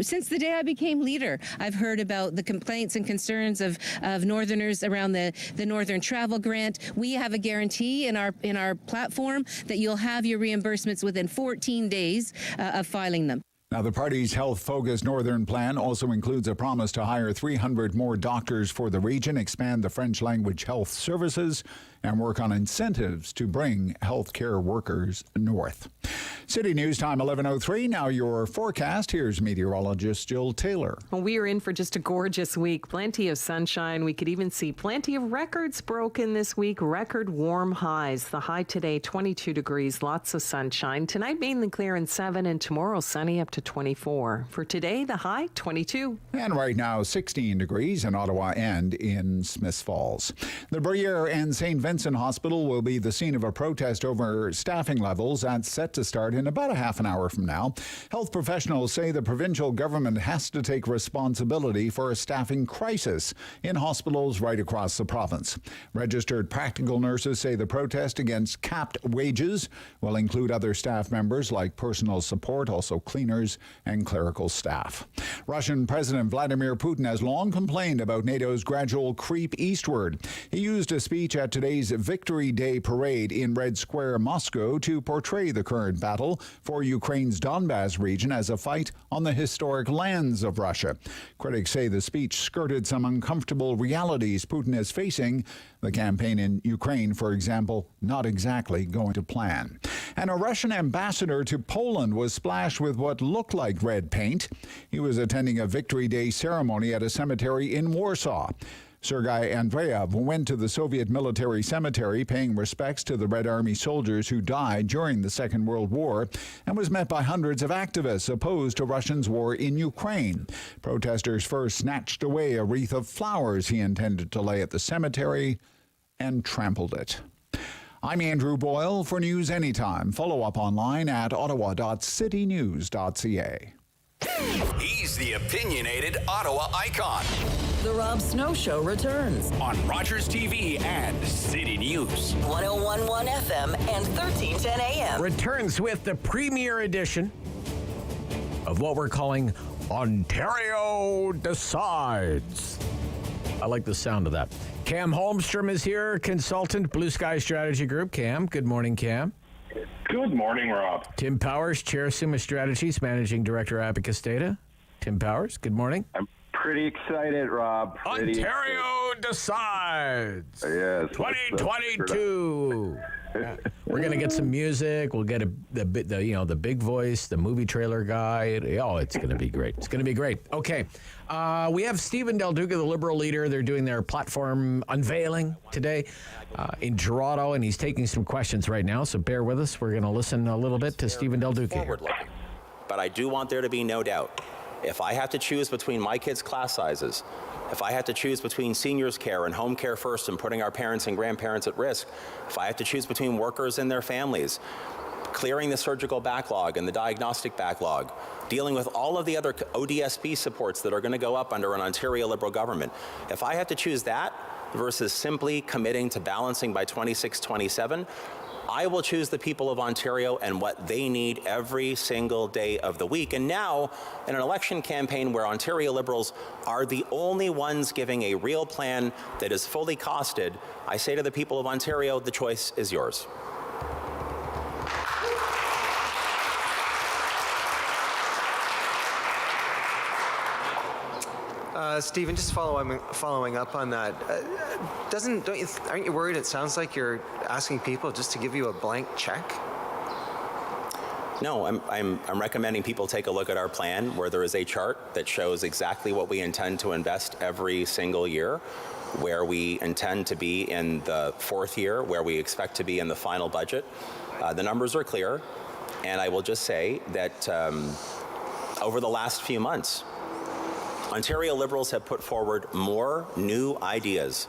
since the day I became leader, I've heard about the complaints and concerns of Northerners around the Northern Travel Grant. We have a guarantee in our platform that you'll have your reimbursements within 14 days of filing them. Now, the party's health-focused Northern Plan also includes a promise to hire 300 more doctors for the region, expand the French language health services, and work on incentives to bring healthcare workers north. City News Time 11:03. Now your forecast. Here's meteorologist Jill Taylor. Well, we are in for just a gorgeous week. Plenty of sunshine. We could even see plenty of records broken this week. Record warm highs. The high today, 22 degrees. Lots of sunshine. Tonight, mainly clear and 7, and tomorrow, sunny up to 24. For today, the high, 22. And right now, 16 degrees in Ottawa and in Smiths Falls. The Briere and St. Vincent Hospital will be the scene of a protest over staffing levels that's set to start in about a half an hour from now. Health professionals say the provincial government has to take responsibility for a staffing crisis in hospitals right across the province. Registered practical nurses say the protest against capped wages will include other staff members like personal support, also cleaners and clerical staff. Russian President Vladimir Putin has long complained about NATO's gradual creep eastward. He used a speech at today's Victory Day parade in Red Square, Moscow, to portray the current battle for Ukraine's Donbas region as a fight on the historic lands of Russia. Critics say the speech skirted some uncomfortable realities Putin is facing. The campaign in Ukraine, for example, not exactly going to plan. And a Russian ambassador to Poland was splashed with what looked like red paint. He was attending a Victory Day ceremony at a cemetery in Warsaw. Sergei Andreev went to the Soviet military cemetery paying respects to the Red Army soldiers who died during the Second World War and was met by hundreds of activists opposed to Russia's war in Ukraine. Protesters first snatched away a wreath of flowers he intended to lay at the cemetery and trampled it. I'm Andrew Boyle for News Anytime. Follow up online at ottawa.citynews.ca. He's the opinionated Ottawa icon. The Rob Snow Show returns on Rogers TV and City News. 101.1 FM and 1310 AM. Returns with the premiere edition of what we're calling Ontario Decides. I like the sound of that. Cam Holmstrom is here, consultant, Blue Sky Strategy Group. Cam, good morning, Cam. Good morning, Rob. Tim Powers, Chair, Summa Strategies, Managing Director, Abacus Data. Tim Powers, good morning. I'm pretty excited, Rob. Ontario Decides. Yes. 2022. We're gonna get some music. We'll get the big voice, the movie trailer guy. Oh, it's gonna be great. It's gonna be great. Okay, we have Stephen Del Duca, the Liberal leader. They're doing their platform unveiling today in Toronto, and he's taking some questions right now. So bear with us. We're gonna listen a little bit to Stephen Del Duca here. But I do want there to be no doubt. If I have to choose between my kids' class sizes, if I have to choose between seniors care and home care first and putting our parents and grandparents at risk, if I have to choose between workers and their families, clearing the surgical backlog and the diagnostic backlog, dealing with all of the other ODSP supports that are going to go up under an Ontario Liberal government, if I have to choose that versus simply committing to balancing by 26-27, I will choose the people of Ontario and what they need every single day of the week. And now, in an election campaign where Ontario Liberals are the only ones giving a real plan that is fully costed, I say to the people of Ontario, the choice is yours. Stephen, just following up on that, aren't you worried? It sounds like you're asking people just to give you a blank check. No, I'm recommending people take a look at our plan where there is a chart that shows exactly what we intend to invest every single year, where we intend to be in the fourth year, where we expect to be in the final budget. The numbers are clear, and I will just say that over the last few months, Ontario Liberals have put forward more new ideas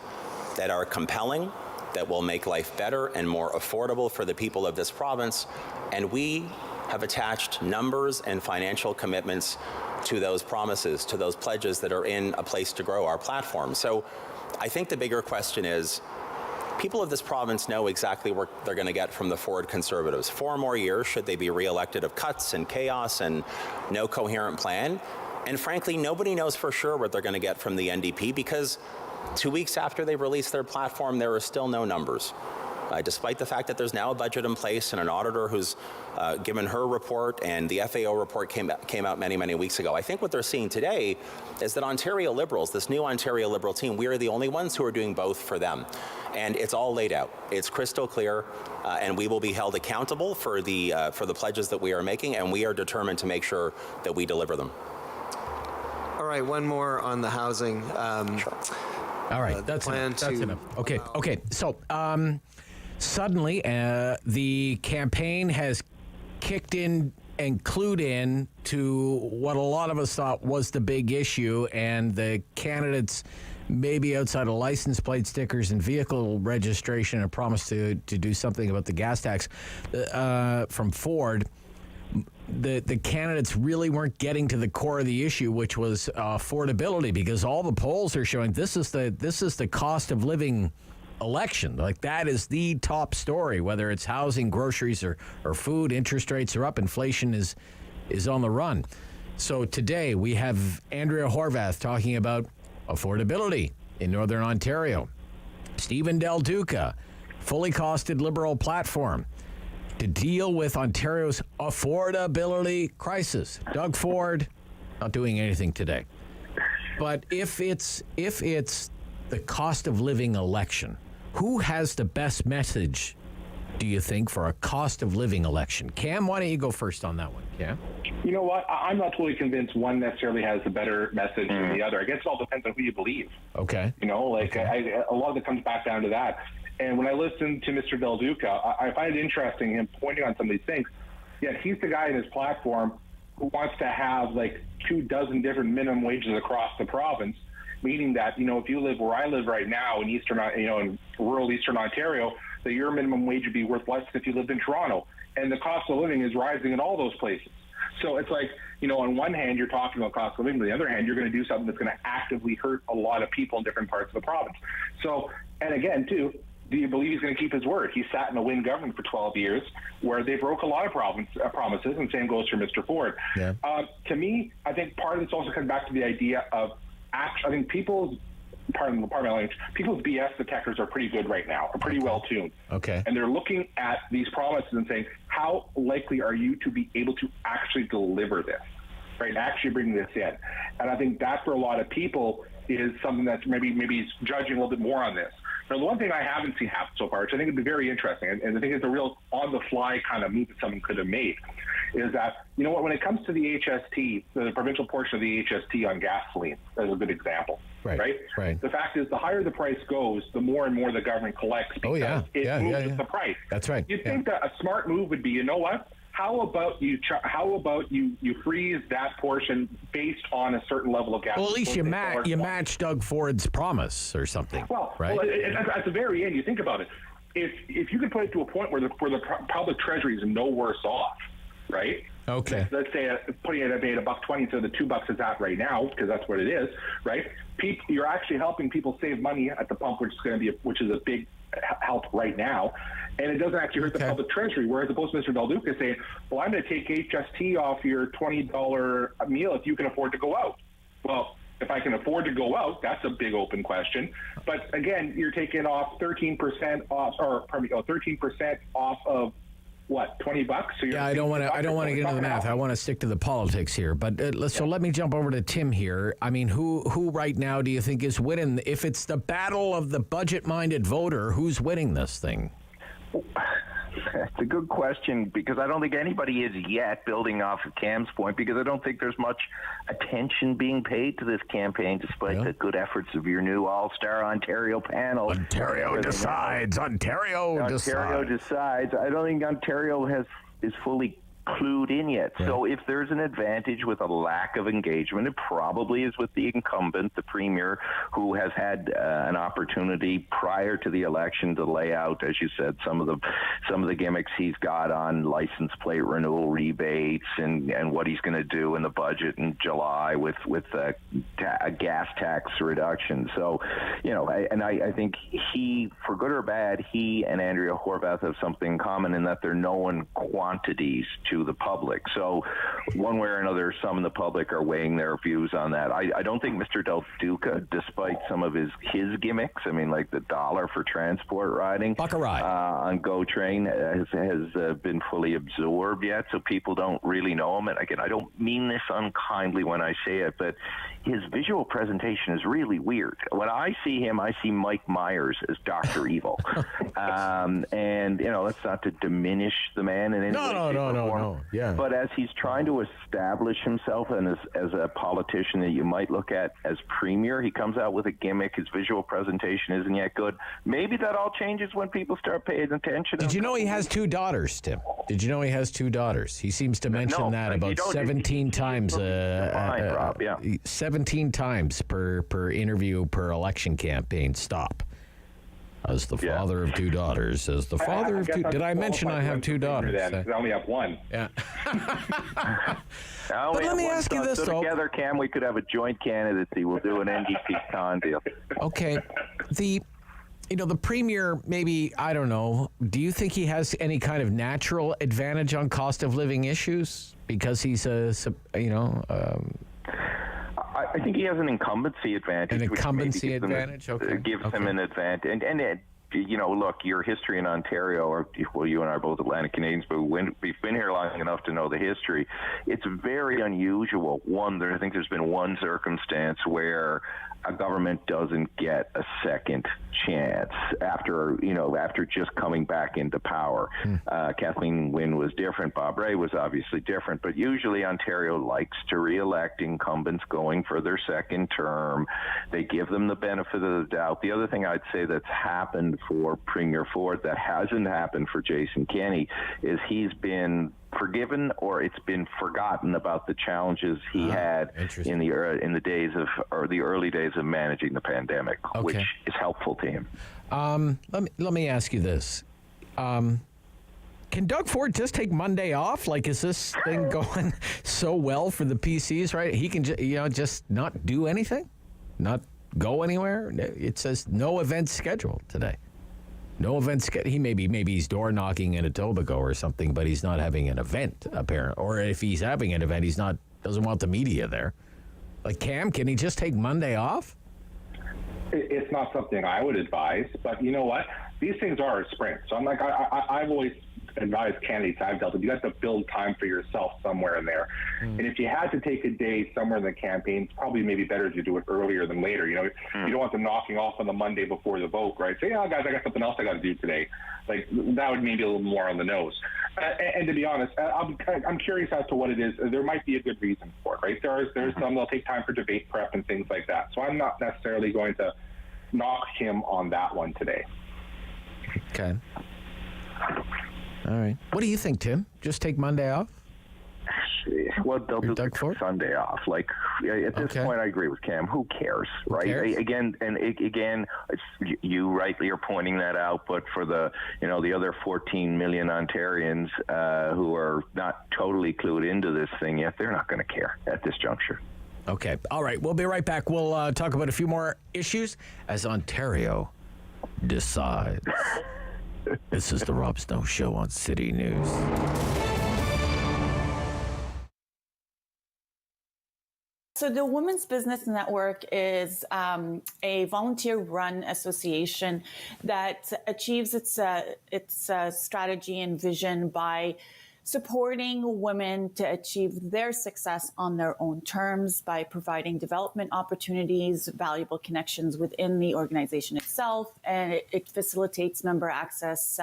that are compelling, that will make life better and more affordable for the people of this province, and we have attached numbers and financial commitments to those promises, to those pledges that are in A Place to Grow, our platform. So I think the bigger question is, people of this province know exactly what they're going to get from the Ford Conservatives. 4 more years, should they be re-elected, of cuts and chaos and no coherent plan. And frankly, nobody knows for sure what they're going to get from the NDP, because 2 weeks after they released their platform, there are still no numbers. Despite the fact that there's now a budget in place and an auditor who's given her report, and the FAO report came out many, many weeks ago. I think what they're seeing today is that Ontario Liberals, this new Ontario Liberal team, we are the only ones who are doing both for them. And it's all laid out. It's crystal clear, and we will be held accountable for the pledges that we are making, and we are determined to make sure that we deliver them. All right, one more on the housing. Sure. All right, that's enough. Okay. So suddenly, the campaign has kicked in and clued in to what a lot of us thought was the big issue, and the candidates, maybe outside of license plate stickers and vehicle registration, have promised to do something about the gas tax from Ford. The candidates really weren't getting to the core of the issue, which was affordability, because all the polls are showing this is the cost of living election. Like, that is the top story, whether it's housing, groceries, or food. Interest rates are up. Inflation is on the run. So today we have Andrea Horvath talking about affordability in Northern Ontario. Stephen Del Duca, fully costed Liberal platform to deal with Ontario's affordability crisis. Doug Ford, not doing anything today. But if it's the cost of living election, who has the best message, do you think, for a cost of living election? Cam, why don't you go first on that one, Cam? You know what? I'm not totally convinced one necessarily has a better message than the other. I guess it all depends on who you believe. Okay. You know, like a lot of it comes back down to that. And when I listen to Mr. Del Duca, I find it interesting him pointing on some of these things. Yet he's the guy in his platform who wants to have like 24 different minimum wages across the province, meaning that, you know, if you live where I live right now in in rural Eastern Ontario, that your minimum wage would be worth less than if you lived in Toronto. And the cost of living is rising in all those places. So it's like, you know, on one hand, you're talking about cost of living. On the other hand, you're going to do something that's going to actively hurt a lot of people in different parts of the province. So, and again, too, do you believe he's going to keep his word? He sat in a Wynne government for 12 years where they broke a lot of promises, and same goes for Mr. Ford. Yeah. To me, I think part of this also comes back to the idea of I think people's BS detectors are pretty good right now, are pretty well tuned. Okay. And they're looking at these promises and saying, how likely are you to be able to actually deliver this, right? Actually bring this in. And I think that for a lot of people is something that's maybe is judging a little bit more on this. Now, the one thing I haven't seen happen so far, which I think would be very interesting, and I think it's a real on-the-fly kind of move that someone could have made, is that, you know what, when it comes to the HST, the provincial portion of the HST on gasoline, as a good example, right? The fact is, the higher the price goes, the more and more the government collects because it moves with the price. That's right. You'd think that a smart move would be, you know what, how about you freeze that portion based on a certain level of gas? Well, at least you match Doug Ford's promise or something. Well, right? At the very end, you think about it. If you could put it to a point where the public treasury is no worse off, right? Okay. Let's say putting it at $1.20 instead of the $2 it's at right now, because that's what it is, right? You're actually helping people save money at the pump, which is a big help right now, and it doesn't actually hurt the public treasury. Whereas opposed to Mr. Del Duca saying, "Well, I'm going to take HST off your $20 meal if you can afford to go out." Well, if I can afford to go out, that's a big open question. But again, you're taking off 13% off, 13% off of what, $20? So yeah, I don't want to get into the math. I want to stick to the politics here. But so let me jump over to Tim here. I mean, who right now do you think is winning? If it's the battle of the budget-minded voter, who's winning this thing? It's a good question, because I don't think anybody is yet, building off of Cam's point, because I don't think there's much attention being paid to this campaign, despite the good efforts of your new all-star Ontario panel. Ontario decides. Ontario decides. I don't think Ontario is fully clued in yet. Right. So if there's an advantage with a lack of engagement, it probably is with the incumbent, the premier, who has had an opportunity prior to the election to lay out, as you said, some of the gimmicks he's got on license plate renewal rebates and what he's going to do in the budget in July with a gas tax reduction. So, I think he, for good or bad, he and Andrea Horwath have something in common in that they're known quantities to the public. So one way or another, some in the public are weighing their views on that. I don't think Mr. Del Duca, despite some of his gimmicks, I mean, like the $1 for transport riding on GO Train, has been fully absorbed yet. So people don't really know him. And again, I don't mean this unkindly when I say it, but his visual presentation is really weird. When I see him, I see Mike Myers as Dr. Evil. And, that's not to diminish the man in any way. No. Yeah. But as he's trying to establish himself and as a politician that you might look at as premier, he comes out with a gimmick. His visual presentation isn't yet good. Maybe that all changes when people start paying attention. Did you know he has 2 daughters, Tim? Did you know he has 2 daughters? He seems to mention that about 17 times. 17 times per interview, per election campaign. Stop. As the father of 2 daughters, as the father of 2. Did I mention I have 2 daughters? I only have 1. Yeah. But let me ask you this, though. Together, Cam, we could have a joint candidacy. We'll do an NDP con deal. Okay. The premier, maybe, I don't know, do you think he has any kind of natural advantage on cost of living issues? Because he's I think he has an incumbency advantage. An incumbency advantage? Gives him an advantage. And look, your history in Ontario, you and I are both Atlantic Canadians, but we've been here long enough to know the history. It's very unusual. I think there's been one circumstance where a government doesn't get a second chance after just coming back into power. Kathleen Wynne was different. Bob Rae was obviously different. But usually Ontario likes to re-elect incumbents going for their second term. They give them the benefit of the doubt. The other thing I'd say that's happened for Premier Ford that hasn't happened for Jason Kenney is he's been forgiven, or it's been forgotten about the challenges he had in the early days of managing the pandemic, which is helpful to him. Let me ask you this. Can Doug Ford just take Monday off? Like, is this thing going so well for the PCs, right? He can just not do anything, not go anywhere. It says no events scheduled today. No events. Maybe he's door knocking in Etobicoke or something, but he's not having an event, apparently. Or if he's having an event, doesn't want the media there. Like, Cam, can he just take Monday off? It's not something I would advise, but you know what? These things are a sprint. So I've always advised candidates I've dealt with, you have to build time for yourself somewhere in there. And if you had to take a day somewhere in the campaign, it's probably maybe better to do it earlier than later. You don't want them knocking off on the Monday before the vote, right? Say, guys, I got something else I got to do today. Like, that would maybe a little more on the nose. And to be honest, I'm curious as to what it is. There might be a good reason for it, right? There's some they'll take time for debate prep and things like that. So I'm not necessarily going to knock him on that one today. Okay. All right. What do you think, Tim? Just take Monday off? Well, they'll do Sunday off. Like, at this point, I agree with Cam. Who cares, right? Again, you rightly are pointing that out. But for the other 14 million Ontarians who are not totally clued into this thing yet, they're not going to care at this juncture. Okay. All right. We'll be right back. We'll talk about a few more issues as Ontario decides. This is the Rob Snow Show on City News. So the Women's Business Network is a volunteer-run association that achieves its strategy and vision by supporting women to achieve their success on their own terms by providing development opportunities, valuable connections within the organization itself, and it facilitates member access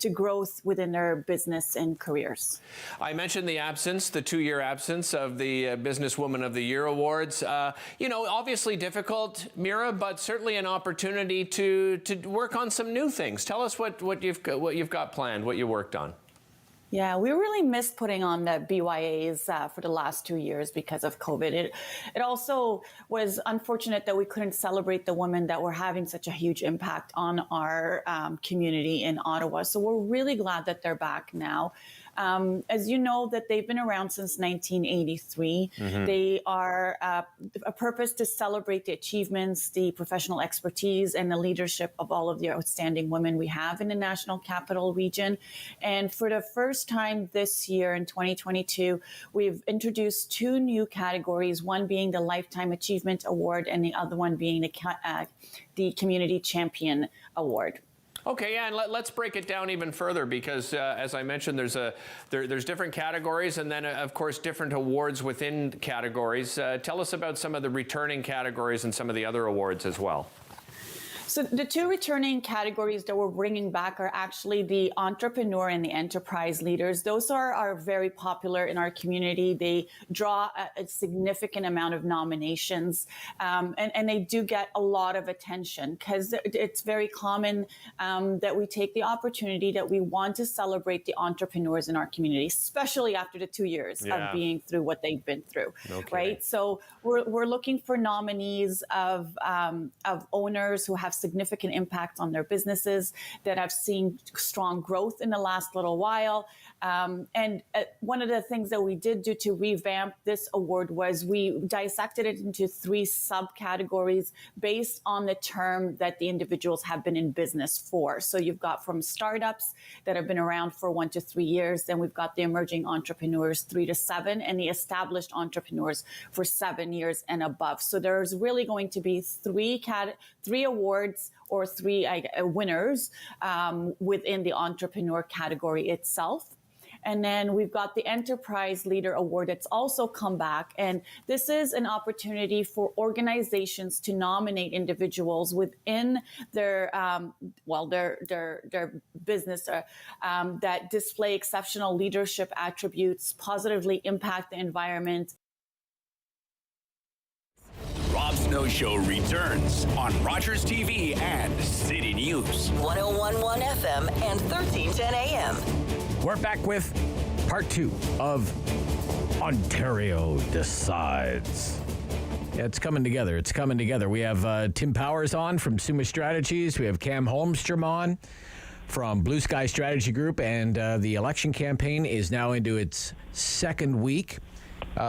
to growth within their business and careers. I mentioned the 2-year absence of the Businesswoman of the Year awards. Obviously difficult, Mira, but certainly an opportunity to work on some new things. Tell us what you've got planned, what you worked on. Yeah, we really missed putting on the BYAs for the last 2 years because of COVID. It also was unfortunate that we couldn't celebrate the women that were having such a huge impact on our community in Ottawa. So we're really glad that they're back now. As you know, that they've been around since 1983. Mm-hmm. They are a purpose to celebrate the achievements, the professional expertise, and the leadership of all of the outstanding women we have in the National Capital Region. And for the first time this year in 2022, we've introduced 2 new categories, one being the Lifetime Achievement Award and the other one being the Community Champion Award. Okay, yeah, and let's break it down even further because, as I mentioned, there's different categories and then, of course, different awards within categories. Tell us about some of the returning categories and some of the other awards as well. So the 2 returning categories that we're bringing back are actually the entrepreneur and the enterprise leaders. Those are very popular in our community. They draw a significant amount of nominations, and they do get a lot of attention because it's very common that we take the opportunity that we want to celebrate the entrepreneurs in our community, especially after the 2 years of being through what they've been through, right? So we're looking for nominees of owners who have significant impact on their businesses, that have seen strong growth in the last little while. And one of the things that we did do to revamp this award was we dissected it into 3 subcategories based on the term that the individuals have been in business for. So you've got from startups that have been around for 1 to 3 years, then we've got the emerging entrepreneurs 3 to 7, and the established entrepreneurs for 7 years and above. So there's really going to be 3 awards or 3 winners within the entrepreneur category itself. And then we've got the Enterprise Leader Award that's also come back. And this is an opportunity for organizations to nominate individuals within their business that display exceptional leadership attributes, positively impact the environment. Rob Snow Show returns on Rogers TV and City News. 101.1 FM and 1310 AM. We're back with part 2 of Ontario Decides. Yeah, it's coming together. It's coming together. We have Tim Powers on from Summa Strategies. We have Cam Holmstrom on from Blue Sky Strategy Group. And the election campaign is now into its 2nd week.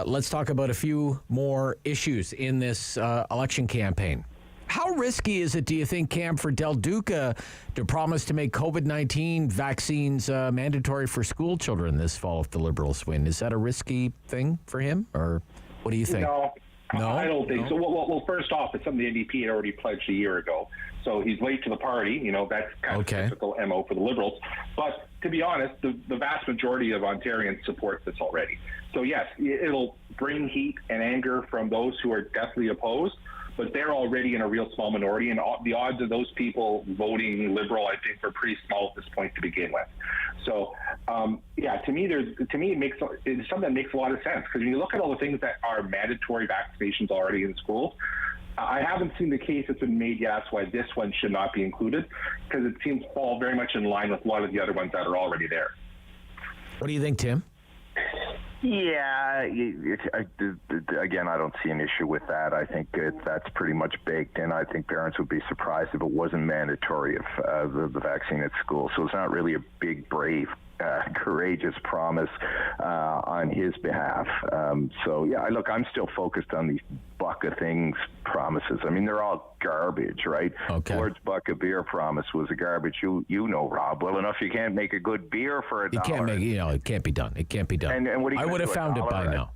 Let's talk about a few more issues in this election campaign. How risky is it, do you think, Cam, for Del Duca to promise to make COVID-19 vaccines mandatory for school children this fall if the Liberals win? Is that a risky thing for him, or what do you think? No, I don't think so. Well, first off, it's something the NDP had already pledged a year ago. So he's late to the party. That's kind of typical MO for the Liberals. But to be honest, the vast majority of Ontarians support this already. So yes, it'll bring heat and anger from those who are definitely opposed, but they're already in a real small minority, and the odds of those people voting Liberal, I think, are pretty small at this point to begin with. So, to me, it's something that makes a lot of sense, because when you look at all the things that are mandatory vaccinations already in schools, I haven't seen the case that's been made yet why this one should not be included, because it seems to fall very much in line with a lot of the other ones that are already there. What do you think, Tim? Yeah, again, I don't see an issue with that. I think that's pretty much baked in. I think parents would be surprised if it wasn't mandatory if the vaccine at school. So it's not really a big, brave, courageous promise on his behalf. Look, I'm still focused on these buck of things promises. I mean, they're all garbage, right? Okay. Lord's buck of beer promise was a garbage. You know, Rob, well enough. You can't make a good beer for $1. You can't make, it can't be done. It can't be done. And what I would have found it by now.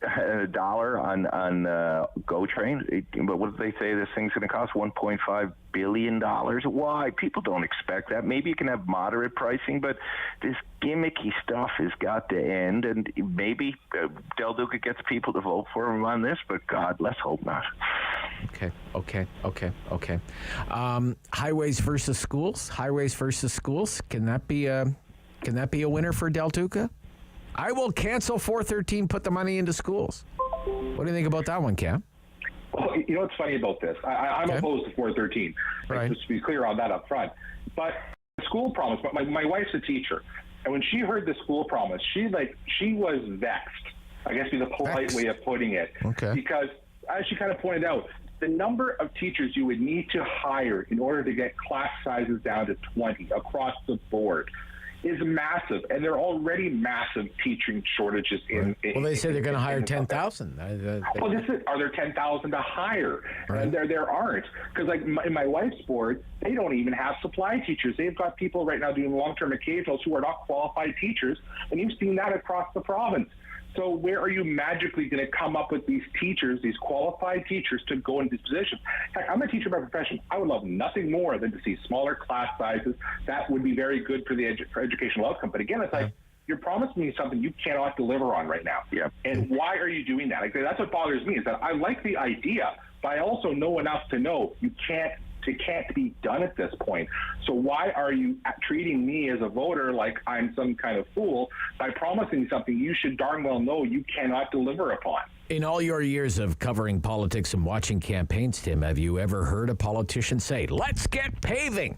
$1 on GO Train. But what did they say this thing's going to cost? $1.5 billion. Why? People don't expect that. Maybe you can have moderate pricing, but this gimmicky stuff has got to end. And maybe Del Duca gets people to vote for him on this, but God, let's hope not. Okay. Highways versus schools. Can that be a winner for Del Duca? I will cancel 413, put the money into schools. What do you think about that one, Cam? Well, you know what's funny about this? I'm opposed to 413. Right. Just to be clear on that up front. But the school promise, but my wife's a teacher. And when she heard the school promise, she was vexed. I guess is a polite way of putting it. Okay. Because as she kind of pointed out, the number of teachers you would need to hire in order to get class sizes down to 20 across the board is massive, and there are already massive teaching shortages in. Well, they say they're going to hire 10,000. Well, are there 10,000 to hire? Right. And there aren't, because like in my wife's board, they don't even have supply teachers. They've got people right now doing long-term occasionals who are not qualified teachers, and you've seen that across the province. So where are you magically going to come up with these teachers, these qualified teachers, to go into these positions? Heck, I'm a teacher by profession. I would love nothing more than to see smaller class sizes. That would be very good for the for educational outcome. But again, it's like you're promising me something you cannot deliver on right now. Yeah. And why are you doing that? Like, that's what bothers me, is that I like the idea, but I also know enough to know it can't be done at this point. So why are you treating me as a voter like I'm some kind of fool by promising something you should darn well know you cannot deliver upon? In all your years of covering politics and watching campaigns, Tim, have you ever heard a politician say, "Let's get paving"?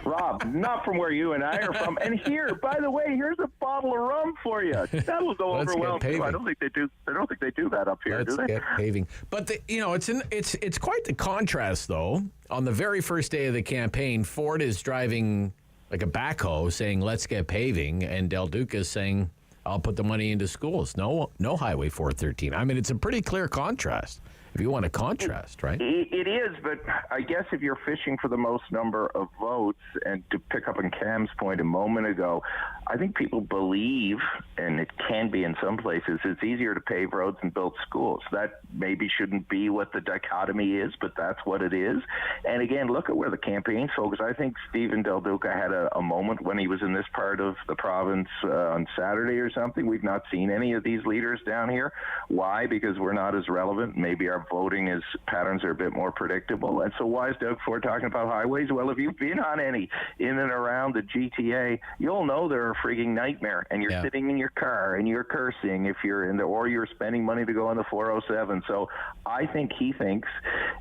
Rob, not from where you and I are from. And here, by the way, here's a bottle of rum for you. That will go over well too. I don't think they do that up here, do they? Let's get paving. But it's quite the contrast, though. On the very first day of the campaign, Ford is driving like a backhoe, saying "Let's get paving," and Del Duca is saying, "I'll put the money into schools." No Highway 413. I mean, it's a pretty clear contrast. If you want a contrast, right? It is, but I guess if you're fishing for the most number of votes, and to pick up on Cam's point a moment ago, I think people believe, and it can be in some places, it's easier to pave roads and build schools. That maybe shouldn't be what the dichotomy is, but that's what it is. And again, look at where the campaign's focused. I think Stephen Del Duca had a moment when he was in this part of the province on Saturday or something. We've not seen any of these leaders down here. Why? Because we're not as relevant. Maybe our voting patterns are a bit more predictable. And so why is Doug Ford talking about highways? Well, if you've been on any in and around the GTA, you'll know they're a frigging nightmare. And you're sitting in your car and you're cursing if you're or you're spending money to go on the 407. So I think he thinks,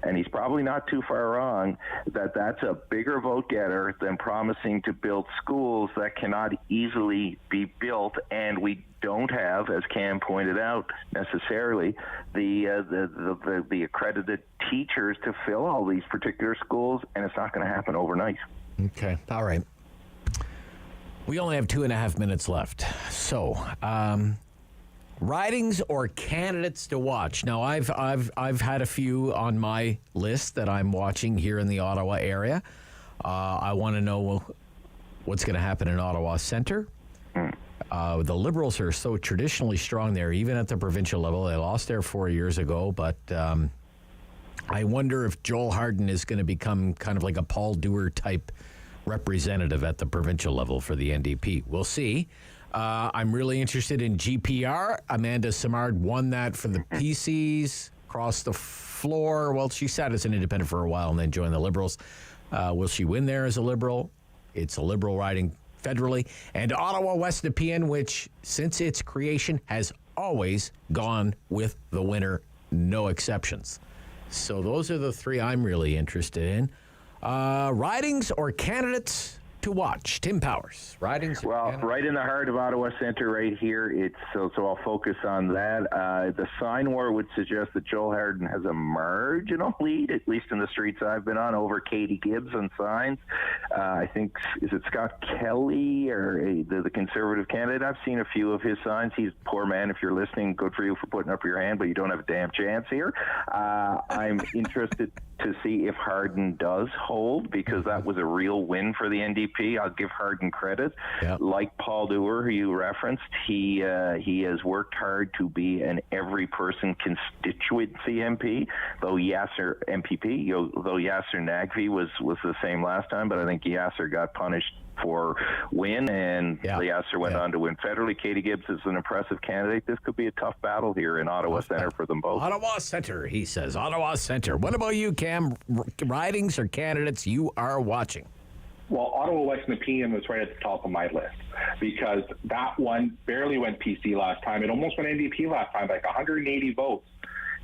and he's probably not too far wrong, that that's a bigger vote getter than promising to build schools that cannot easily be built. And we don't have, as Cam pointed out, necessarily the accredited teachers to fill all these particular schools, and it's not going to happen overnight. Okay, all right. We only have 2.5 minutes left. So, ridings or candidates to watch. Now, I've had a few on my list that I'm watching here in the Ottawa area. I want to know what's going to happen in Ottawa Centre. The Liberals are so traditionally strong there, even at the provincial level. They lost there 4 years ago, but I wonder if Joel Harden is going to become kind of like a Paul Dewar type representative at the provincial level for the NDP. We'll see. I'm really interested in GPR. Amanda Simard won that for the PCs across the floor. Well, she sat as an independent for a while and then joined the Liberals. Will she win there as a Liberal? It's a Liberal riding federally. And Ottawa West Nepean, which since its creation has always gone with the winner, no exceptions. So those are the three I'm really interested in. Ridings or candidates to watch? Tim Powers. Ridings. Well, right in the heart of Ottawa Centre, right here. It's so I'll focus on that. The sign war would suggest that Joel Harden has a marginal lead, at least in the streets I've been on, over Katie Gibbs on signs. I think, is it Scott Kelly or the Conservative candidate? I've seen a few of his signs. He's a poor man. If you're listening, good for you for putting up your hand, but you don't have a damn chance here. I'm interested. to see if Hardin does hold, because that was a real win for the NDP. I'll give Hardin credit. Yep. Like Paul Dewar, who you referenced, he has worked hard to be an every-person constituency MP, though Yasser Nagvi was the same last time, but I think Yasser got punished for win, and Yasser went on to win federally. Katie Gibbs is an impressive candidate. This could be a tough battle here in Ottawa Centre for them both. Ottawa Centre, he says. Ottawa Centre. What about you, Cam? Ridings or candidates you are watching? Well, Ottawa West Nepean was right at the top of my list, because that one barely went PC last time. It almost went NDP last time, like 180 votes.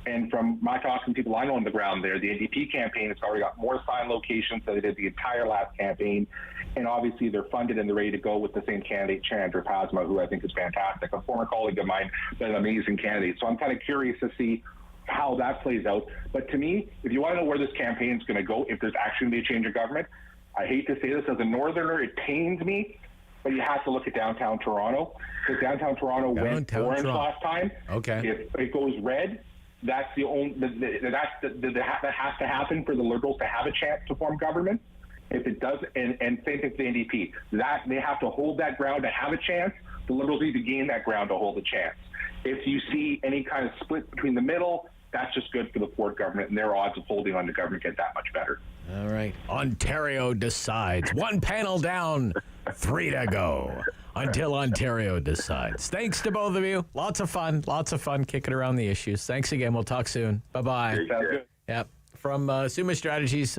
And from my talking to people I know on the ground there, the NDP campaign has already got more sign locations than they did the entire last campaign. And obviously they're funded and they're ready to go with the same candidate, Chandra Pasma, who I think is fantastic, a former colleague of mine, but an amazing candidate. So I'm kind of curious to see how that plays out. But to me, if you want to know where this campaign is going to go, if there's actually going to be a change of government, I hate to say this as a northerner, it pains me, but you have to look at downtown Toronto, because downtown Toronto went orange last time. Okay. If it goes red, that's the only that has to happen for the Liberals to have a chance to form government. If it does, and same thing for the NDP, that they have to hold that ground to have a chance. The Liberals need to gain that ground to hold a chance. If you see any kind of split between the middle, that's just good for the Ford government, and their odds of holding on to government get that much better. All right. Ontario decides. One panel down, 3 to go until Ontario decides. Thanks to both of you. Lots of fun kicking around the issues. Thanks again. We'll talk soon. Bye-bye. Yep. From Summa Strategies,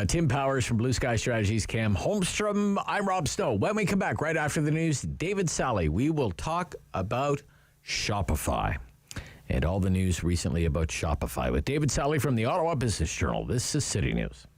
Tim Powers from Blue Sky Strategies, Cam Holmstrom. I'm Rob Snow. When we come back right after the news, David Sally, we will talk about Shopify and all the news recently about Shopify with David Sally from the Ottawa Business Journal. This is City News.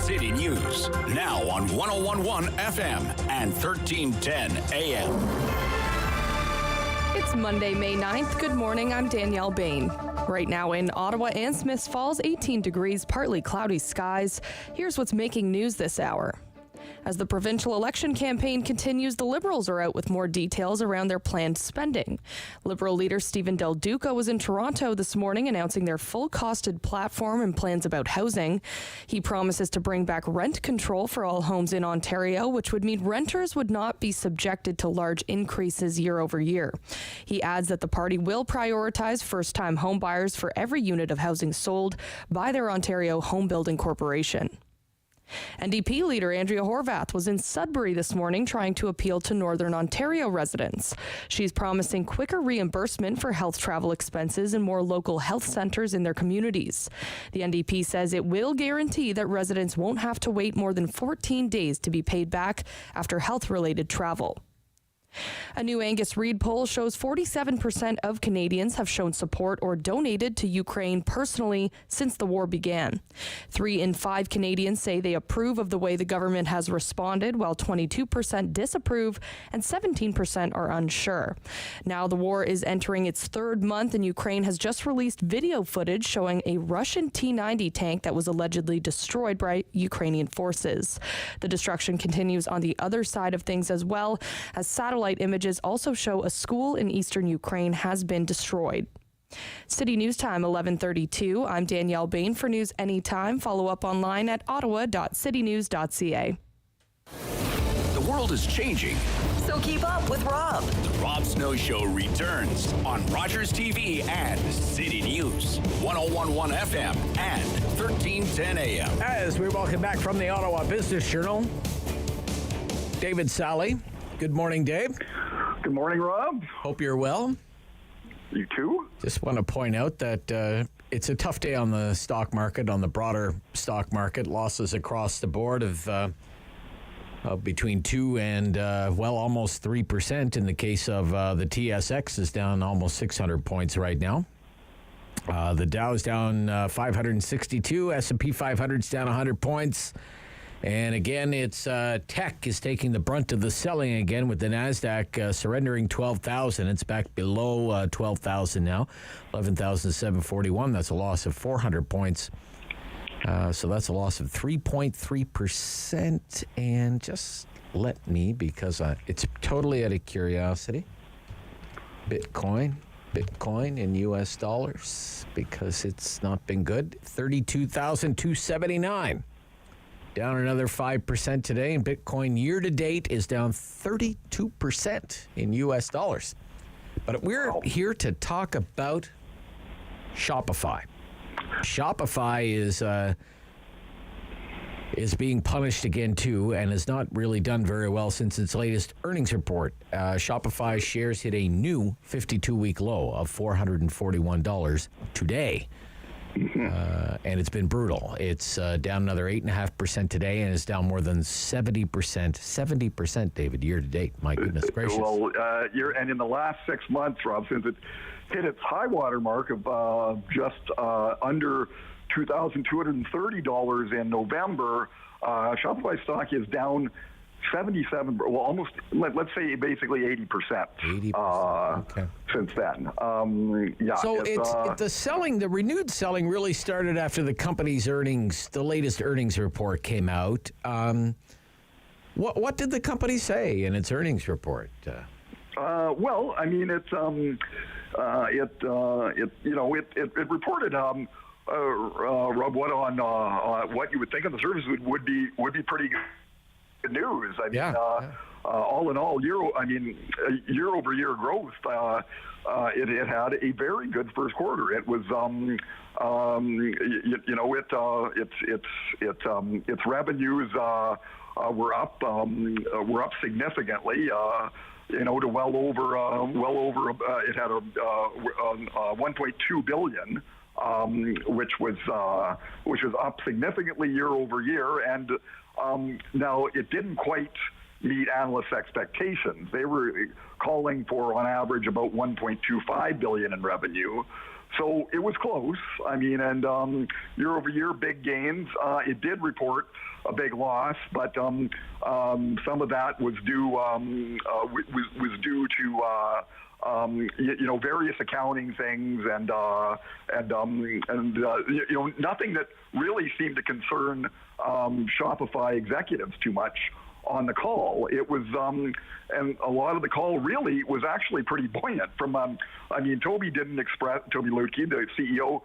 City News, now on 101.1 FM and 1310 AM. It's Monday, May 9th. Good morning. I'm Danielle Bain. Right now in Ottawa and Smiths Falls, 18 degrees, partly cloudy skies. Here's what's making news this hour. As the provincial election campaign continues, the Liberals are out with more details around their planned spending. Liberal leader Stephen Del Duca was in Toronto this morning announcing their full-costed platform and plans about housing. He promises to bring back rent control for all homes in Ontario, which would mean renters would not be subjected to large increases year over year. He adds that the party will prioritize first-time home buyers for every unit of housing sold by their Ontario Home Building Corporation. NDP leader Andrea Horwath was in Sudbury this morning trying to appeal to Northern Ontario residents. She's promising quicker reimbursement for health travel expenses and more local health centres in their communities. The NDP says it will guarantee that residents won't have to wait more than 14 days to be paid back after health-related travel. A new Angus Reid poll shows 47% of Canadians have shown support or donated to Ukraine personally since the war began. 3 in 5 Canadians say they approve of the way the government has responded, while 22% disapprove and 17% are unsure. Now the war is entering its 3rd month, and Ukraine has just released video footage showing a Russian T-90 tank that was allegedly destroyed by Ukrainian forces. The destruction continues on the other side of things as well, as satellite images also show a school in eastern Ukraine has been destroyed. City News Time, 11:32. I'm Danielle Bain. For news anytime, follow up online at ottawa.citynews.ca. The world is changing. So keep up with Rob. The Rob Snow Show returns on Rogers TV and City News, 101.1 FM and 1310 AM. As we welcome back from the Ottawa Business Journal, David Sally. Good morning, Dave. Good morning, Rob. Hope you're well. You too. Just want to point out that it's a tough day on the stock market, on the broader stock market. Losses across the board of between 2 and, almost 3%. In the case of the TSX is down almost 600 points right now. The Dow's down 562. S&P 500's down 100 points. And again, it's tech is taking the brunt of the selling again, with the NASDAQ surrendering 12,000. It's back below 12,000 now, 11,741. That's a loss of 400 points. So that's a loss of 3.3%. And just let me, because it's totally out of curiosity, Bitcoin in U.S. dollars, because it's not been good, 32,279. Down another 5% today, and Bitcoin year-to-date is down 32% in U.S. dollars. But we're here to talk about Shopify. Shopify is being punished again, too, and has not really done very well since its latest earnings report. Shopify shares hit a new 52-week low of $441 today. And it's been brutal. It's down another 8.5% today, and it's down more than 70%, David, year to date. My goodness gracious. Well, and in the last 6 months, Rob, since it hit its high water mark of just under $2,230 in November, Shopify stock is down 77, well, almost, let's say basically 80%. 80%. Since then. So the renewed selling really started after the company's earnings, the latest earnings report came out. What did the company say in its earnings report? Well, I mean, it reported, Rob, what you would think of the service would be pretty good news. I mean, all in all, year-over-year growth. It had a very good first quarter. It was, its revenues were up significantly. To well over. It had a 1.2 billion. Which was up significantly year over year, and now it didn't quite meet analysts' expectations. They were calling for, on average, about 1.25 billion in revenue. So it was close. I mean, and year over year, big gains. It did report a big loss, but some of that was due to various accounting things and nothing that really seemed to concern Shopify executives too much on the call. It was, and a lot of the call really was actually pretty buoyant. Toby Lutke, the CEO,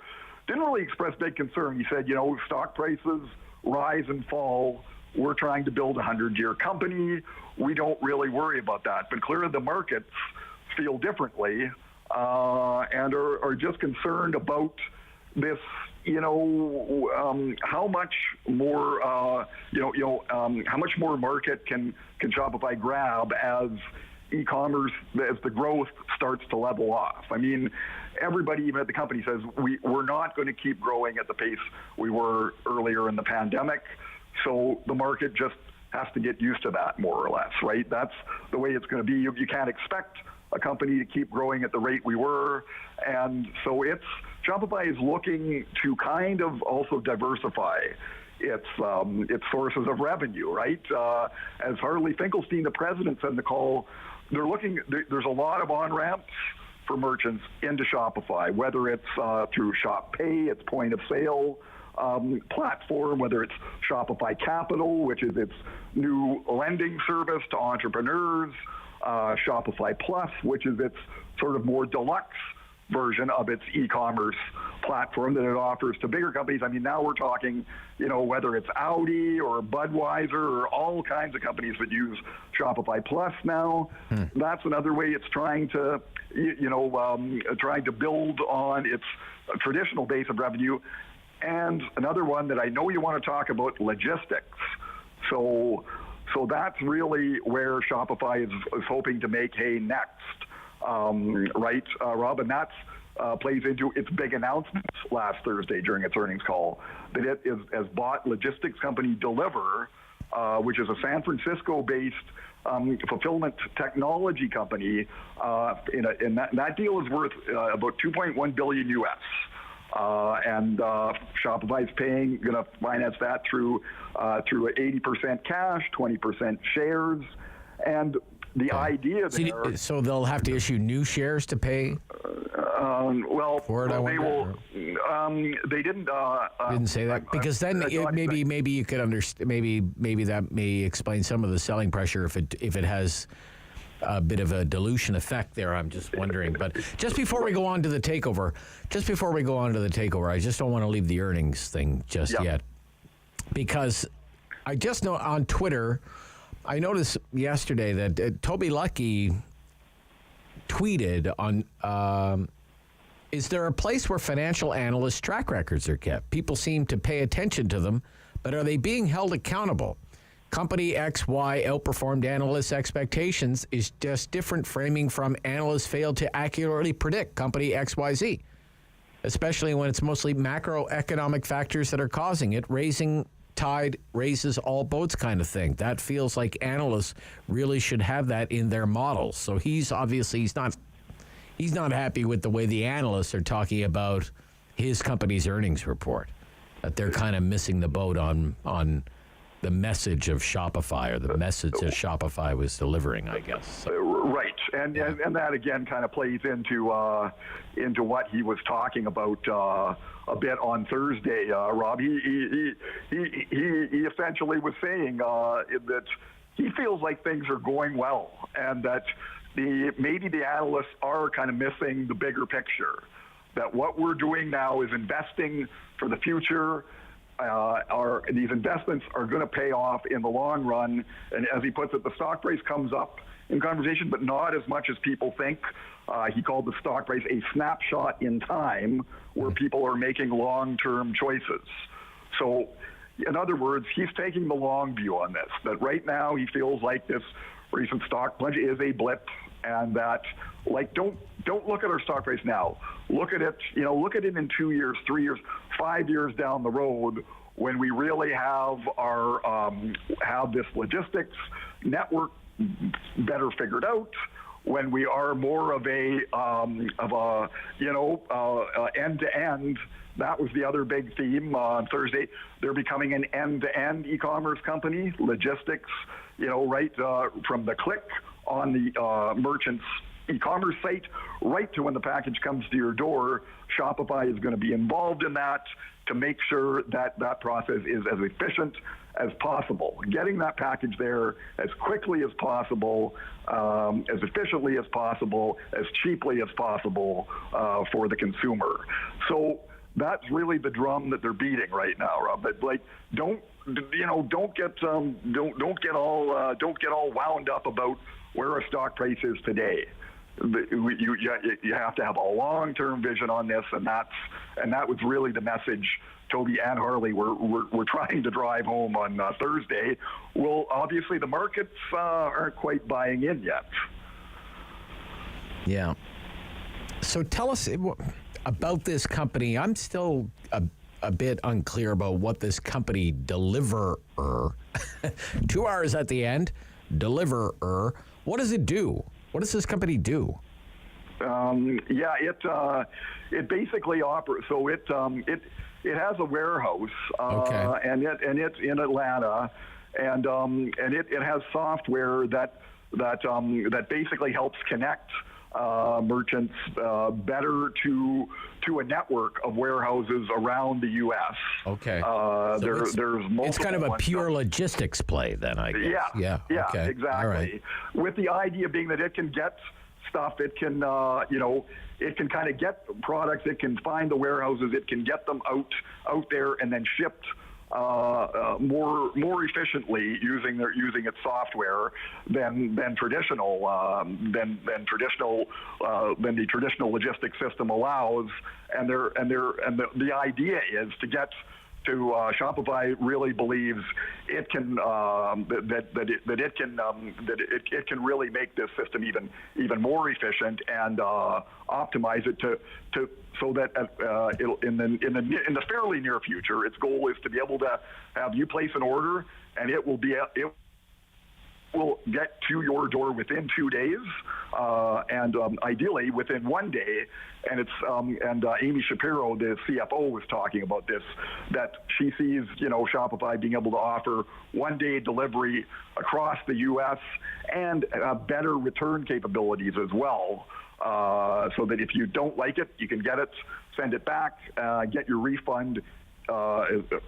didn't really express big concern. He said, stock prices rise and fall. We're trying to build a 100-year company. We don't really worry about that. But clearly the markets feel differently and are just concerned about this, how much more, how much more market can Shopify grab as e-commerce, as the growth starts to level off? I mean, everybody, even at the company, says we're not going to keep growing at the pace we were earlier in the pandemic. So the market just has to get used to that, more or less, right? That's the way it's going to be. You can't expect a company to keep growing at the rate we were. And so Shopify is looking to kind of also diversify its sources of revenue, right? As Harley Finkelstein, the president, said in the call, there's a lot of on-ramps for merchants into Shopify, whether it's through Shop Pay, its point of sale platform, whether it's Shopify Capital, which is its new lending service to entrepreneurs, Shopify Plus, which is its sort of more deluxe version of its e-commerce platform that it offers to bigger companies. I mean, now we're talking, whether it's Audi or Budweiser or all kinds of companies that use Shopify Plus now. That's another way it's trying to, trying to build on its traditional base of revenue. And another one that I know you want to talk about, logistics. So that's really where Shopify is hoping to make hay next. Right, Rob? And that plays into its big announcements last Thursday during its earnings call, that it has bought logistics company Deliver, which is a San Francisco-based fulfillment technology company, and that deal is worth about $2.1 billion US. And Shopify is going to finance that through 80% cash, 20% shares, and the idea there. So they'll have to issue new shares to pay. They will. They didn't. Didn't say that, because then maybe you could understand. Maybe that may explain some of the selling pressure if it has a bit of a dilution effect there. I'm just wondering. But just before we go on to the takeover, I just don't want to leave the earnings thing just yet, because I just know on Twitter, I noticed yesterday that Toby Lucky tweeted on, is there a place where financial analysts' track records are kept? People seem to pay attention to them, but are they being held accountable? Company XY outperformed analysts' expectations is just different framing from analysts failed to accurately predict company XYZ, especially when it's mostly macroeconomic factors that are causing it. Raising tide raises all boats kind of thing. That feels like analysts really should have that in their models. So he's not happy with the way the analysts are talking about his company's earnings report, that they're kind of missing the boat on the message of Shopify, or the message that Shopify was delivering, I guess. Right, and that again kind of plays into what he was talking about a bit on Thursday, Rob. He essentially was saying that he feels like things are going well, and that maybe the analysts are kind of missing the bigger picture, that what we're doing now is investing for the future. These investments are going to pay off in the long run. And as he puts it, the stock price comes up in conversation, but not as much as people think. He called the stock price a snapshot in time where people are making long-term choices. So, in other words, he's taking the long view on this, that right now he feels like this recent stock plunge is a blip, and that, don't look at our stock price now. Look at it in 2 years, 3 years, 5 years down the road, when we really have have this logistics network better figured out, when we are more of a end to end. That was the other big theme on Thursday. They're becoming an end-to-end e-commerce company, logistics, from the click on the merchant's e-commerce site right to when the package comes to your door. Shopify is going to be involved in that to make sure that that process is as efficient as possible, getting that package there as quickly as possible, as efficiently as possible, as cheaply as possible for the consumer. So that's really the drum that they're beating right now, Rob. But don't get all wound up about where our stock price is today. you have to have a long-term vision on this, and that was really the message Toby and Harley were trying to drive home on Thursday. Well, obviously the markets aren't quite buying in yet. Yeah. So tell us about this company. I'm still a bit unclear about what this company Deliverer, 2 R's at the end, Deliverer, what does it do? What does this company do? It basically operates. So it has a warehouse, and it's in Atlanta, and it has software that basically helps connect merchants better to a network of warehouses around the U.S. Okay. There's multiple. It's kind of a pure logistics play, then, I guess. Yeah. Okay. Exactly. All right. With the idea being that it can get stuff, it can it can kind of get products, it can find the warehouses, it can get them out there and then shipped more efficiently using its software than the traditional logistics system allows, and the idea is to get to Shopify really believes it can it can really make this system even more efficient and optimize it to so that it'll in the fairly near future, its goal is to be able to have you place an order and it will get to your door within 2 days, and ideally within 1 day. And it's Amy Shapiro, the CFO, was talking about this, that she sees Shopify being able to offer 1 day delivery across the U.S. and better return capabilities as well. So that if you don't like it, you can get it, send it back, get your refund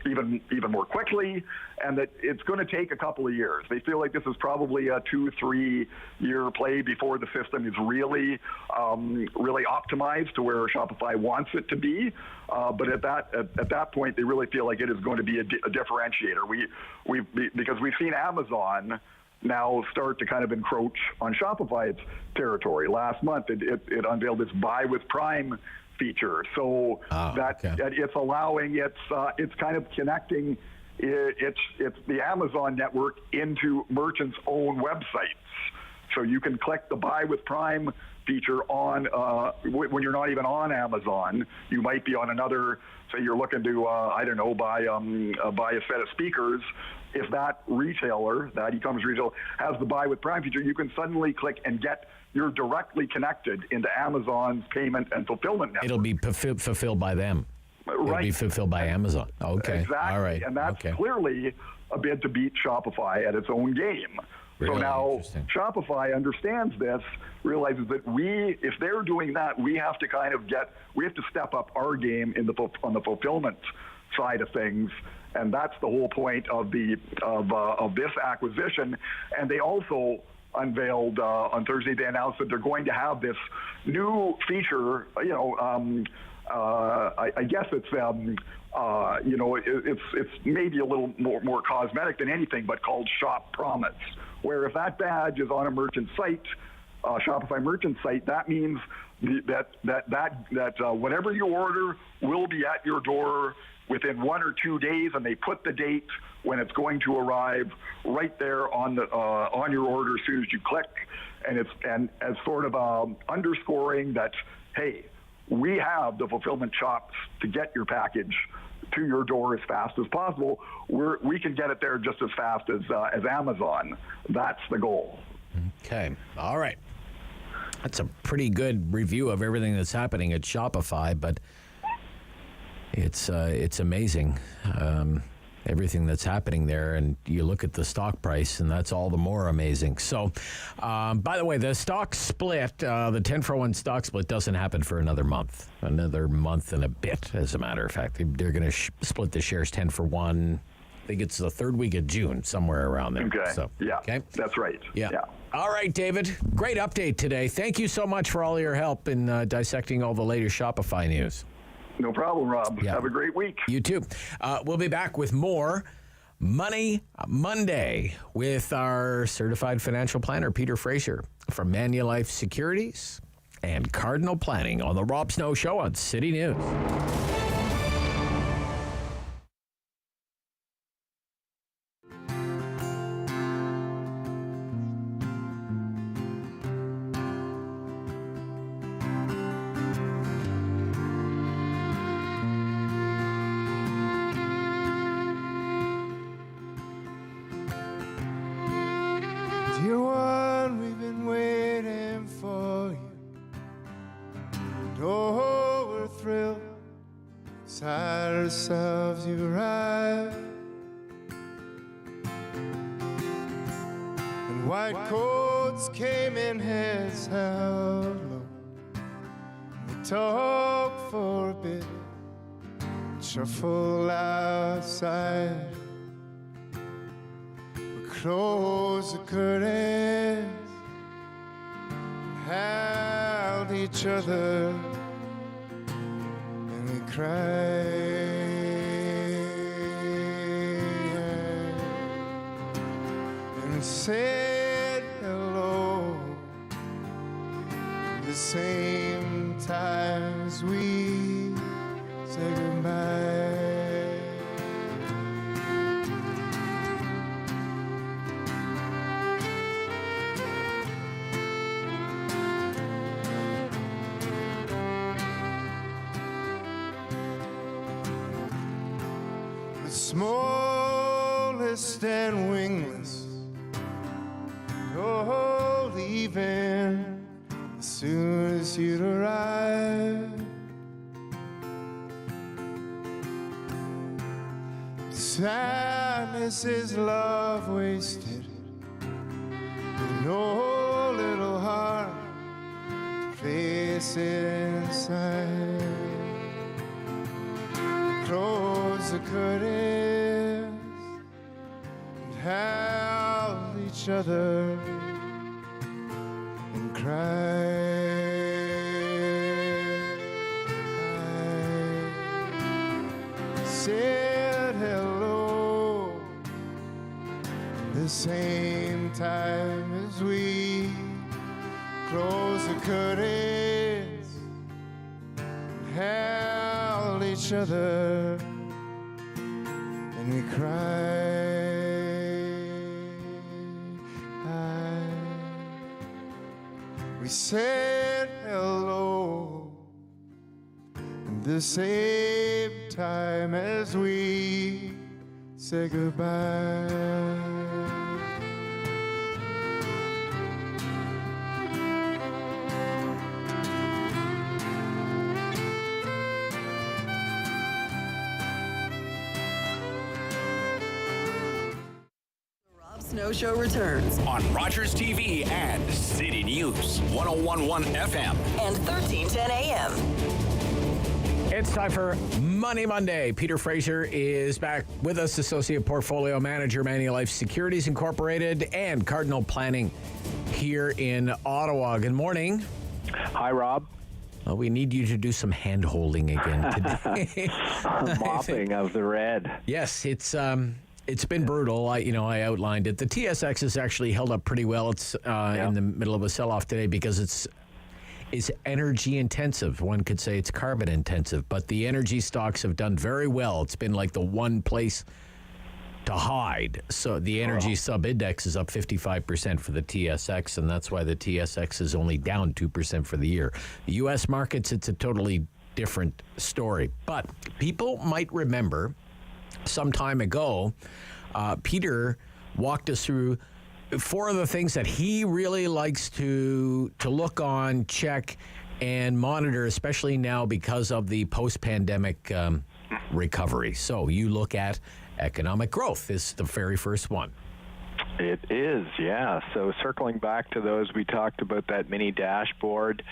even more quickly, and that it's going to take a couple of years. They feel like this is probably a 2-3 year play before the system is really optimized to where Shopify wants it to be. But at that point, they really feel like it is going to be a differentiator. Because we've seen Amazon now start to kind of encroach on Shopify's territory. Last month, it unveiled its Buy with Prime feature, so that it's allowing it's kind of connecting it's the Amazon network into merchants' own websites. So you can click the Buy with Prime feature on when you're not even on Amazon. You might be on another. Say you're looking to buy a set of speakers. If that retailer, that e-commerce retailer, has the Buy with Prime feature, you can suddenly click and you're directly connected into Amazon's payment and fulfillment network. It'll be fulfilled by them. Right. It'll be fulfilled by Amazon. Okay. Exactly. All right. And that's clearly a bid to beat Shopify at its own game. Really so now Shopify understands this, realizes that if they're doing that, we have to step up our game on the fulfillment side of things. And that's the whole point of this acquisition. And they also unveiled on Thursday. They announced that they're going to have this new feature. I guess it's it's maybe a little more cosmetic than anything, but called Shop Promise, where if that badge is on a merchant site, Shopify merchant site, that means that whatever you order will be at your door within 1 or 2 days, and they put the date when it's going to arrive right there on your order as soon as you click, and as sort of underscoring that, hey, we have the fulfillment chops to get your package to your door as fast as possible. We can get it there just as fast as Amazon. That's the goal. Okay. All right. That's a pretty good review of everything that's happening at Shopify, but it's amazing, everything that's happening there, and you look at the stock price, and that's all the more amazing. So, by the way, the stock split, the 10-for-1 stock split doesn't happen for another month and a bit, as a matter of fact. They're going to split the shares 10-for-1. I think it's the third week of June, somewhere around there. Okay. So, okay. That's right. Yeah. All right, David. Great update today. Thank you so much for all your help in dissecting all the latest Shopify news. No problem, Rob. Yeah. Have a great week. You too. We'll be back with more Money Monday with our certified financial planner, Peter Fraser from Manulife Securities and Cardinal Planning on the Rob Snow Show on City News. Dear one, we've been waiting for you. And oh, we're thrilled. Beside ourselves, you arrived. And white coats came in heads held low. And we talked for a bit. And shuffled outside. Close the curtains, held each other, and we cried, and said hello, the same time as we said goodbye. Smallest and wingless, oh, leaving as soon as you'd arrive. Sadness is love wasted, with no little heart to place inside. Close the curtains and held each other and cried. I said hello the same time as we closed the curtains and held each other and we cried. We said hello at the same time as we said goodbye. Snow Show returns on Rogers TV and City News 101.1 FM and 1310 AM. It's time for Money Monday. Peter Fraser is back with us, Associate Portfolio Manager, Manulife Securities Incorporated and Cardinal Planning here in Ottawa. Good morning. Hi, Rob. Well, we need you to do some hand-holding again today. Mopping of the red. Yes, it's been brutal. I outlined it. The TSX has actually held up pretty well. It's in the middle of a sell-off today because it's energy intensive. One could say it's carbon intensive, but the energy stocks have done very well. It's been like the one place to hide. So the energy sub-index is up 55% for the TSX, and that's why the TSX is only down 2% for the year. The U.S. markets, it's a totally different story. But people might remember some time ago, Peter walked us through 4 of the things that he really likes to look on, check, and monitor, especially now because of the post-pandemic recovery. So you look at economic growth is the very first one. It is, yeah. So circling back to those, we talked about that mini dashboard,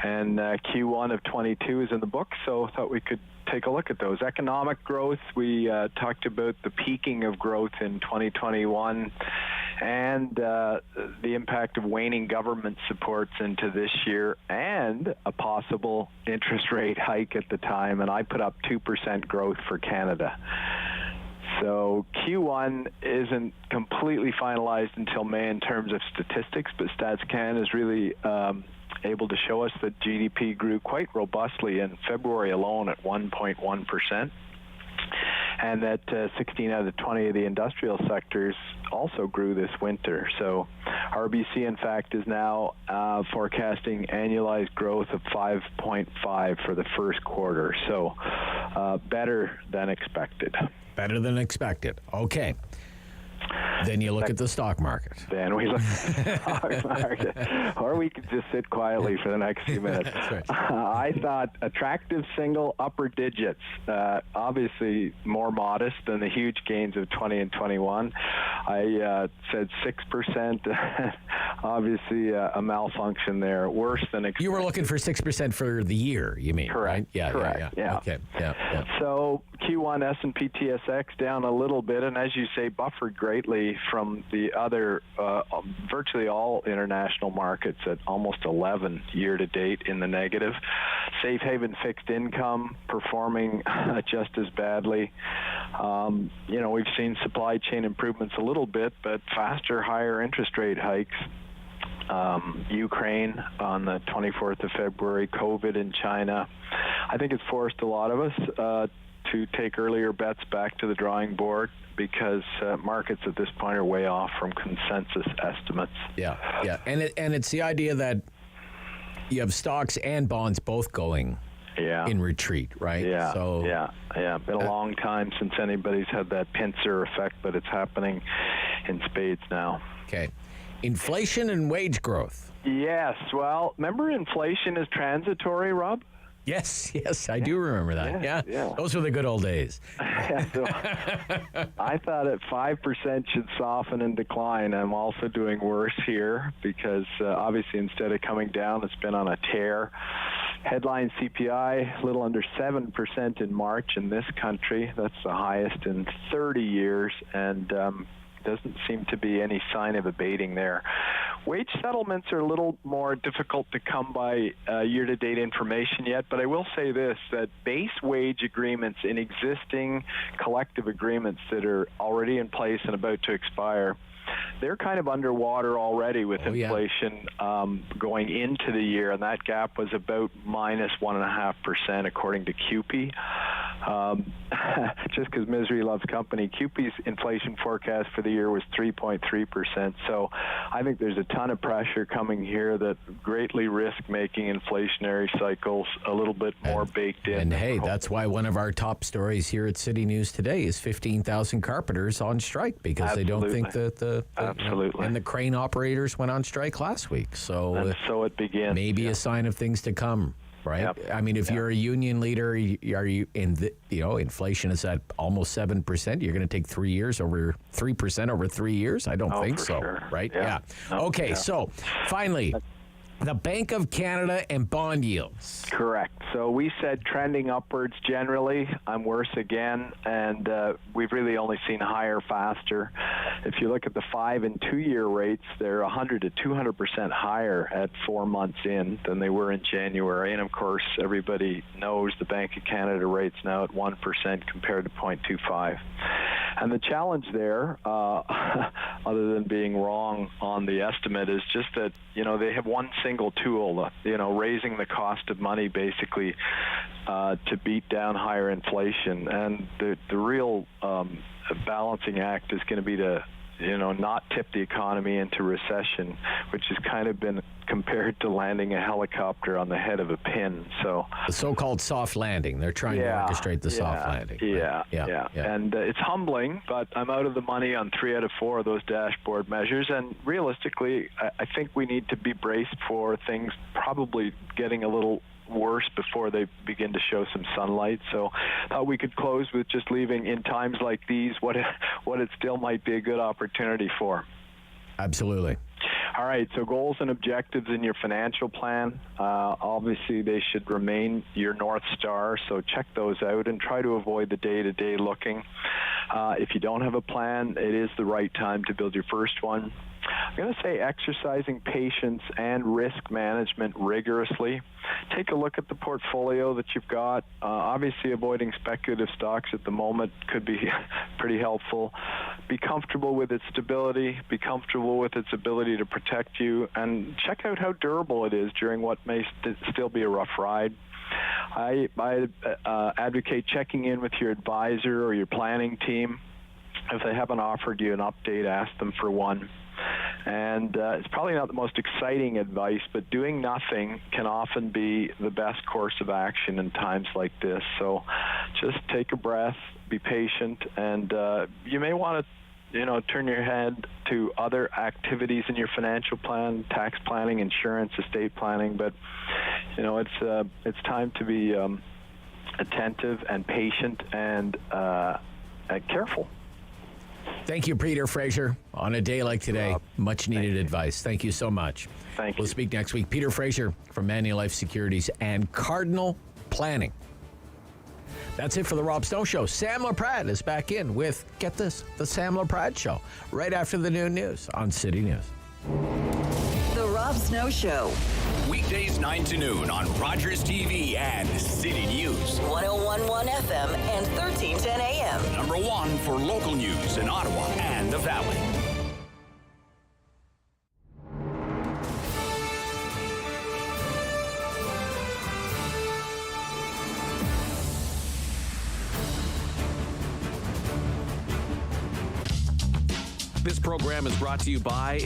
and Q1 of 22 is in the book, so I thought we could take a look at those. Economic growth, we talked about the peaking of growth in 2021 and the impact of waning government supports into this year and a possible interest rate hike at the time, and I put up 2% growth for Canada. So Q1 isn't completely finalized until May in terms of statistics, but StatsCan is really able to show us that GDP grew quite robustly in February alone at 1.1%. And that 16 out of 20 of the industrial sectors also grew this winter. So RBC, in fact, is now forecasting annualized growth of 5.5 for the first quarter. So better than expected. Better than expected. Okay. Then you look at the stock market. Then we look at the stock market. Or we could just sit quietly for the next few minutes. Right. I thought attractive single upper digits, obviously more modest than the huge gains of 20 and 21. I said 6%. Obviously a malfunction there, worse than expected. You were looking for 6% for the year, you mean? Correct. Right? Yeah, correct. yeah. Okay. Yeah. So Q1 S&P TSX down a little bit, and as you say, buffered greatly from the other, virtually all international markets at almost 11 year to date in the negative. Safe haven fixed income performing just as badly. We've seen supply chain improvements a little bit, but faster, higher interest rate hikes. Ukraine on the 24th of February, COVID in China. I think it's forced a lot of us to take earlier bets back to the drawing board because markets at this point are way off from consensus estimates. Yeah. And it's the idea that you have stocks and bonds both going in retreat, right? Yeah. So been a long time since anybody's had that pincer effect, but it's happening in spades now. Okay. Inflation and wage growth. Yes. Well, remember inflation is transitory, Rob? Yes, I do remember that. Yeah. Those were the good old days. So I thought at 5% should soften and decline. I'm also doing worse here because obviously instead of coming down, it's been on a tear. Headline CPI, a little under 7% in March in this country. That's the highest in 30 years, and doesn't seem to be any sign of abating there. Wage settlements are a little more difficult to come by year-to-date information yet, but I will say this, that base wage agreements in existing collective agreements that are already in place and about to expire, they're kind of underwater already with inflation going into the year, and that gap was about minus 1.5% according to CUPE. Just because misery loves company, CUPE's inflation forecast for the year was 3.3%. So I think there's a ton of pressure coming here that greatly risk making inflationary cycles a little bit more baked in. And hey, that's why one of our top stories here at City News today is 15,000 carpenters on strike because they don't think that and the crane operators went on strike last week. So it begins. Maybe a sign of things to come. Right. Yep. I mean, if you're a union leader, are you in the, inflation is at almost 7%. You're going to take 3% over 3 years. I don't think so. Sure. Right. Yeah. Okay. So finally, the Bank of Canada and bond yields. Correct. So we said trending upwards generally. I'm worse again, and we've really only seen higher faster. If you look at the 5 and 2 year rates, they're 100 to 200% higher at 4 months in than they were in January. And of course, everybody knows the Bank of Canada rate's now at 1% compared to 0.25. And the challenge there, other than being wrong on the estimate, is just that, they have one single tool, raising the cost of money basically to beat down higher inflation. And the real balancing act is going to be to not tip the economy into recession, which has kind of been compared to landing a helicopter on the head of a pin. So the so-called soft landing. They're trying to orchestrate the soft landing. Right? Yeah. And it's humbling, but I'm out of the money on 3 out of 4 of those dashboard measures. And realistically, I think we need to be braced for things probably getting a little worse before they begin to show some sunlight. So thought we could close with just leaving in times like these what it still might be a good opportunity for. Absolutely. All right, so goals and objectives in your financial plan, obviously they should remain your North Star, so check those out and try to avoid the day-to-day looking. If you don't have a plan, it is the right time to build your first one. I'm going to say exercising patience and risk management rigorously. Take a look at the portfolio that you've got. Obviously, avoiding speculative stocks at the moment could be pretty helpful. Be comfortable with its stability, be comfortable with its ability to protect you, and check out how durable it is during what may still be a rough ride. I advocate checking in with your advisor or your planning team. If they haven't offered you an update, ask them for one. And it's probably not the most exciting advice, but doing nothing can often be the best course of action in times like this. So just take a breath, be patient, and you may want to turn your head to other activities in your financial plan, tax planning, insurance, estate planning. But it's time to be attentive and patient and careful. Thank you, Peter Fraser. On a day like today, much needed advice. Thank you so much. Thank you. We'll speak next week. Peter Fraser from Manulife Securities and Cardinal Planning. That's it for the Rob Snow Show. Sam LaPrade is back in with, get this, the Sam LaPrade Show, right after the noon news on City News. The Rob Snow Show. Weekdays 9 to noon on Rogers TV and City News. 101.1 FM and 1310 AM. Number one for local news in Ottawa and the Valley. This program is brought to you by